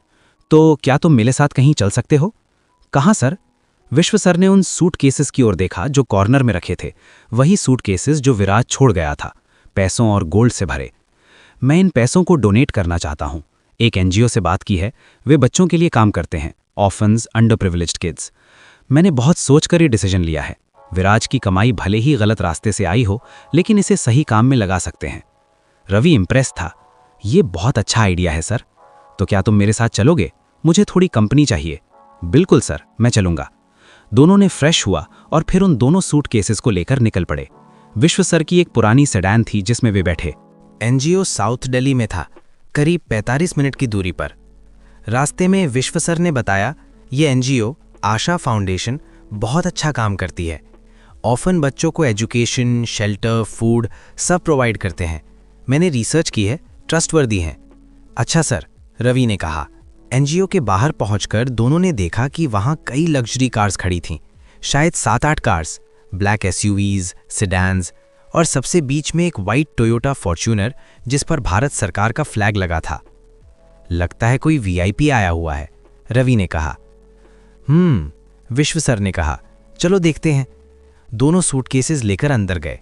Speaker 3: तो क्या तुम मेरे साथ कहीं चल सकते हो? कहाँ सर? विश्व सर ने उन सूट केसेस की ओर देखा जो कॉर्नर में रखे थे, वही सूट केसेस जो विराज छोड़ गया था, पैसों और गोल्ड से भरे। मैं इन पैसों को डोनेट करना चाहता हूँ। एक एनजीओ से बात की है, वे बच्चों के लिए काम करते हैं, ऑर्फन्स, अंडर प्रिविलेज्ड किड्स। मैंने बहुत सोचकर ये डिसीजन लिया है। विराज की कमाई भले ही गलत रास्ते से आई हो, लेकिन इसे सही काम में लगा सकते हैं। रवि इम्प्रेस था। ये बहुत अच्छा आइडिया है सर। तो क्या तुम मेरे साथ चलोगे? मुझे थोड़ी कंपनी चाहिए। बिल्कुल सर, मैं चलूंगा। दोनों ने फ्रेश हुआ और फिर उन दोनों सूट केसेस को लेकर निकल पड़े। विश्व सर की एक पुरानी सेडान थी जिसमें वे बैठे।
Speaker 6: एनजीओ साउथ दिल्ली में था, करीब 45 मिनट की दूरी पर। रास्ते में विश्व सर ने बताया, ये एनजीओ आशा फाउंडेशन बहुत अच्छा काम करती है। ऑर्फन बच्चों को एजुकेशन, शेल्टर, फूड सब प्रोवाइड करते हैं। मैंने रिसर्च की है, ट्रस्टवर्दी हैं। अच्छा सर, रवि ने कहा। एनजीओ के बाहर पहुंचकर दोनों ने देखा कि वहां कई लग्जरी कार्स खड़ी थीं, शायद 7-8 कार्स, ब्लैक एसयूवीज, सेडान्स, और सबसे बीच में एक वाइट टोयोटा फॉर्च्यूनर जिस पर भारत सरकार का फ्लैग लगा था। लगता है कोई वीआईपी आया हुआ है, रवि ने कहा। विश्व सर ने कहा, चलो देखते हैं। दोनों सूटकेसेस लेकर अंदर गए।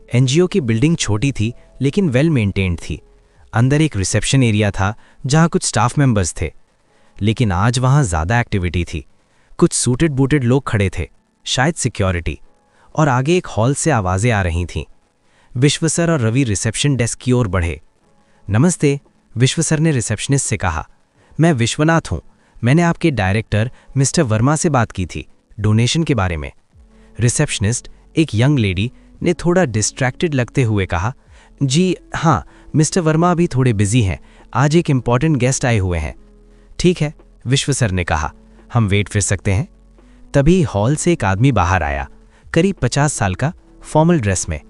Speaker 6: एनजीओ की बिल्डिंग छोटी थी लेकिन वेल मेंटेन्ड थी। अंदर एक रिसेप्शन एरिया था जहां कुछ स्टाफ मेंबर्स थे, लेकिन आज वहां ज्यादा एक्टिविटी थी। कुछ सूटेड बूटेड लोग खड़े थे, शायद सिक्योरिटी, और आगे एक हॉल से आवाजें आ रही थीं।
Speaker 3: विश्व सर और रवि रिसेप्शन डेस्क की ओर बढ़े। नमस्ते, विश्व सर ने रिसेप्शनिस्ट से कहा। मैं विश्वनाथ हूं। मैंने आपके डायरेक्टर मिस्टर वर्मा से बात की थी डोनेशन के बारे में। रिसेप्शनिस्ट, एक यंग लेडी, ने थोड़ा डिस्ट्रैक्टेड लगते हुए कहा, जी हाँ, मिस्टर वर्मा अभी थोड़े बिजी हैं, आज एक इम्पॉर्टेंट गेस्ट आए हुए हैं। ठीक है, विश्व सर ने कहा, हम वेट कर सकते हैं। तभी हॉल से एक आदमी बाहर आया, करीब 50 साल का, फॉर्मल ड्रेस में।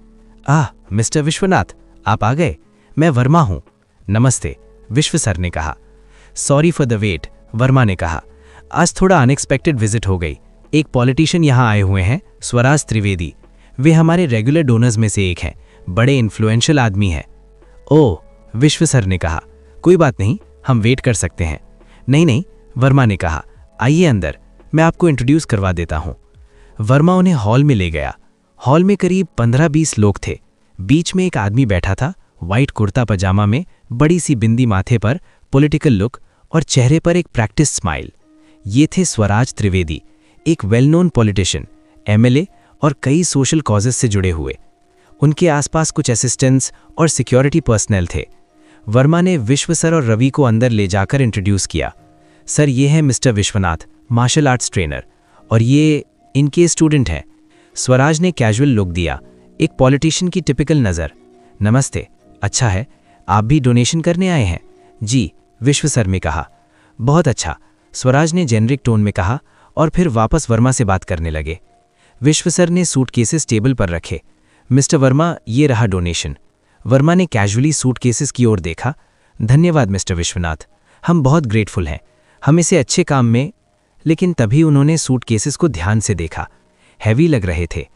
Speaker 3: मिस्टर विश्वनाथ, आप आ गए। मैं वर्मा हूं। नमस्ते, विश्व सर ने कहा। Sorry for the wait, Verma ने कहा। आज थोड़ा अनएक्सपेक्टेड विजिट हो गई। एक पॉलिटिशियन यहाँ आए हुए हैं, स्वराज त्रिवेदी। वे हमारे रेगुलर डोनर्स में से एक हैं, बड़े इन्फ्लुएंशियल आदमी हैं। ओह, विश्व सर ने कहा, कोई बात नहीं, हम वेट कर सकते हैं। नहीं, वर्मा ने कहा, आइए अंदर, मैं आपको इंट्रोड्यूस करवा देता हूँ। वर्मा उन्हें हॉल में ले गया। हॉल में करीब 15-20 लोग थे। बीच में एक आदमी बैठा था, वाइट कुर्ता पजामा में, बड़ी सी बिंदी माथे पर, पॉलिटिकल लुक और चेहरे पर एक प्रैक्टिस स्माइल। ये थे स्वराज त्रिवेदी, एक वेल नोन पॉलिटिशियन, एमएलए और कई सोशल कॉजेस से जुड़े हुए। उनके आसपास कुछ असिस्टेंट्स और सिक्योरिटी पर्सनल थे। वर्मा ने विश्व सर और रवि को अंदर ले जाकर इंट्रोड्यूस किया। सर, ये है mister Vishwanath, martial arts trainer, और ये इनके स्टूडेंट हैं। स्वराज ने कैजुअल लुक दिया, एक पॉलिटिशियन की टिपिकल नज़र। नमस्ते, अच्छा है, आप भी डोनेशन करने आए हैं? जी, विश्व सर ने कहा। बहुत अच्छा, स्वराज ने जेनरिक टोन में कहा और फिर वापस वर्मा से बात करने लगे। विश्व सर ने सूटकेसेस टेबल पर रखे। मिस्टर वर्मा, ये रहा डोनेशन। वर्मा ने कैजुअली सूटकेसेस की ओर देखा। धन्यवाद मिस्टर विश्वनाथ, हम बहुत ग्रेटफुल हैं, हम इसे अच्छे काम में। लेकिन तभी उन्होंने सूटकेसेस को ध्यान से देखा, हैवी लग रहे थे।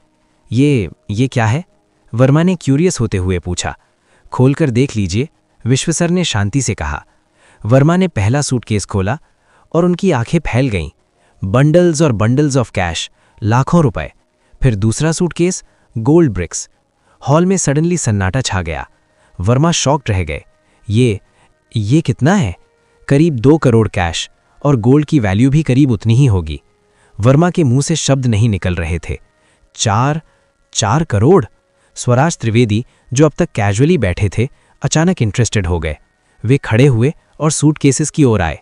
Speaker 3: ये क्या है? वर्मा ने क्यूरियस होते हुए पूछा। खोलकर देख लीजिए, विश्व सर ने शांति से कहा। वर्मा ने पहला सूटकेस खोला और उनकी आंखें फैल गईं। बंडल्स और बंडल्स ऑफ कैश, लाखों रुपए। फिर दूसरा सूटकेस, गोल्ड ब्रिक्स। हॉल में सडनली सन्नाटा छा गया। वर्मा शॉक्ड रह गए। ये कितना है? करीब 2 करोड़ कैश, और गोल्ड की वैल्यू भी करीब उतनी ही होगी। वर्मा के मुंह से शब्द नहीं निकल रहे थे। 4 करोड़? स्वराज त्रिवेदी, जो अब तक कैजुअली बैठे थे, अचानक इंटरेस्टेड हो गए। वे खड़े हुए और सूटकेसेस की ओर आए।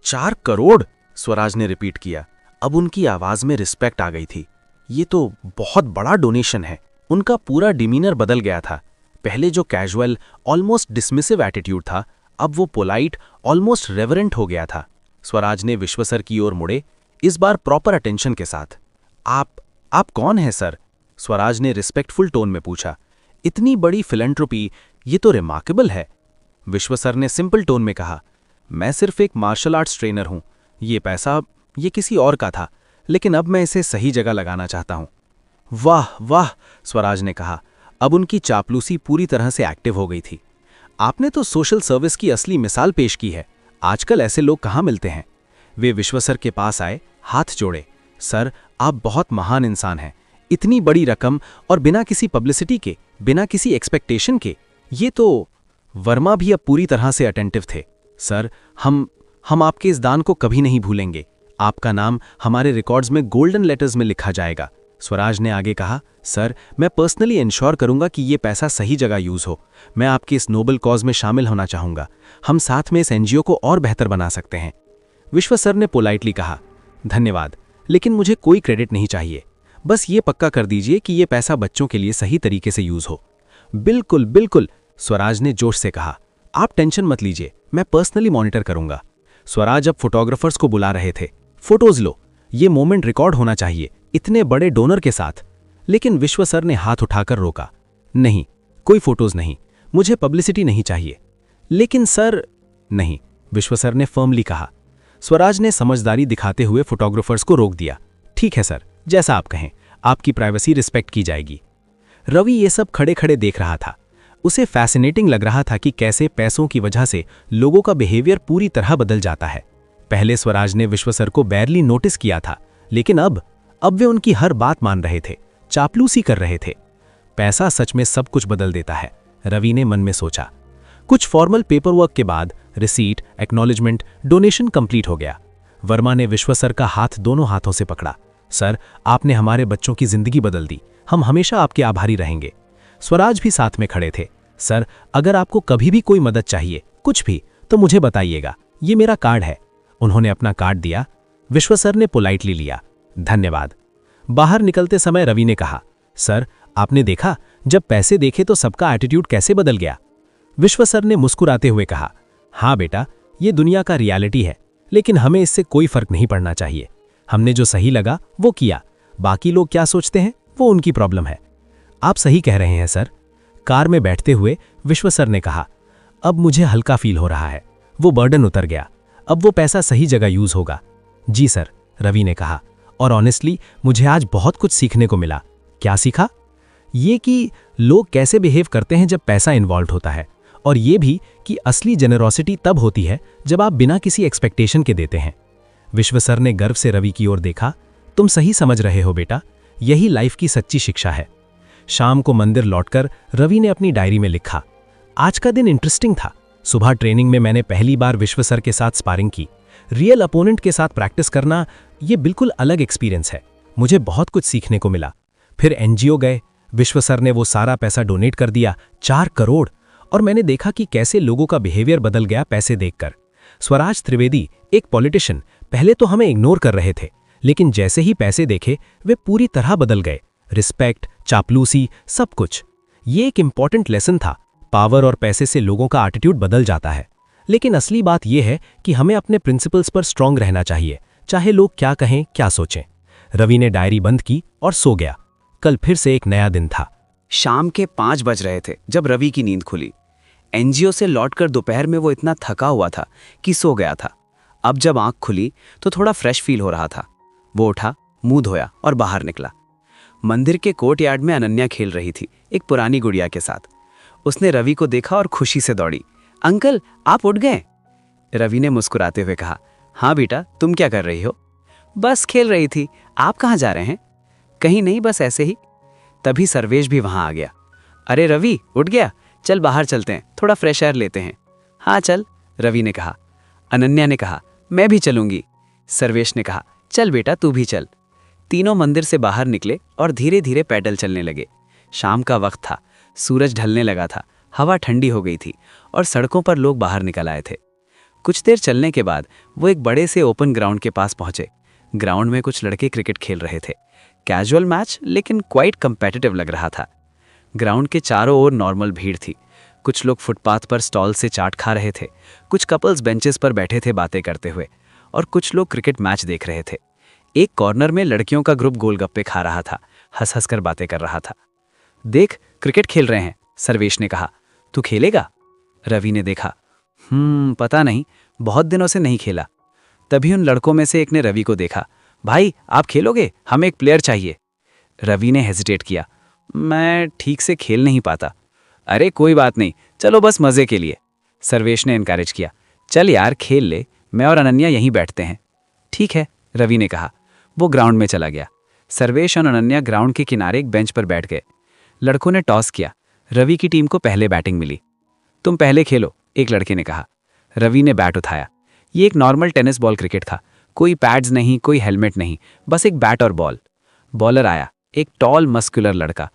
Speaker 3: 4 करोड़? स्वराज ने रिपीट किया। अब उनकी आवाज में रिस्पेक्ट आ गई थी। ये तो बहुत बड़ा डोनेशन है। उनका पूरा डिमीनर बदल गया था। पहले जो कैजुअल, ऑलमोस्ट डिसमिसिव एटीट्यूड था, अब वो पोलाइट, ऑलमोस्ट रेवरेंट हो गया था। स्वराज ने विश्व सर की ओर मुड़े, इस बार प्रॉपर अटेंशन के साथ। आप कौन हैं सर? स्वराज ने रिस्पेक्टफुल टोन में पूछा। इतनी बड़ी फिलैंथ्रोपी, ये तो रिमार्केबल है। विश्व सर ने सिंपल टोन में कहा, मैं सिर्फ एक मार्शल आर्ट्स ट्रेनर हूं। ये पैसा ये किसी और का था, लेकिन अब मैं इसे सही जगह लगाना चाहता हूं। वाह, स्वराज ने कहा। अब उनकी चापलूसी पूरी तरह से एक्टिव हो गई थी। आपने तो सोशल सर्विस की असली मिसाल पेश की है। आजकल ऐसे लोग कहाँ मिलते हैं? वे विश्व सर के पास आए, हाथ जोड़े। सर, आप बहुत महान इंसान हैं। इतनी बड़ी रकम और बिना किसी पब्लिसिटी के, बिना किसी एक्सपेक्टेशन के, ये तो। वर्मा भी अब पूरी तरह से अटेंटिव थे। सर, हम आपके इस दान को कभी नहीं भूलेंगे। आपका नाम हमारे रिकॉर्ड्स में गोल्डन लेटर्स में लिखा जाएगा। स्वराज ने आगे कहा, सर, मैं पर्सनली इंश्योर करूंगा कि ये पैसा सही जगह यूज हो। मैं आपके इस नोबल कॉज में शामिल होना चाहूंगा। हम साथ में इस एनजीओ को और बेहतर बना सकते हैं। विश्व सर ने पोलाइटली कहा, धन्यवाद, लेकिन मुझे कोई क्रेडिट नहीं चाहिए। बस ये पक्का कर दीजिए कि ये पैसा बच्चों के लिए सही तरीके से यूज हो। बिल्कुल, स्वराज ने जोश से कहा। आप टेंशन मत लीजिए, मैं पर्सनली मॉनिटर करूंगा। स्वराज अब फोटोग्राफर्स को बुला रहे थे। फोटोज लो, ये मोमेंट रिकॉर्ड होना चाहिए, इतने बड़े डोनर के साथ। लेकिन विश्व सर ने हाथ उठाकर रोका। नहीं, कोई फोटोज नहीं, मुझे पब्लिसिटी नहीं चाहिए। लेकिन सर। नहीं, विश्व सर ने फर्मली कहा। स्वराज ने समझदारी दिखाते हुए फोटोग्राफर्स को रोक दिया। ठीक है सर, जैसा आप कहें, आपकी प्राइवेसी रिस्पेक्ट की जाएगी। रवि ये सब खड़े खड़े देख रहा था। उसे फैसिनेटिंग लग रहा था कि कैसे पैसों की वजह से लोगों का बिहेवियर पूरी तरह बदल जाता है। पहले स्वराज ने विश्व सर को बैरली नोटिस किया था, लेकिन अब वे उनकी हर बात मान रहे थे, चापलूसी कर रहे थे। पैसा सच में सब कुछ बदल देता है, रवि ने मन में सोचा। कुछ फॉर्मल पेपर वर्क के बाद रिसीट, एक्नॉलेजमेंट, डोनेशन कंप्लीट हो गया। वर्मा ने विश्व सर का हाथ दोनों हाथों से पकड़ा। सर, आपने हमारे बच्चों की जिंदगी बदल दी। हम हमेशा आपके आभारी रहेंगे। स्वराज भी साथ में खड़े थे। सर, अगर आपको कभी भी कोई मदद चाहिए, कुछ भी, तो मुझे बताइएगा, ये मेरा कार्ड है। उन्होंने अपना कार्ड दिया। विश्व सर ने पोलाइटली लिया। धन्यवाद। बाहर निकलते समय रवि ने कहा, सर, आपने देखा, जब पैसे देखे तो सबका एटीट्यूड कैसे बदल गया। विश्व सर ने मुस्कुराते हुए कहा, हाँ बेटा, ये दुनिया का रियलिटी है, लेकिन हमें इससे कोई फर्क नहीं पड़ना चाहिए। हमने जो सही लगा वो किया, बाकी लोग क्या सोचते हैं वो उनकी प्रॉब्लम है। आप सही कह रहे हैं सर। कार में बैठते हुए विश्व सर ने कहा, अब मुझे हल्का फील हो रहा है, वो बर्डन उतर गया, अब वो पैसा सही जगह यूज होगा। जी सर, रवि ने कहा, और ऑनेस्टली मुझे आज बहुत कुछ सीखने को मिला। क्या सीखा? ये कि लोग कैसे बिहेव करते हैं जब पैसा इन्वॉल्व होता है, और ये भी कि असली जेनरोसिटी तब होती है जब आप बिना किसी एक्सपेक्टेशन के देते हैं। विश्व सर ने गर्व से रवि की ओर देखा। तुम सही समझ रहे हो बेटा, यही लाइफ की सच्ची शिक्षा है। शाम को मंदिर लौटकर रवि ने अपनी डायरी में लिखा, आज का दिन इंटरेस्टिंग था। सुबह ट्रेनिंग में मैंने पहली बार विश्व सर के साथ स्पारिंग की। रियल अपोनेंट के साथ प्रैक्टिस करना ये बिल्कुल अलग एक्सपीरियंस है। मुझे बहुत कुछ सीखने को मिला। फिर एनजीओ गए। विश्व सर ने वो सारा पैसा डोनेट कर दिया, 4 करोड़, और मैंने देखा कि कैसे लोगों का बिहेवियर बदल गया पैसे देखकर। स्वराज त्रिवेदी, एक पॉलिटिशियन, पहले तो हमें इग्नोर कर रहे थे, लेकिन जैसे ही पैसे देखे वे पूरी तरह बदल गए। रिस्पेक्ट, चापलूसी, सब कुछ। ये एक इंपॉर्टेंट लेसन था। पावर और पैसे से लोगों का एटीट्यूड बदल जाता है, लेकिन असली बात यह है कि हमें अपने प्रिंसिपल्स पर स्ट्रांग रहना चाहिए, चाहे लोग क्या कहें, क्या सोचें। रवि ने डायरी बंद की और सो गया। कल फिर से एक नया दिन था।
Speaker 2: शाम के 5 बज रहे थे जब रवि की नींद खुली। एनजीओ से लौटकर दोपहर में वो इतना थका हुआ था कि सो गया था। अब जब आंख खुली तो थोड़ा फ्रेश फील हो रहा था। वो उठा, मुंह धोया और बाहर निकला। मंदिर के कोर्टयार्ड में अनन्या खेल रही थी, एक पुरानी गुड़िया के साथ। उसने रवि को देखा और खुशी से दौड़ी। अंकल, आप उठ गए? रवि ने मुस्कुराते हुए कहा, हाँ बेटा, तुम क्या कर रही हो? बस खेल रही थी। आप कहाँ जा रहे हैं? कहीं नहीं, बस ऐसे ही। तभी सर्वेश भी वहां आ गया। अरे रवि, उठ गया? चल बाहर चलते हैं, थोड़ा फ्रेश एयर लेते हैं। हाँ चल, रवि ने कहा। अनन्या ने कहा, मैं भी चलूंगी। सर्वेश ने कहा, चल बेटा, तू भी चल। तीनों मंदिर से बाहर निकले और धीरे धीरे पैदल चलने लगे। शाम का वक्त था, सूरज ढलने लगा था, हवा ठंडी हो गई थी और सड़कों पर लोग बाहर निकल आए थे। कुछ देर चलने के बाद वो एक बड़े से ओपन ग्राउंड के पास पहुंचे। ग्राउंड में कुछ लड़के क्रिकेट खेल रहे थे। कैजुअल मैच, लेकिन क्वाइट कंपेटिटिव लग रहा था। ग्राउंड के चारों ओर नॉर्मल भीड़ थी। कुछ लोग फुटपाथ पर स्टॉल से चाट खा रहे थे, कुछ कपल्स बेंचेस पर बैठे थे बातें करते हुए, और कुछ लोग क्रिकेट मैच देख रहे थे। एक कॉर्नर में लड़कियों का ग्रुप गोलगप्पे खा रहा था, हंस हंस कर बातें कर रहा था। देख, क्रिकेट खेल रहे हैं, सर्वेश ने कहा। तू खेलेगा? रवि ने देखा। पता नहीं, बहुत दिनों से नहीं खेला। तभी उन लड़कों में से एक ने रवि को देखा। भाई, आप खेलोगे? हमें एक प्लेयर चाहिए। रवि ने हेजिटेट किया। मैं ठीक से खेल नहीं पाता। अरे कोई बात नहीं, चलो बस मजे के लिए। सर्वेश ने एनकरेज किया। चल यार, खेल ले, मैं और अनन्या यहीं बैठते हैं। ठीक है, रवि ने कहा। वो ग्राउंड में चला गया। सर्वेश और अनन्या ग्राउंड के किनारे एक बेंच पर बैठ गए। लड़कों ने टॉस किया। रवि की टीम को पहले बैटिंग मिली। तुम पहले खेलो, एक लड़के ने कहा। रवि ने बैट उठाया। ये एक नॉर्मल टेनिस बॉल क्रिकेट था। कोई पैड्स नहीं, कोई हेलमेट नहीं, बस एक बैट और बॉल। बॉलर आया, एक टॉल मस्कुलर लड़का।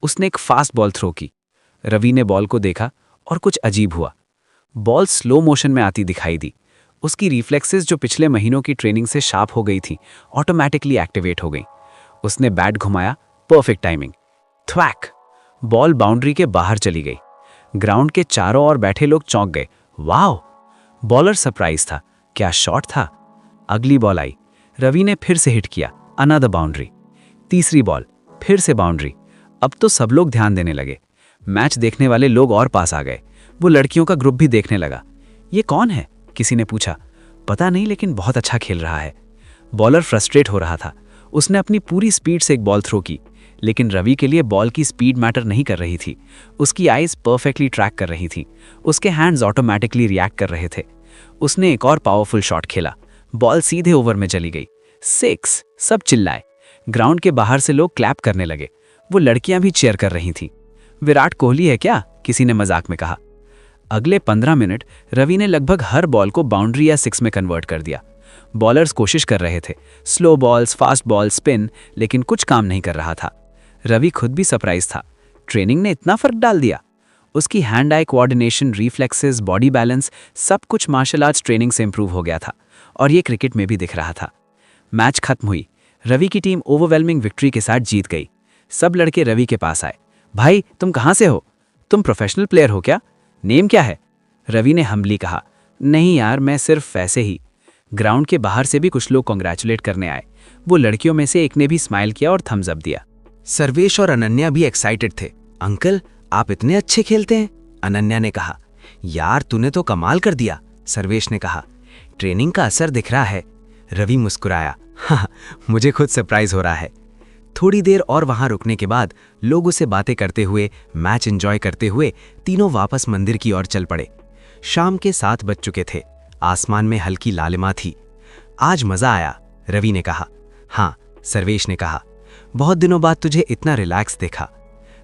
Speaker 2: उसने एक फास्ट बॉल थ्रो की। रवि ने बॉल को देखा और कुछ अजीब हुआ। बॉल स्लो मोशन में आती दिखाई दी। उसकी रिफ्लेक्सेस, जो पिछले महीनों की ट्रेनिंग से शार्प हो गई थी, ऑटोमेटिकली एक्टिवेट हो गई। उसने बैट घुमाया, परफेक्ट टाइमिंग। थ्वैक! बॉल बाउंड्री के बाहर चली गई। ग्राउंड के चारों ओर बैठे लोग चौंक गए। वाओ! बॉलर सरप्राइज था। क्या शॉट था! अगली बॉल आई। रवि ने फिर से हिट किया, अनदर बाउंड्री। तीसरी बॉल, फिर से बाउंड्री। अब तो सब लोग ध्यान देने लगे। मैच देखने वाले लोग और पास आ गए। वो लड़कियों का ग्रुप भी देखने लगा। ये कौन है? किसी ने पूछा। पता नहीं, लेकिन बहुत अच्छा खेल रहा है। बॉलर फ्रस्ट्रेट हो रहा था। उसने अपनी पूरी स्पीड से एक बॉल थ्रो की, लेकिन रवि के लिए बॉल की स्पीड मैटर नहीं कर रही थी। उसकी आईज परफेक्टली ट्रैक कर रही थी। उसके हैंड्स ऑटोमेटिकली रिएक्ट कर रहे थे। उसने एक और पावरफुल शॉट खेला। बॉल सीधे ओवर में चली गई। 6! सब चिल्लाए। ग्राउंड के बाहर से लोग क्लैप करने लगे। वो लड़कियां भी चीयर कर रही थीं। विराट कोहली है क्या? किसी ने मजाक में कहा। अगले 15 मिनट रवि ने लगभग हर बॉल को बाउंड्री या 6 में कन्वर्ट कर दिया। बॉलर्स कोशिश कर रहे थे, slow balls, fast ball, spin, लेकिन कुछ काम नहीं कर रहा था। रवि खुद भी सरप्राइज था।
Speaker 3: ट्रेनिंग ने इतना फर्क डाल दिया। उसकी hand eye coordination, reflexes, body balance सब कुछ मार्शल आर्ट्स ट्रेनिंग से इंप्रूव हो गया था और ये क्रिकेट में भी दिख रहा था। मैच खत्म हुई। रवि की टीम ओवरवेलमिंग विक्ट्री के साथ जीत गई। सब लड़के रवि के पास आए। भाई तुम कहाँ से हो? तुम प्रोफेशनल प्लेयर हो क्या? नेम क्या है? रवि ने हम्बली कहा, नहीं यार, मैं सिर्फ वैसे ही। ग्राउंड के बाहर से भी कुछ लोग कॉन्ग्रेचुलेट करने आए। वो लड़कियों में से एक ने भी स्माइल किया और थम्स अप दिया।
Speaker 2: सर्वेश और अनन्या भी एक्साइटेड थे। अंकल, आप इतने अच्छे खेलते हैं, अनन्या ने कहा। यार तूने तो कमाल कर दिया, सर्वेश ने कहा। ट्रेनिंग का असर दिख रहा है, रवि मुस्कुराया। हाँ, मुझे खुद सरप्राइज हो रहा है। थोड़ी देर और वहां रुकने के बाद लोग उसे बातें करते हुए, मैच एंजॉय करते हुए तीनों वापस मंदिर की ओर चल पड़े। शाम के 7 बज चुके थे। आसमान में हल्की लालिमा थी। आज मजा आया, रवि ने कहा। हाँ, सर्वेश ने कहा। बहुत दिनों बाद तुझे इतना रिलैक्स देखा।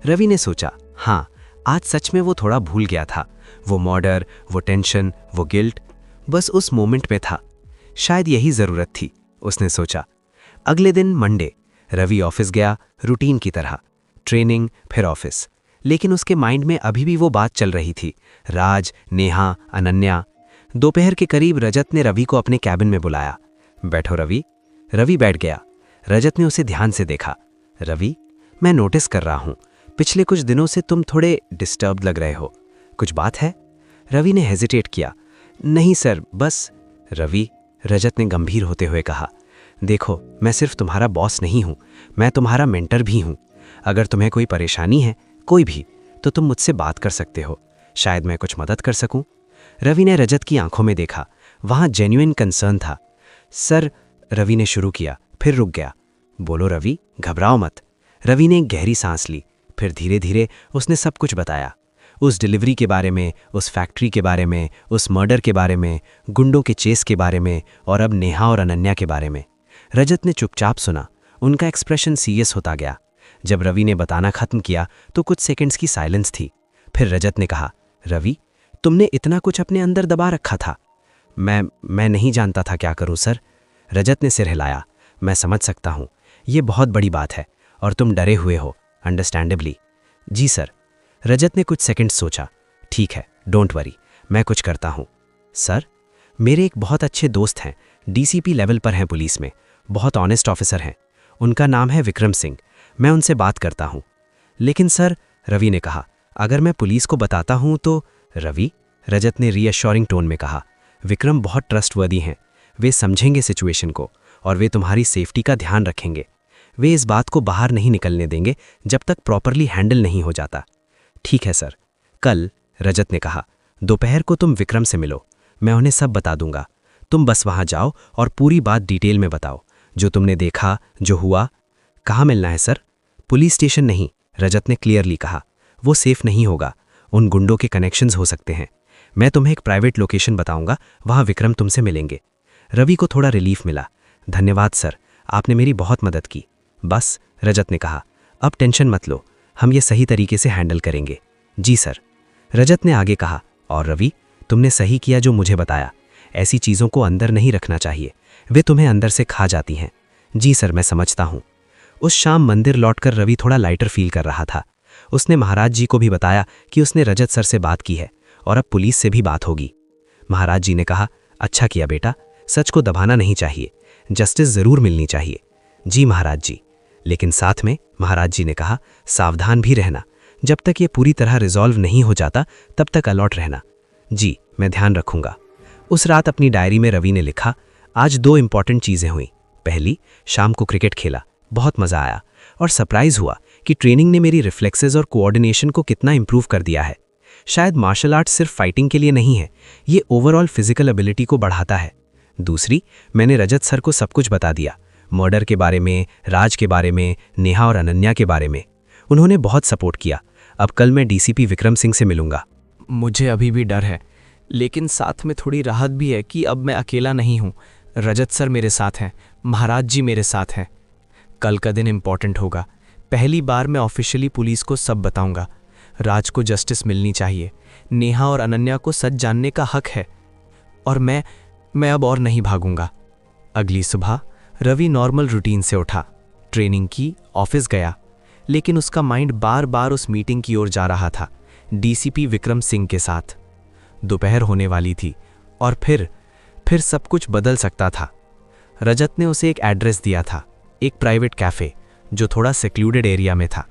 Speaker 2: रवि ने सोचा, हाँ, आज सच में वो थोड़ा भूल गया था। वो मॉडर, वो टेंशन, वो गिल्ट, बस उस मोमेंट में था। शायद यही जरूरत थी, उसने सोचा। अगले दिन मंडे, रवि ऑफिस गया, रूटीन की तरह। ट्रेनिंग, फिर ऑफिस। लेकिन उसके माइंड में अभी भी वो बात चल रही थी। राज, नेहा, अनन्या। दोपहर के करीब रजत ने रवि को अपने कैबिन में बुलाया। बैठो रवि। रवि बैठ गया। रजत ने उसे ध्यान से देखा। रवि, मैं नोटिस कर रहा हूं, पिछले कुछ दिनों से तुम थोड़े डिस्टर्ब्ड लग रहे हो। कुछ बात है? रवि ने हेजिटेट किया। नहीं सर, बस। रवि, रजत ने गंभीर होते हुए कहा, देखो, मैं सिर्फ तुम्हारा बॉस नहीं हूं, मैं तुम्हारा मेंटर भी हूं। अगर तुम्हें कोई परेशानी है, कोई भी, तो तुम मुझसे बात कर सकते हो। शायद मैं कुछ मदद कर सकूं। रवि ने रजत की आंखों में देखा। वहां जेन्युइन कंसर्न था। सर, रवि ने शुरू किया, फिर रुक गया। बोलो रवि, घबराओ मत। रवि ने एक गहरी सांस ली, फिर धीरे धीरे उसने सब कुछ बताया। उस डिलीवरी के बारे में, उस फैक्ट्री के बारे में, उस मर्डर के बारे में, गुंडों के चेस के बारे में और अब नेहा और अनन्या के बारे में। रजत ने चुपचाप सुना। उनका एक्सप्रेशन सीरियस होता गया। जब रवि ने बताना खत्म किया तो कुछ सेकंड्स की साइलेंस थी। फिर रजत ने कहा, रवि, तुमने इतना कुछ अपने अंदर दबा रखा था। मैं नहीं जानता था क्या करूं सर। रजत ने सिर हिलाया। मैं समझ सकता हूं, ये बहुत बड़ी बात है और तुम डरे हुए हो, अंडरस्टैंडेबली। जी सर। रजत ने कुछ सेकंड्स सोचा। ठीक है, डोंट वरी, मैं कुछ करता हूं। सर, मेरे एक बहुत अच्छे दोस्त हैं, डीसीपी लेवल पर हैं पुलिस में, बहुत ऑनेस्ट ऑफिसर हैं। उनका नाम है विक्रम सिंह। मैं उनसे बात करता हूं। लेकिन सर, रवि ने कहा, अगर मैं पुलिस को बताता हूं तो? रवि, रजत ने रीअश्योरिंग टोन में कहा, विक्रम बहुत ट्रस्टवर्दी हैं। वे समझेंगे सिचुएशन को और वे तुम्हारी सेफ्टी का ध्यान रखेंगे। वे इस बात को बाहर नहीं निकलने देंगे जब तक प्रॉपरली हैंडल नहीं हो जाता। ठीक है सर। कल, रजत ने कहा, दोपहर को तुम विक्रम से मिलो, मैं उन्हें सब बता दूंगा। तुम बस वहां जाओ और पूरी बात डिटेल में बताओ, जो तुमने देखा, जो हुआ। कहाँ मिलना है सर? पुलिस स्टेशन नहीं, रजत ने क्लियरली कहा। वो सेफ नहीं होगा, उन गुंडों के कनेक्शंस हो सकते हैं। मैं तुम्हें एक प्राइवेट लोकेशन बताऊंगा, वहां विक्रम तुमसे मिलेंगे। रवि को थोड़ा रिलीफ मिला। धन्यवाद सर, आपने मेरी बहुत मदद की। बस, रजत ने कहा, अब टेंशन मत लो, हम ये सही तरीके से हैंडल करेंगे। जी सर। रजत ने आगे कहा, और रवि, तुमने सही किया जो मुझे बताया। ऐसी चीज़ों को अंदर नहीं रखना चाहिए, वे तुम्हें अंदर से खा जाती हैं। जी सर, मैं समझता हूँ। उस शाम मंदिर लौटकर रवि थोड़ा लाइटर फील कर रहा था। उसने महाराज जी को भी बताया कि उसने रजत सर से बात की है और अब पुलिस से भी बात होगी। महाराज जी ने कहा, अच्छा किया बेटा, सच को दबाना नहीं चाहिए, जस्टिस जरूर मिलनी चाहिए। जी महाराज जी। लेकिन साथ में महाराज जी ने कहा, सावधान भी रहना, जब तक ये पूरी तरह रिजॉल्व नहीं हो जाता तब तक अलर्ट रहना। जी, मैं ध्यान रखूंगा। उस रात अपनी डायरी में रवि ने लिखा, आज 2 इंपॉर्टेंट चीजें हुई। पहली, शाम को क्रिकेट खेला, बहुत मजा आया और सरप्राइज हुआ कि ट्रेनिंग ने मेरी रिफ्लेक्सेस और कोऑर्डिनेशन को कितना इंप्रूव कर दिया है। शायद मार्शल आर्ट सिर्फ फाइटिंग के लिए नहीं है, ये ओवरऑल फिजिकल एबिलिटी को बढ़ाता है। दूसरी, मैंने रजत सर को सब कुछ बता दिया, मर्डर के बारे में, राज के बारे में, नेहा और अनन्या के बारे में। उन्होंने बहुत सपोर्ट किया। अब कल मैं डीसीपी विक्रम सिंह से मिलूंगा।
Speaker 3: मुझे अभी भी डर है, लेकिन साथ में थोड़ी राहत भी है कि अब मैं अकेला नहीं हूँ। रजत सर मेरे साथ हैं, महाराज जी मेरे साथ हैं। कल का दिन इम्पॉर्टेंट होगा। पहली बार मैं ऑफिशियली पुलिस को सब बताऊंगा। राज को जस्टिस मिलनी चाहिए, नेहा और अनन्या को सच जानने का हक है, और मैं अब और नहीं भागूंगा। अगली सुबह रवि नॉर्मल रूटीन से उठा, ट्रेनिंग की, ऑफिस गया। लेकिन उसका माइंड बार बार उस मीटिंग की ओर जा रहा था, डीसीपी विक्रम सिंह के साथ। दोपहर होने वाली थी और फिर सब कुछ बदल सकता था। रजत ने उसे एक एड्रेस दिया था, एक प्राइवेट कैफ़े जो थोड़ा सेक्लूडेड एरिया में था।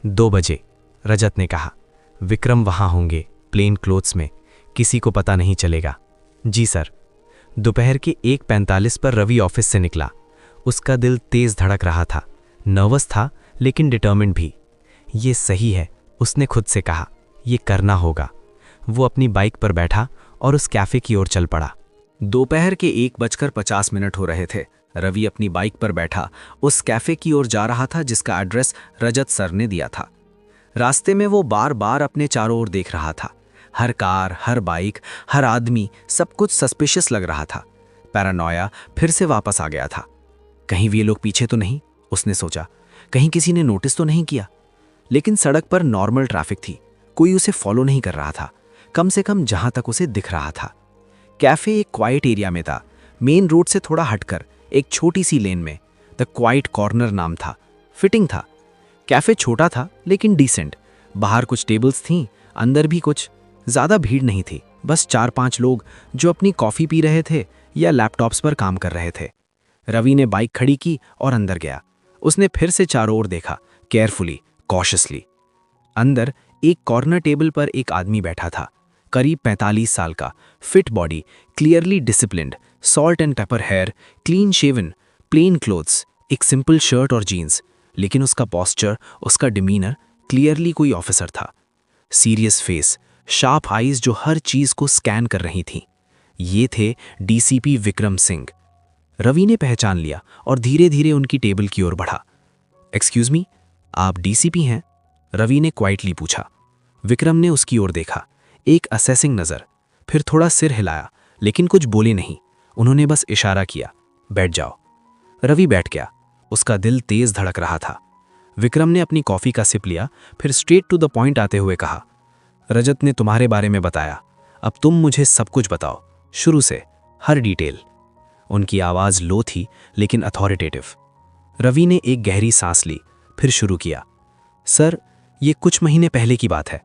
Speaker 3: 2 बजे रजत ने कहा, विक्रम वहाँ होंगे, प्लेन क्लोथ्स में, किसी को पता नहीं चलेगा। जी सर। दोपहर के 1:45 पर रवि ऑफिस से निकला। उसका दिल तेज धड़क रहा था, नर्वस था लेकिन डिटर्मिन्ड भी। ये सही है, उसने खुद से कहा, ये करना होगा। वो अपनी बाइक पर बैठा और उस कैफे की ओर चल पड़ा। दोपहर के 1:50 हो रहे थे। रवि अपनी बाइक पर बैठा उस कैफे की ओर जा रहा था जिसका एड्रेस रजत सर ने दिया था। रास्ते में वो बार बार अपने चारों ओर देख रहा था। हर कार, हर बाइक, हर आदमी, सब कुछ सस्पिशियस लग रहा था। पैरानोया फिर से वापस आ गया था। कहीं ये लोग पीछे तो नहीं, उसने सोचा। कहीं किसी ने नोटिस तो नहीं किया। लेकिन सड़क पर नॉर्मल ट्रैफिक थी, कोई उसे फॉलो नहीं कर रहा था, कम से कम जहां तक उसे दिख रहा था। कैफे एक क्वाइट एरिया में था, मेन रोड से थोड़ा हटकर एक छोटी सी लेन में। द क्वाइट कॉर्नर नाम था, फिटिंग था। कैफे छोटा था लेकिन डिसेंट। बाहर कुछ टेबल्स थीं, अंदर भी कुछ। ज़्यादा भीड़ नहीं थी, बस 4-5 लोग जो अपनी कॉफ़ी पी रहे थे या लैपटॉप्स पर काम कर रहे थे। रवि ने बाइक खड़ी की और अंदर गया। उसने फिर से चारों ओर देखा, केयरफुली, कॉशियसली। अंदर एक कॉर्नर टेबल पर एक आदमी बैठा था, करीब 45 साल का, fit body, clearly disciplined, salt and pepper hair, clean shaven, plain clothes, एक सिंपल शर्ट और जीन्स। लेकिन उसका पॉस्चर, उसका डिमीनर क्लियरली कोई ऑफिसर था। सीरियस फेस, शार्प आईज जो हर चीज को स्कैन कर रही थीं। ये थे डीसीपी विक्रम सिंह। रवि ने पहचान लिया और धीरे धीरे उनकी टेबल की ओर बढ़ा। एक्सक्यूज मी, आप डीसीपी हैं? रवि ने क्वाइटली पूछा। विक्रम ने उसकी ओर देखा, एक असेसिंग नज़र, फिर थोड़ा सिर हिलाया, लेकिन कुछ बोले नहीं। उन्होंने बस इशारा किया, बैठ जाओ। रवि बैठ गया। उसका दिल तेज धड़क रहा था। विक्रम ने अपनी कॉफ़ी का सिप लिया, फिर स्ट्रेट टू द पॉइंट आते हुए कहा, रजत ने तुम्हारे बारे में बताया, अब तुम मुझे सब कुछ बताओ, शुरू से, हर डिटेल। उनकी आवाज़ लो थी लेकिन अथॉरिटेटिव। रवि ने एक गहरी सांस ली, फिर शुरू किया। सर, ये कुछ महीने पहले की बात है।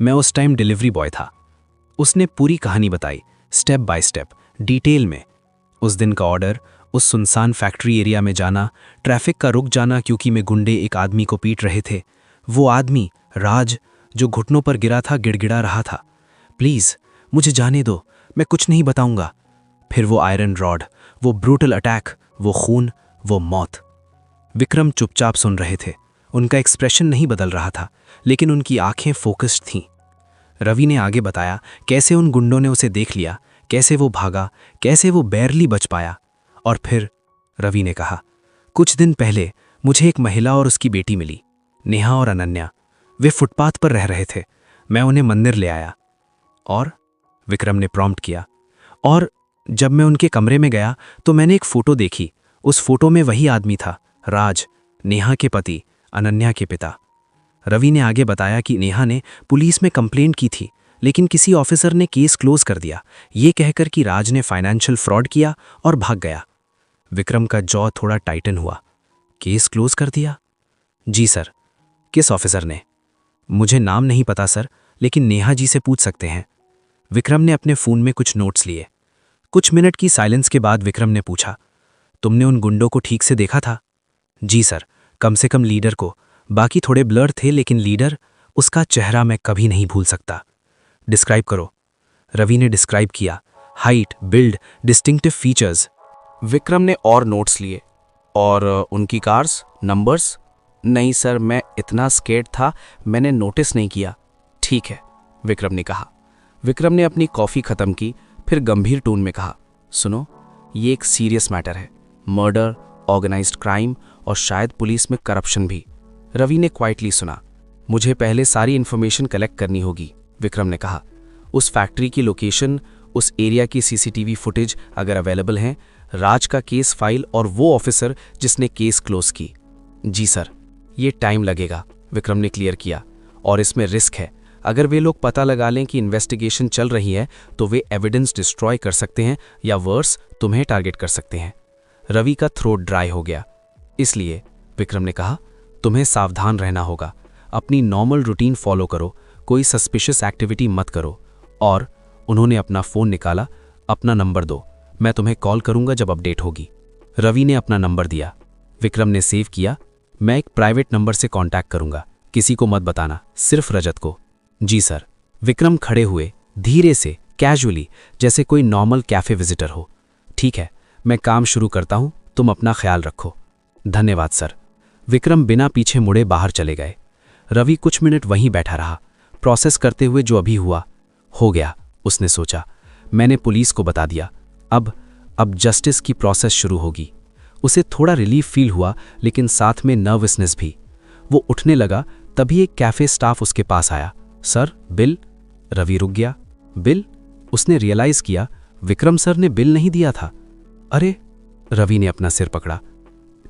Speaker 3: मैं उस टाइम डिलीवरी बॉय था। उसने पूरी कहानी बताई, स्टेप बाय स्टेप, डिटेल में। उस दिन का ऑर्डर, उस सुनसान फैक्ट्री एरिया में जाना, ट्रैफिक का रुक जाना क्योंकि में गुंडे एक आदमी को पीट रहे थे। वो आदमी, राज, जो घुटनों पर गिरा था, गिड़गिड़ा रहा था, प्लीज़ मुझे जाने दो, मैं कुछ नहीं बताऊंगा। फिर वो आयरन रॉड, वो ब्रूटल अटैक, वो खून, वो मौत। विक्रम चुपचाप सुन रहे थे। उनका एक्सप्रेशन नहीं बदल रहा था, लेकिन उनकी आंखें फोकस्ड थीं। रवि ने आगे बताया कैसे उन गुंडों ने उसे देख लिया, कैसे वो भागा, कैसे वो बैरली बच पाया। और फिर रवि ने कहा, कुछ दिन पहले मुझे एक महिला और उसकी बेटी मिली, नेहा और अनन्या। वे फुटपाथ पर रह रहे थे। मैं उन्हें मंदिर ले आया। और विक्रम ने प्रॉम्प्ट किया। और जब मैं उनके कमरे में गया तो मैंने एक फ़ोटो देखी। उस फोटो में वही आदमी था, राज, नेहा के पति, अनन्या के पिता। रवि ने आगे बताया कि नेहा ने पुलिस में कंप्लेंट की थी, लेकिन किसी ऑफिसर ने केस क्लोज कर दिया, ये कहकर कि राज ने फाइनेंशियल फ्रॉड किया और भाग गया। विक्रम का जॉ थोड़ा टाइटन हुआ। केस क्लोज कर दिया? जी सर। किस ऑफिसर ने? मुझे नाम नहीं पता सर, लेकिन नेहा जी से पूछ सकते हैं। विक्रम ने अपने फ़ोन में कुछ नोट्स लिए। कुछ मिनट की साइलेंस के बाद विक्रम ने पूछा, तुमने उन गुंडों को ठीक से देखा था? जी सर, कम से कम लीडर को। बाकी थोड़े ब्लर थे, लेकिन लीडर, उसका चेहरा मैं कभी नहीं भूल सकता। डिस्क्राइब करो। रवि ने डिस्क्राइब किया, height, build, distinctive features. Vikram ने और नोट्स लिए। और उनकी कार्स, नंबर्स? नहीं सर, मैं इतना स्केर्ड था, मैंने नोटिस नहीं किया। ठीक है, विक्रम ने कहा। विक्रम ने अपनी कॉफ़ी ख़त्म की, फिर गंभीर टोन में कहा, सुनो, ये एक सीरियस मैटर है। मर्डर, ऑर्गेनाइज्ड क्राइम और शायद पुलिस में करप्शन भी। रवि ने क्वाइटली सुना। मुझे पहले सारी इन्फॉर्मेशन कलेक्ट करनी होगी, विक्रम ने कहा। उस फैक्ट्री की लोकेशन, उस एरिया की सीसीटीवी फुटेज अगर अवेलेबल हैं, राज का केस फाइल और वो ऑफिसर जिसने केस क्लोज की। जी सर। ये टाइम लगेगा, विक्रम ने क्लियर किया, और इसमें रिस्क है। अगर वे लोग पता लगा लें कि इन्वेस्टिगेशन चल रही है तो वे एविडेंस डिस्ट्रॉय कर सकते हैं या वर्स, तुम्हें टारगेट कर सकते हैं। रवि का थ्रोट ड्राई हो गया। इसलिए विक्रम ने कहा, तुम्हें सावधान रहना होगा, अपनी नॉर्मल रूटीन फॉलो करो, कोई सस्पिशियस एक्टिविटी मत करो। और उन्होंने अपना फ़ोन निकाला, अपना नंबर दो, मैं तुम्हें कॉल करूंगा जब अपडेट होगी। रवि ने अपना नंबर दिया, विक्रम ने सेव किया। मैं एक प्राइवेट नंबर से कांटेक्ट करूंगा, किसी को मत बताना, सिर्फ रजत को। जी सर। विक्रम खड़े हुए, धीरे से, कैजुअली, जैसे कोई नॉर्मल कैफे विजिटर हो। ठीक है, मैं काम शुरू करता हूं, तुम अपना ख्याल रखो। धन्यवाद सर। विक्रम बिना पीछे मुड़े बाहर चले गए। रवि कुछ मिनट वहीं बैठा रहा, प्रोसेस करते हुए जो अभी हुआ हो गया। उसने सोचा, मैंने पुलिस को बता दिया, अब जस्टिस की प्रोसेस शुरू होगी। उसे थोड़ा रिलीफ फील हुआ, लेकिन साथ में नर्वसनेस भी। वो उठने लगा, तभी एक कैफे स्टाफ उसके पास आया। Sir, bill. रवि रुक गया। बिल? उसने रियलाइज किया विक्रम सर ने बिल नहीं दिया था। अरे, रवि ने अपना सिर पकड़ा।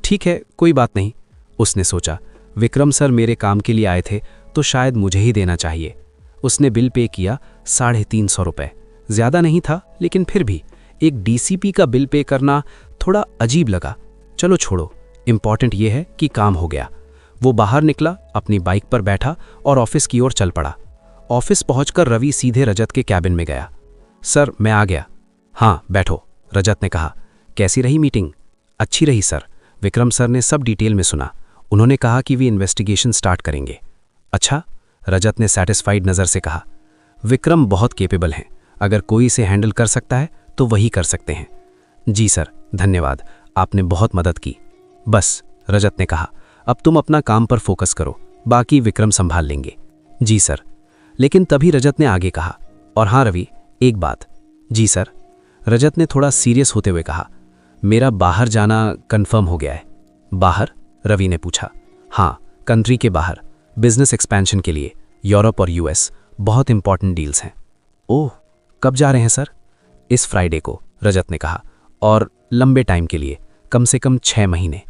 Speaker 3: ठीक है, कोई बात नहीं, उसने सोचा। विक्रम सर मेरे काम के लिए आए थे तो शायद मुझे ही देना चाहिए। उसने बिल पे किया, 350 रुपये। ज्यादा नहीं था, लेकिन फिर भी एक डीसीपी का बिल पे करना थोड़ा अजीब लगा। चलो छोड़ो, इंपॉर्टेंट यह है कि काम हो गया। वो बाहर निकला, अपनी बाइक पर बैठा और ऑफिस की ओर चल पड़ा। ऑफिस पहुंचकर रवि सीधे रजत के कैबिन में गया। सर, मैं आ गया। हाँ, बैठो, रजत ने कहा। कैसी रही मीटिंग? अच्छी रही सर। विक्रम सर ने सब डिटेल में सुना। उन्होंने कहा कि वे इन्वेस्टिगेशन स्टार्ट करेंगे। अच्छा, रजत ने सैटिस्फाइड नज़र से कहा। विक्रम बहुत केपेबल हैं, अगर कोई इसे हैंडल कर सकता है तो वही कर सकते हैं। जी सर, धन्यवाद, आपने बहुत मदद की। बस, रजत ने कहा, अब तुम अपना काम पर फोकस करो, बाकी विक्रम संभाल लेंगे। जी सर। लेकिन तभी रजत ने आगे कहा, और हाँ रवि, एक बात। जी सर। रजत ने थोड़ा सीरियस होते हुए कहा, मेरा बाहर जाना कंफर्म हो गया है। बाहर? रवि ने पूछा। हाँ, कंट्री के बाहर, बिजनेस एक्सपेंशन के लिए, यूरोप और यूएस, बहुत इंपॉर्टेंट डील्स हैं। ओह, कब जा रहे हैं सर? इस फ्राइडे को, रजत ने कहा, और लंबे टाइम के लिए, कम से कम 6 महीने।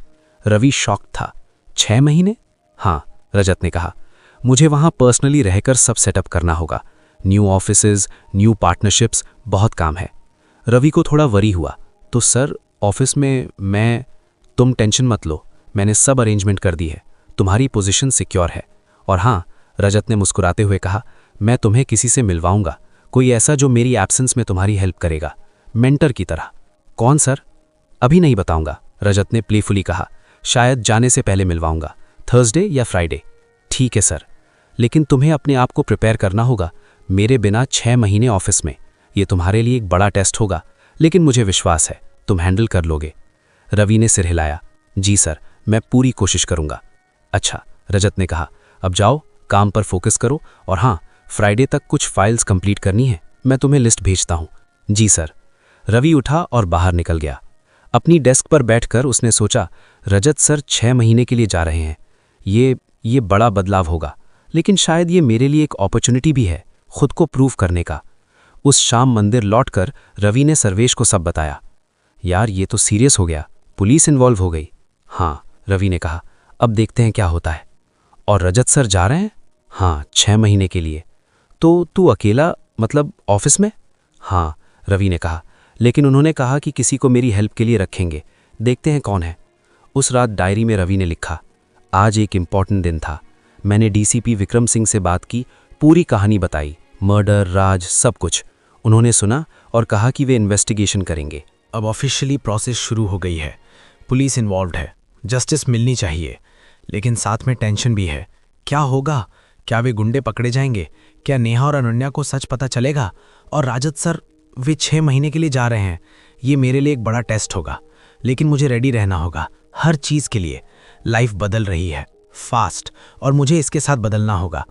Speaker 3: रवि शॉक्ड था। 6 महीने? हाँ, रजत ने कहा, मुझे वहाँ पर्सनली रहकर सब सेटअप करना होगा। न्यू ऑफिसेज, न्यू पार्टनरशिप्स, बहुत काम है। रवि को थोड़ा वरी हुआ। तो सर, ऑफिस में तुम टेंशन मत लो, मैंने सब अरेंजमेंट कर दी है, तुम्हारी पोजीशन सिक्योर है। और हाँ, रजत ने मुस्कुराते हुए कहा, मैं तुम्हें किसी से मिलवाऊंगा, कोई ऐसा जो मेरी एब्सेंस में तुम्हारी हेल्प करेगा, मेंटर की तरह। कौन सर? अभी नहीं बताऊंगा, रजत ने प्लेफुली कहा, शायद जाने से पहले मिलवाऊंगा, थर्सडे या फ्राइडे। ठीक है सर, लेकिन तुम्हें अपने आप को प्रिपेयर करना होगा, मेरे बिना 6 महीने ऑफिस में, ये तुम्हारे लिए एक बड़ा टेस्ट होगा, लेकिन मुझे विश्वास है तुम हैंडल कर लोगे। रवि ने सिर हिलाया। जी सर, मैं पूरी कोशिश करूंगा। अच्छा, रजत ने कहा, अब जाओ, काम पर फोकस करो, और हाँ, फ्राइडे तक कुछ फाइल्स कंप्लीट करनी है, मैं तुम्हें लिस्ट भेजता हूँ। जी सर। रवि उठा और बाहर निकल गया। अपनी डेस्क पर बैठकर उसने सोचा, रजत सर 6 महीने के लिए जा रहे हैं, ये बड़ा बदलाव होगा, लेकिन शायद ये मेरे लिए एक अपॉर्चुनिटी भी है खुद को प्रूव करने का। उस शाम मंदिर लौटकर रवि ने सर्वेश को सब बताया। यार, ये तो सीरियस हो गया, पुलिस इन्वॉल्व हो गई। हाँ, रवि ने कहा, अब देखते हैं क्या होता है। और रजत सर जा रहे हैं? हाँ, 6 महीने के लिए। तो तू अकेला, मतलब ऑफिस में? हाँ, रवि ने कहा, लेकिन उन्होंने कहा कि किसी को मेरी हेल्प के लिए रखेंगे, देखते हैं कौन है। उस रात डायरी में रवि ने लिखा, आज एक इम्पॉर्टेंट दिन था, मैंने डीसीपी विक्रम सिंह से बात की, पूरी कहानी बताई, मर्डर, राज, सब कुछ। उन्होंने सुना और कहा कि वे इन्वेस्टिगेशन करेंगे।
Speaker 5: अब ऑफिशियली प्रोसेस शुरू हो गई है, पुलिस इन्वॉल्व्ड है, जस्टिस मिलनी चाहिए, लेकिन साथ में टेंशन भी है। क्या होगा? क्या वे गुंडे पकड़े जाएंगे? क्या नेहा और अनन्या को सच पता चलेगा? और राजत सर, वे 6 महीने के लिए जा रहे हैं, ये मेरे लिए एक बड़ा टेस्ट होगा, लेकिन मुझे रेडी रहना होगा हर चीज़ के लिए। लाइफ बदल रही है फास्ट, और मुझे इसके साथ बदलना होगा।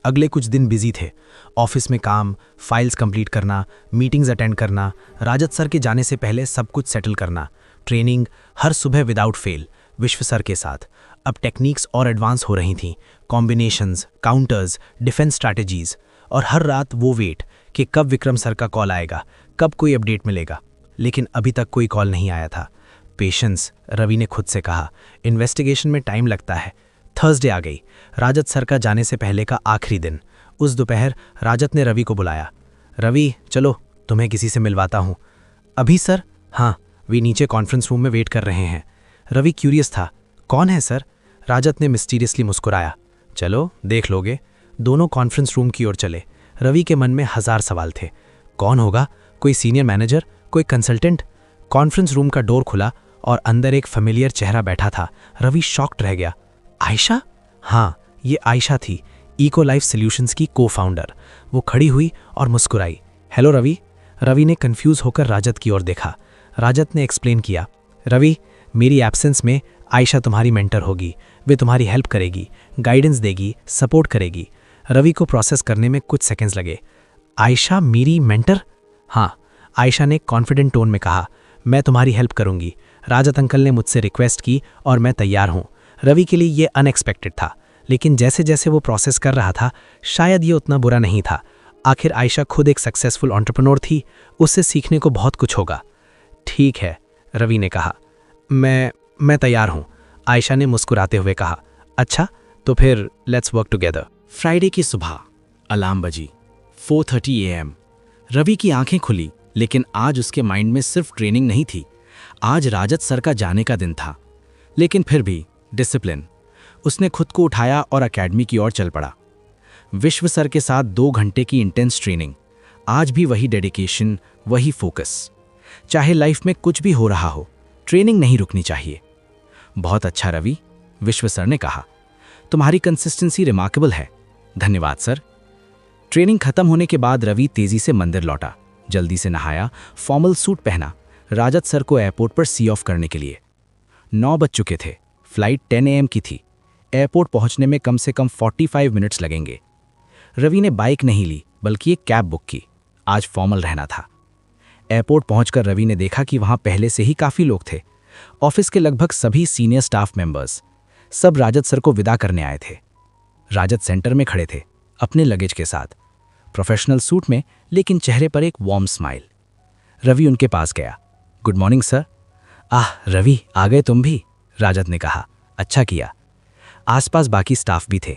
Speaker 5: अगले कुछ दिन बिजी थे, ऑफिस में काम, फाइल्स कंप्लीट करना, मीटिंग्स अटेंड करना, राजत सर के जाने से पहले सब कुछ सेटल करना, ट्रेनिंग हर सुबह विदाउट फेल विश्व सर के साथ। अब टेक्निक्स और एडवांस हो रही थीं, कॉम्बिनेशंस, काउंटर्स, डिफेंस स्ट्रैटेजीज, और हर रात वो वेट कि कब विक्रम सर का कॉल आएगा, कब कोई अपडेट मिलेगा। लेकिन अभी तक कोई कॉल नहीं आया था। पेशेंस, रवि ने खुद से कहा, इन्वेस्टिगेशन में टाइम लगता है। थर्सडे आ गई, राजत सर का जाने से पहले का आखिरी दिन। उस दोपहर राजत ने रवि को बुलाया। रवि, चलो, तुम्हें किसी से मिलवाता हूँ। अभी सर? हाँ, वे नीचे कॉन्फ्रेंस रूम में वेट कर रहे हैं। रवि क्यूरियस था। कौन है सर?
Speaker 3: राजत ने मिस्टीरियसली मुस्कुराया। चलो देख लोगे। दोनों कॉन्फ्रेंस रूम की ओर चले। रवि के मन में 1000 सवाल थे। कौन होगा? कोई सीनियर मैनेजर, कोई कंसल्टेंट? कॉन्फ्रेंस रूम का डोर खुला और अंदर एक फेमिलियर चेहरा बैठा था। रवि शॉक्ड रह गया। आयशा? हाँ, ये आयशा थी, इको लाइफ सॉल्यूशंस की को फाउंडर। वो खड़ी हुई और मुस्कुराई। हेलो रवि। रवि ने कंफ्यूज होकर राजत की ओर देखा। राजत ने एक्सप्लेन किया, रवि, मेरी एब्सेंस में आयशा तुम्हारी मेंटर होगी। वे तुम्हारी हेल्प करेगी, गाइडेंस देगी, सपोर्ट करेगी। रवि को प्रोसेस करने में कुछ सेकंड्स लगे। आयशा मेरी मेंटर? हाँ, आयशा ने कॉन्फिडेंट टोन में कहा, मैं तुम्हारी हेल्प करूंगी। राजत अंकल ने मुझसे रिक्वेस्ट की और मैं तैयार हूं। रवि के लिए ये अनएक्सपेक्टेड था, लेकिन जैसे जैसे वो प्रोसेस कर रहा था, शायद ये उतना बुरा नहीं था। आखिर आयशा खुद एक सक्सेसफुल एंटरप्रेन्योर थी, उससे सीखने को बहुत कुछ होगा। ठीक है, रवि ने कहा, मैं तैयार हूं। आयशा ने मुस्कुराते हुए कहा, अच्छा तो फिर लेट्स वर्क टुगेदर।
Speaker 4: फ्राइडे की सुबह अलार्म बजी। 4:30 AM। रवि की आंखें खुली, लेकिन आज उसके माइंड में सिर्फ ट्रेनिंग नहीं थी। आज राजत सर का जाने का दिन था, लेकिन फिर भी डिसिप्लिन। उसने खुद को उठाया और एकेडमी की ओर चल पड़ा। विश्व सर के साथ 2 घंटे की इंटेंस ट्रेनिंग। आज भी वही डेडिकेशन, वही फोकस। चाहे लाइफ में कुछ भी हो रहा हो, ट्रेनिंग नहीं रुकनी चाहिए। बहुत अच्छा रवि, विश्व सर ने कहा, तुम्हारी कंसिस्टेंसी रिमार्केबल है। धन्यवाद सर। ट्रेनिंग खत्म होने के बाद रवि तेजी से मंदिर लौटा। जल्दी से नहाया, फॉर्मल सूट पहना, राजत सर को एयरपोर्ट पर सी ऑफ करने के लिए। 9 बज चुके थे। फ्लाइट 10 AM की थी। एयरपोर्ट पहुंचने में कम से कम 45 मिनट्स लगेंगे। रवि ने बाइक नहीं ली, बल्कि एक कैब बुक की। आज फॉर्मल रहना था। एयरपोर्ट पहुंचकर रवि ने देखा कि वहां पहले से ही काफी लोग थे। ऑफिस के लगभग सभी सीनियर स्टाफ मेंबर्स, सब राजत सर को विदा करने आए थे। राजत सेंटर में खड़े थे, अपने लगेज के साथ, प्रोफेशनल सूट में, लेकिन चेहरे पर एक वार्म स्माइल। रवि उनके पास गया। Good morning sir. आह रवि, आ गए तुम भी, राजत ने कहा। अच्छा किया। आसपास बाकी स्टाफ भी थे,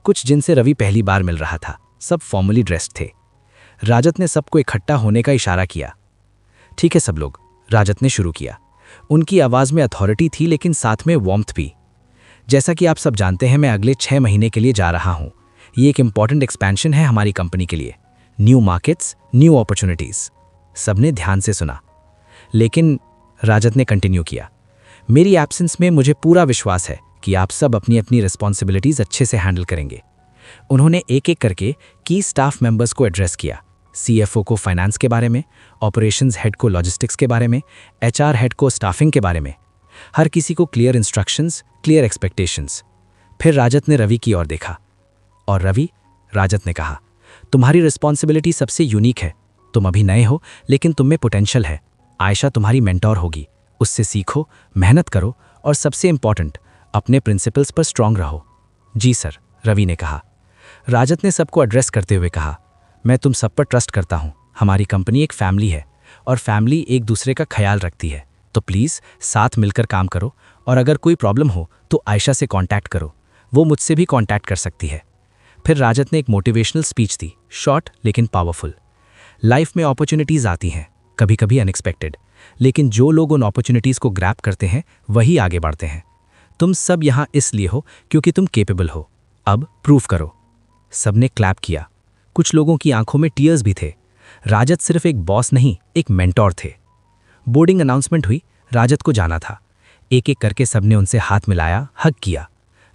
Speaker 4: कुछ जिनसे रवि पहली बार मिल रहा था। सब फॉर्मली ड्रेस्ड थे। राजत ने सबको इकट्ठा होने का इशारा किया। ठीक है सब लोग, राजत ने शुरू किया। उनकी आवाज में अथॉरिटी थी, लेकिन साथ में वार्मथ भी। जैसा कि आप सब जानते हैं, मैं अगले 6 महीने के लिए जा रहा हूं। ये एक इंपॉर्टेंट एक्सपेंशन है हमारी कंपनी के लिए। New markets, new opportunities. सबने ध्यान से सुना, लेकिन राजत ने कंटिन्यू किया, मेरी एब्सेंस में मुझे पूरा विश्वास है कि आप सब अपनी अपनी रिस्पॉन्सिबिलिटीज अच्छे से हैंडल करेंगे। उन्होंने एक एक करके की स्टाफ मेंबर्स को एड्रेस किया। CFO को फाइनेंस के बारे में, ऑपरेशंस हेड को लॉजिस्टिक्स के बारे में, HR हेड को स्टाफिंग के बारे में। हर किसी को क्लियर इंस्ट्रक्शंस, क्लियर एक्सपेक्टेशंस। फिर राजत ने रवि की ओर देखा। और रवि, राजत ने कहा, तुम्हारी रिस्पॉन्सिबिलिटी सबसे यूनिक है। तुम अभी नए हो, लेकिन तुम में पोटेंशियल है। आयशा तुम्हारी मेंटोर होगी। उससे सीखो, मेहनत करो और सबसे इंपॉर्टेंट, अपने प्रिंसिपल्स पर स्ट्रांग रहो। जी सर, रवि ने कहा। राजत ने सबको एड्रेस करते हुए कहा, मैं तुम सब पर ट्रस्ट करता हूं। हमारी कंपनी एक फैमिली है और फैमिली एक दूसरे का ख्याल रखती है। तो प्लीज़ साथ मिलकर काम करो, और अगर कोई प्रॉब्लम हो तो आयशा से कांटेक्ट करो। वो मुझसे भी कांटेक्ट कर सकती है। फिर राजत ने एक मोटिवेशनल स्पीच दी, शॉर्ट लेकिन पावरफुल। लाइफ में अपॉर्चुनिटीज़ आती हैं, कभी कभी अनएक्सपेक्टेड, लेकिन जो लोग उन अपॉर्चुनिटीज़ को ग्रैब करते हैं वही आगे बढ़ते हैं। तुम सब यहाँ इसलिए हो क्योंकि तुम केपेबल हो। अब प्रूव करो। सबने क्लैप किया। कुछ लोगों की आंखों में टीयर्स भी थे। राजत सिर्फ एक बॉस नहीं, एक मेंटोर थे। बोर्डिंग अनाउंसमेंट हुई। राजत को जाना था। एक एक करके सबने उनसे हाथ मिलाया, हग किया।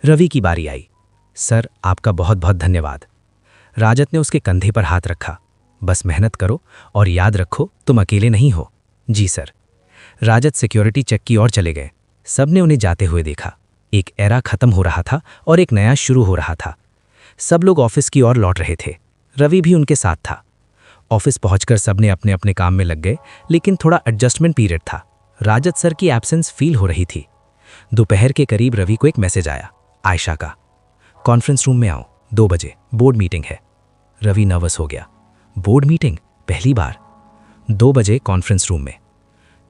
Speaker 4: रवि की बारी आई। सर, आपका बहुत बहुत धन्यवाद। राजत ने उसके कंधे पर हाथ रखा। बस मेहनत करो और याद रखो, तुम अकेले नहीं हो। जी सर। राजत सिक्योरिटी चेक की ओर चले गए। सबने उन्हें जाते हुए देखा। एक एरा खत्म हो रहा था और एक नया शुरू हो रहा था। सब लोग ऑफिस की ओर लौट रहे थे। रवि भी उनके साथ था। ऑफिस पहुंचकर सबने अपने अपने काम में लग गए, लेकिन थोड़ा एडजस्टमेंट पीरियड था। राजत सर की एब्सेंस फील हो रही थी। दोपहर के करीब रवि को एक मैसेज आया, आयशा का, कॉन्फ्रेंस रूम में आओ, 2 बजे बोर्ड मीटिंग है। रवि नर्वस हो गया। Board meeting? पहली बार। 2 बजे कॉन्फ्रेंस रूम में।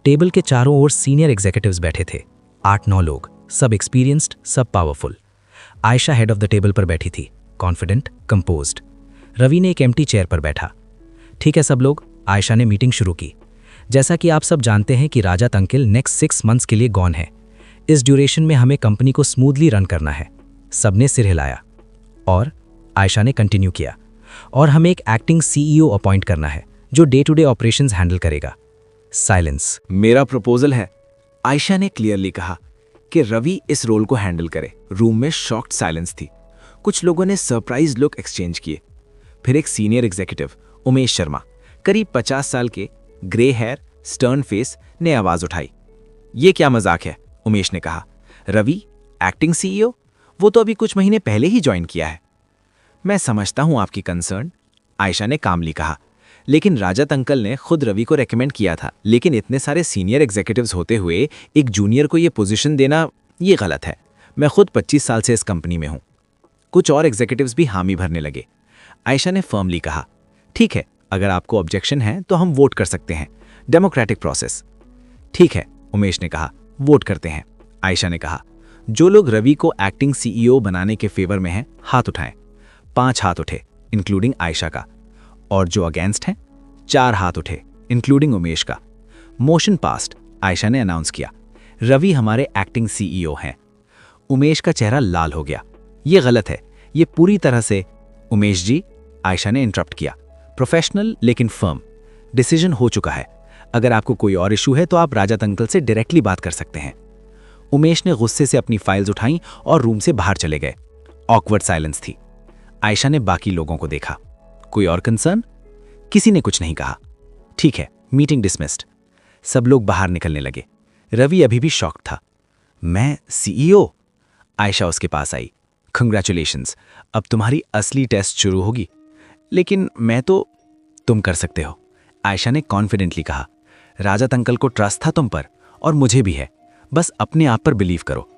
Speaker 4: टेबल के चारों ओर सीनियर एग्जीक्यूटिव्स बैठे थे। 8-9 लोग, सब एक्सपीरियंस्ड, सब powerful. Ayesha head of the table पर बैठी थी, कॉन्फिडेंट, कंपोज्ड। रवि ने एक एम्प्टी चेयर पर बैठा। ठीक है सब लोग, आयशा ने मीटिंग शुरू की। जैसा कि आप सब जानते हैं कि राजत अंकल नेक्स्ट 6 मंथ्स के लिए गॉन है।
Speaker 5: इस ड्यूरेशन में हमें कंपनी को स्मूथली रन करना है। सबने सिर हिलाया और आयशा ने कंटिन्यू किया, और हमें एक एक्टिंग CEO अपॉइंट करना है जो day to day operations handle करेगा। साइलेंस।
Speaker 3: मेरा प्रपोजल है, आयशा ने क्लियरली कहा कि रवि इस रोल को हैंडल करे। रूम में शॉक्ड साइलेंस थी। कुछ लोगों ने सरप्राइज लुक एक्सचेंज किए। फिर एक सीनियर एग्जीक्यूटिव उमेश शर्मा, करीब 50 साल के, ग्रे हेयर, स्टर्न फेस, ने आवाज उठाई। ये क्या मजाक है, उमेश ने कहा। Ravi acting CEO? वो तो अभी कुछ महीने पहले ही ज्वाइन किया है। मैं समझता हूं आपकी कंसर्न, आयशा ने कामली कहा, लेकिन राजत अंकल ने खुद रवि को रेकमेंड किया था। लेकिन इतने सारे सीनियर एग्जीक्यूटिव्स होते हुए एक जूनियर को ये पोजीशन देना, ये गलत है। मैं खुद 25 साल से इस कंपनी में हूं। कुछ और एग्जीक्यूटिव्स भी हामी भरने लगे। आयशा ने फर्मली कहा, ठीक है, अगर आपको ऑब्जेक्शन है तो हम वोट कर सकते हैं। Democratic process. ठीक है, उमेश ने कहा, वोट करते हैं। आयशा ने कहा, जो लोग रवि को एक्टिंग CEO बनाने के फेवर में हैं, हाथ उठाएं। 5 हाथ उठे, इंक्लूडिंग आयशा का। और जो अगेंस्ट हैं, 4 हाथ उठे, इंक्लूडिंग उमेश का। मोशन पास्ड, आयशा ने अनाउंस किया। रवि हमारे एक्टिंग CEO हैं। उमेश का चेहरा लाल हो गया। ये गलत है, ये पूरी तरह से। उमेश जी, आयशा ने इंटरप्ट किया, प्रोफेशनल लेकिन फर्म। डिसीजन हो चुका है। अगर आपको कोई और इशू है तो आप राजत अंकल से डायरेक्टली बात कर सकते हैं। उमेश ने गुस्से से अपनी फाइल्स उठाई और रूम से बाहर चले गए। ऑकवर्ड साइलेंस थी। आयशा ने बाकी लोगों को देखा। कोई और कंसर्न? किसी ने कुछ नहीं कहा। ठीक है, मीटिंग डिसमिस्ड। सब लोग बाहर निकलने लगे। रवि अभी भी शॉक था। मैं CEO? आयशा उसके पास आई। कंग्रेचुलेशंस, अब तुम्हारी असली टेस्ट शुरू होगी। लेकिन मैं तो। तुम कर सकते हो, आयशा ने कॉन्फिडेंटली कहा। राजत अंकल को ट्रस्ट था तुम पर, और मुझे भी है। बस अपने आप पर बिलीव करो।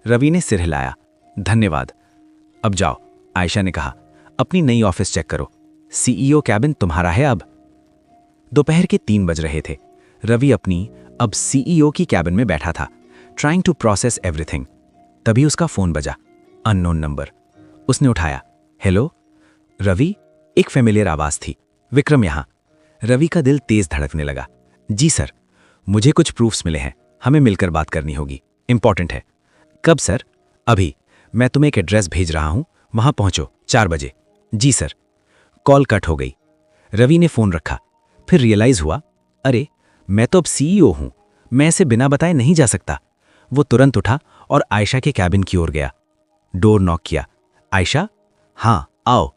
Speaker 3: रवि ने सिर हिलाया। धन्यवाद। अब जाओ, आयशा ने कहा। अपनी नई ऑफिस चेक करो। CEO कैबिन तुम्हारा है अब। दोपहर के 3 बज रहे थे। रवि अपनी अब CEO की कैबिन में बैठा था, ट्राइंग टू प्रोसेस एवरीथिंग। तभी उसका फोन बजा। Unknown number. उसने उठाया। हेलो रवि, एक फेमिलियर आवाज थी। विक्रम यहां। रवि का दिल तेज धड़कने लगा। जी सर, मुझे कुछ प्रूफ्स मिले हैं, हमें मिलकर बात करनी होगी, इंपॉर्टेंट है। कब सर? अभी। मैं तुम्हें एक एड्रेस भेज रहा हूं, वहां पहुंचो 4 बजे। जी सर। कॉल कट हो गई। रवि ने फोन रखा। फिर रियलाइज हुआ, अरे मैं तो अब CEO हूं, मैं इसे बिना बताए नहीं जा सकता। वो तुरंत उठा और आयशा के कैबिन की ओर गया। डोर नॉक किया। आयशा? हाँ आओ।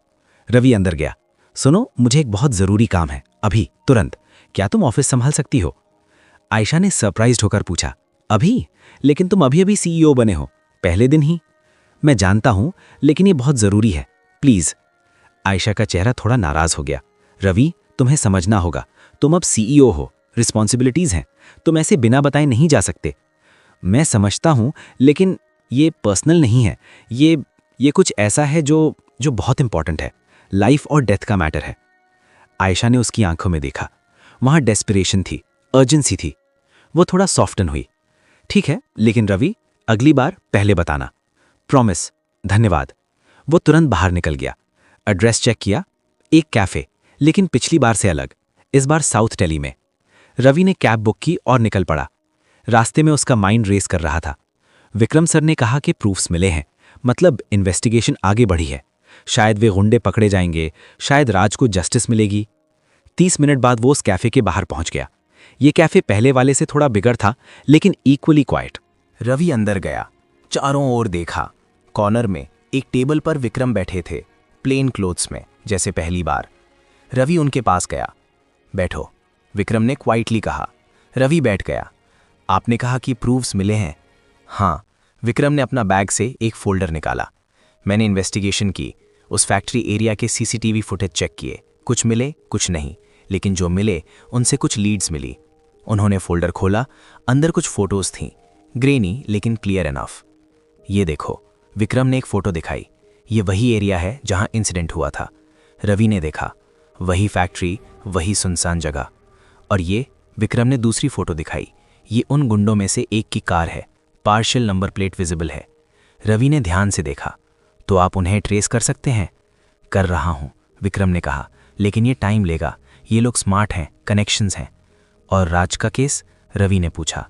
Speaker 3: रवि अंदर गया। सुनो, मुझे एक बहुत जरूरी काम है, अभी तुरंत। क्या तुम ऑफिस संभाल सकती हो? आयशा ने सरप्राइज्ड होकर पूछा। अभी? लेकिन तुम अभी अभी CEO बने हो, पहले दिन ही। मैं जानता हूं, लेकिन ये बहुत जरूरी है, प्लीज। आयशा का चेहरा थोड़ा नाराज हो गया। रवि, तुम्हें समझना होगा, तुम अब CEO हो, रिस्पॉन्सिबिलिटीज हैं, तुम ऐसे बिना बताए नहीं जा सकते। मैं समझता हूं, लेकिन ये पर्सनल नहीं है, ये कुछ ऐसा है जो बहुत इंपॉर्टेंट है, लाइफ और डेथ का मैटर है। आयशा ने उसकी आंखों में देखा। वहां डेस्पिरेशन थी, अर्जेंसी थी। वो थोड़ा सॉफ्टन हुई। ठीक है, लेकिन रवि, अगली बार पहले बताना, प्रॉमिस। धन्यवाद। वो तुरंत बाहर निकल गया। एड्रेस चेक किया। एक कैफे, लेकिन पिछली बार से अलग, इस बार साउथ दिल्ली में। रवि ने कैब बुक की और निकल पड़ा। रास्ते में उसका माइंड रेस कर रहा था। विक्रम सर ने कहा कि प्रूफ्स मिले हैं, मतलब इन्वेस्टिगेशन आगे बढ़ी है। शायद वे गुंडे पकड़े जाएंगे, शायद राज को जस्टिस मिलेगी। 30 मिनट बाद वो उस कैफे के बाहर पहुंच गया। ये कैफे पहले वाले से थोड़ा बिगड़ था, लेकिन इक्वली क्वाइट। रवि अंदर गया, चारों ओर देखा। कॉर्नर में एक टेबल पर विक्रम बैठे थे, प्लेन क्लोथ्स में, जैसे पहली बार। रवि उनके पास गया। बैठो, विक्रम ने क्वाइटली कहा। रवि बैठ गया। आपने कहा कि प्रूफ्स मिले हैं? हाँ। विक्रम ने अपना बैग से एक फोल्डर निकाला। मैंने इन्वेस्टिगेशन की, उस फैक्ट्री एरिया के CCTV फुटेज चेक किए। कुछ मिले, कुछ नहीं, लेकिन जो मिले उनसे कुछ लीड्स मिली। उन्होंने फोल्डर खोला। अंदर कुछ फोटोज थीं, ग्रेनी लेकिन क्लियर इनफ। ये देखो, विक्रम ने एक फोटो दिखाई। ये वही एरिया है जहां इंसिडेंट हुआ था। रवि ने देखा, वही फैक्ट्री, वही सुनसान जगह। और ये, विक्रम ने दूसरी फोटो दिखाई। ये उन गुंडों में से एक की कार है, पार्शियल नंबर प्लेट विजिबल है। रवि ने ध्यान से देखा। तो आप उन्हें ट्रेस कर सकते हैं? कर रहा हूं, विक्रम ने कहा, लेकिन ये टाइम लेगा। ये लोग स्मार्ट हैं, कनेक्शंस हैं। और राज का केस? रवि ने पूछा।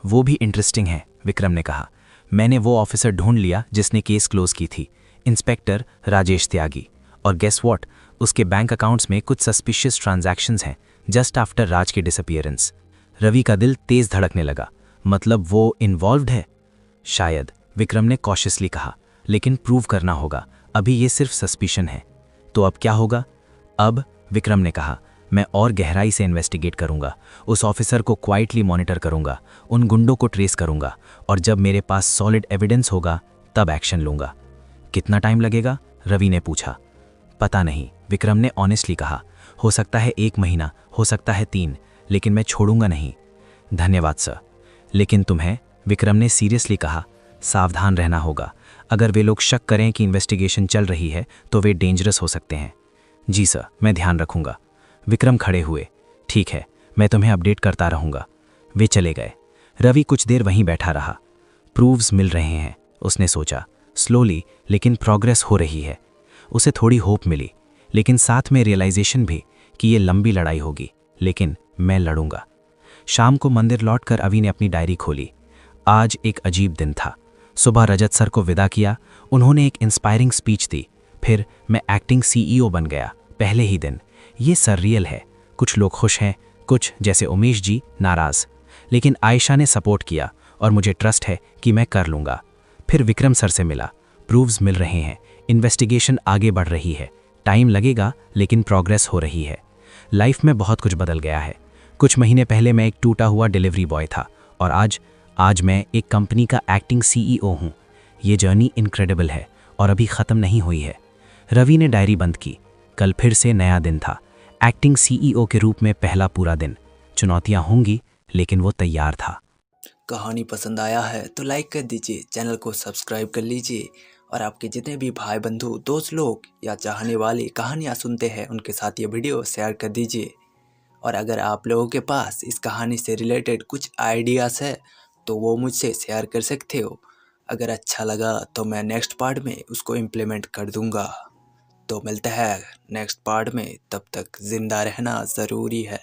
Speaker 3: वो भी इंटरेस्टिंग है, विक्रम ने कहा। मैंने वो ऑफिसर ढूंढ लिया जिसने केस क्लोज की थी, इंस्पेक्टर राजेश त्यागी। और गेस व्हाट, उसके बैंक अकाउंट्स में कुछ सस्पिशियस ट्रांजैक्शंस हैं जस्ट आफ्टर राज के डिसअपीयरेंस। रवि का दिल तेज धड़कने लगा। मतलब वो इन्वॉल्व्ड है? शायद, विक्रम ने कॉशियसली कहा, लेकिन प्रूव करना होगा। अभी ये सिर्फ सस्पिशन है। तो अब क्या होगा? अब, विक्रम ने कहा, मैं और गहराई से इन्वेस्टिगेट करूंगा, उस ऑफिसर को क्वाइटली मॉनिटर करूंगा, उन गुंडों को ट्रेस करूंगा, और जब मेरे पास सॉलिड एविडेंस होगा तब एक्शन लूंगा। कितना टाइम लगेगा? रवि ने पूछा। पता नहीं, विक्रम ने ऑनेस्टली कहा। हो सकता है 1 महीना, हो सकता है 3, लेकिन मैं छोड़ूंगा नहीं। धन्यवाद सर। लेकिन तुम्हें, विक्रम ने सीरियसली कहा, सावधान रहना होगा। अगर वे लोग शक करें कि इन्वेस्टिगेशन चल रही है तो वे डेंजरस हो सकते हैं। जी सर, मैं ध्यान रखूंगा। विक्रम खड़े हुए। ठीक है, मैं तुम्हें अपडेट करता रहूंगा। वे चले गए। रवि कुछ देर वहीं बैठा रहा। प्रूव्स मिल रहे हैं, उसने सोचा। स्लोली लेकिन प्रोग्रेस हो रही है। उसे थोड़ी होप मिली, लेकिन साथ में रियलाइजेशन भी कि ये लंबी लड़ाई होगी, लेकिन मैं लड़ूंगा। शाम को मंदिर लौटकर अवि ने अपनी डायरी खोली। आज एक अजीब दिन था। सुबह रजत सर को विदा किया, उन्होंने एक इंस्पायरिंग स्पीच दी। फिर मैं एक्टिंग CEO बन गया पहले ही दिन। ये सररियल है। कुछ लोग खुश हैं, कुछ जैसे उमेश जी नाराज। लेकिन आयशा ने सपोर्ट किया और मुझे ट्रस्ट है कि मैं कर लूँगा। फिर विक्रम सर से मिला। प्रूव्स मिल रहे हैं, इन्वेस्टिगेशन आगे बढ़ रही है। टाइम लगेगा लेकिन प्रोग्रेस हो रही है। लाइफ में बहुत कुछ बदल गया है। कुछ महीने पहले मैं एक टूटा हुआ डिलीवरी बॉय था और आज मैं एक कंपनी का एक्टिंग CEO हूँ। ये जर्नी इनक्रेडिबल है और अभी ख़त्म नहीं हुई है। रवि ने डायरी बंद की। कल फिर से नया दिन था। एक्टिंग CEO के रूप में पहला पूरा दिन। चुनौतियाँ होंगी, लेकिन वो तैयार था।
Speaker 1: कहानी पसंद आया है तो लाइक कर दीजिए, चैनल को सब्सक्राइब कर लीजिए और आपके जितने भी भाई बंधु, दोस्त लोग या चाहने वाले कहानियाँ सुनते हैं उनके साथ ये वीडियो शेयर कर दीजिए। और अगर आप लोगों के पास इस कहानी से रिलेटेड कुछ आइडियाज़ है तो वो मुझसे शेयर कर सकते हो। अगर अच्छा लगा तो मैं नेक्स्ट पार्ट में उसको इम्प्लीमेंट कर दूंगा। तो मिलता है नेक्स्ट पार्ट में, तब तक ज़िंदा रहना ज़रूरी है।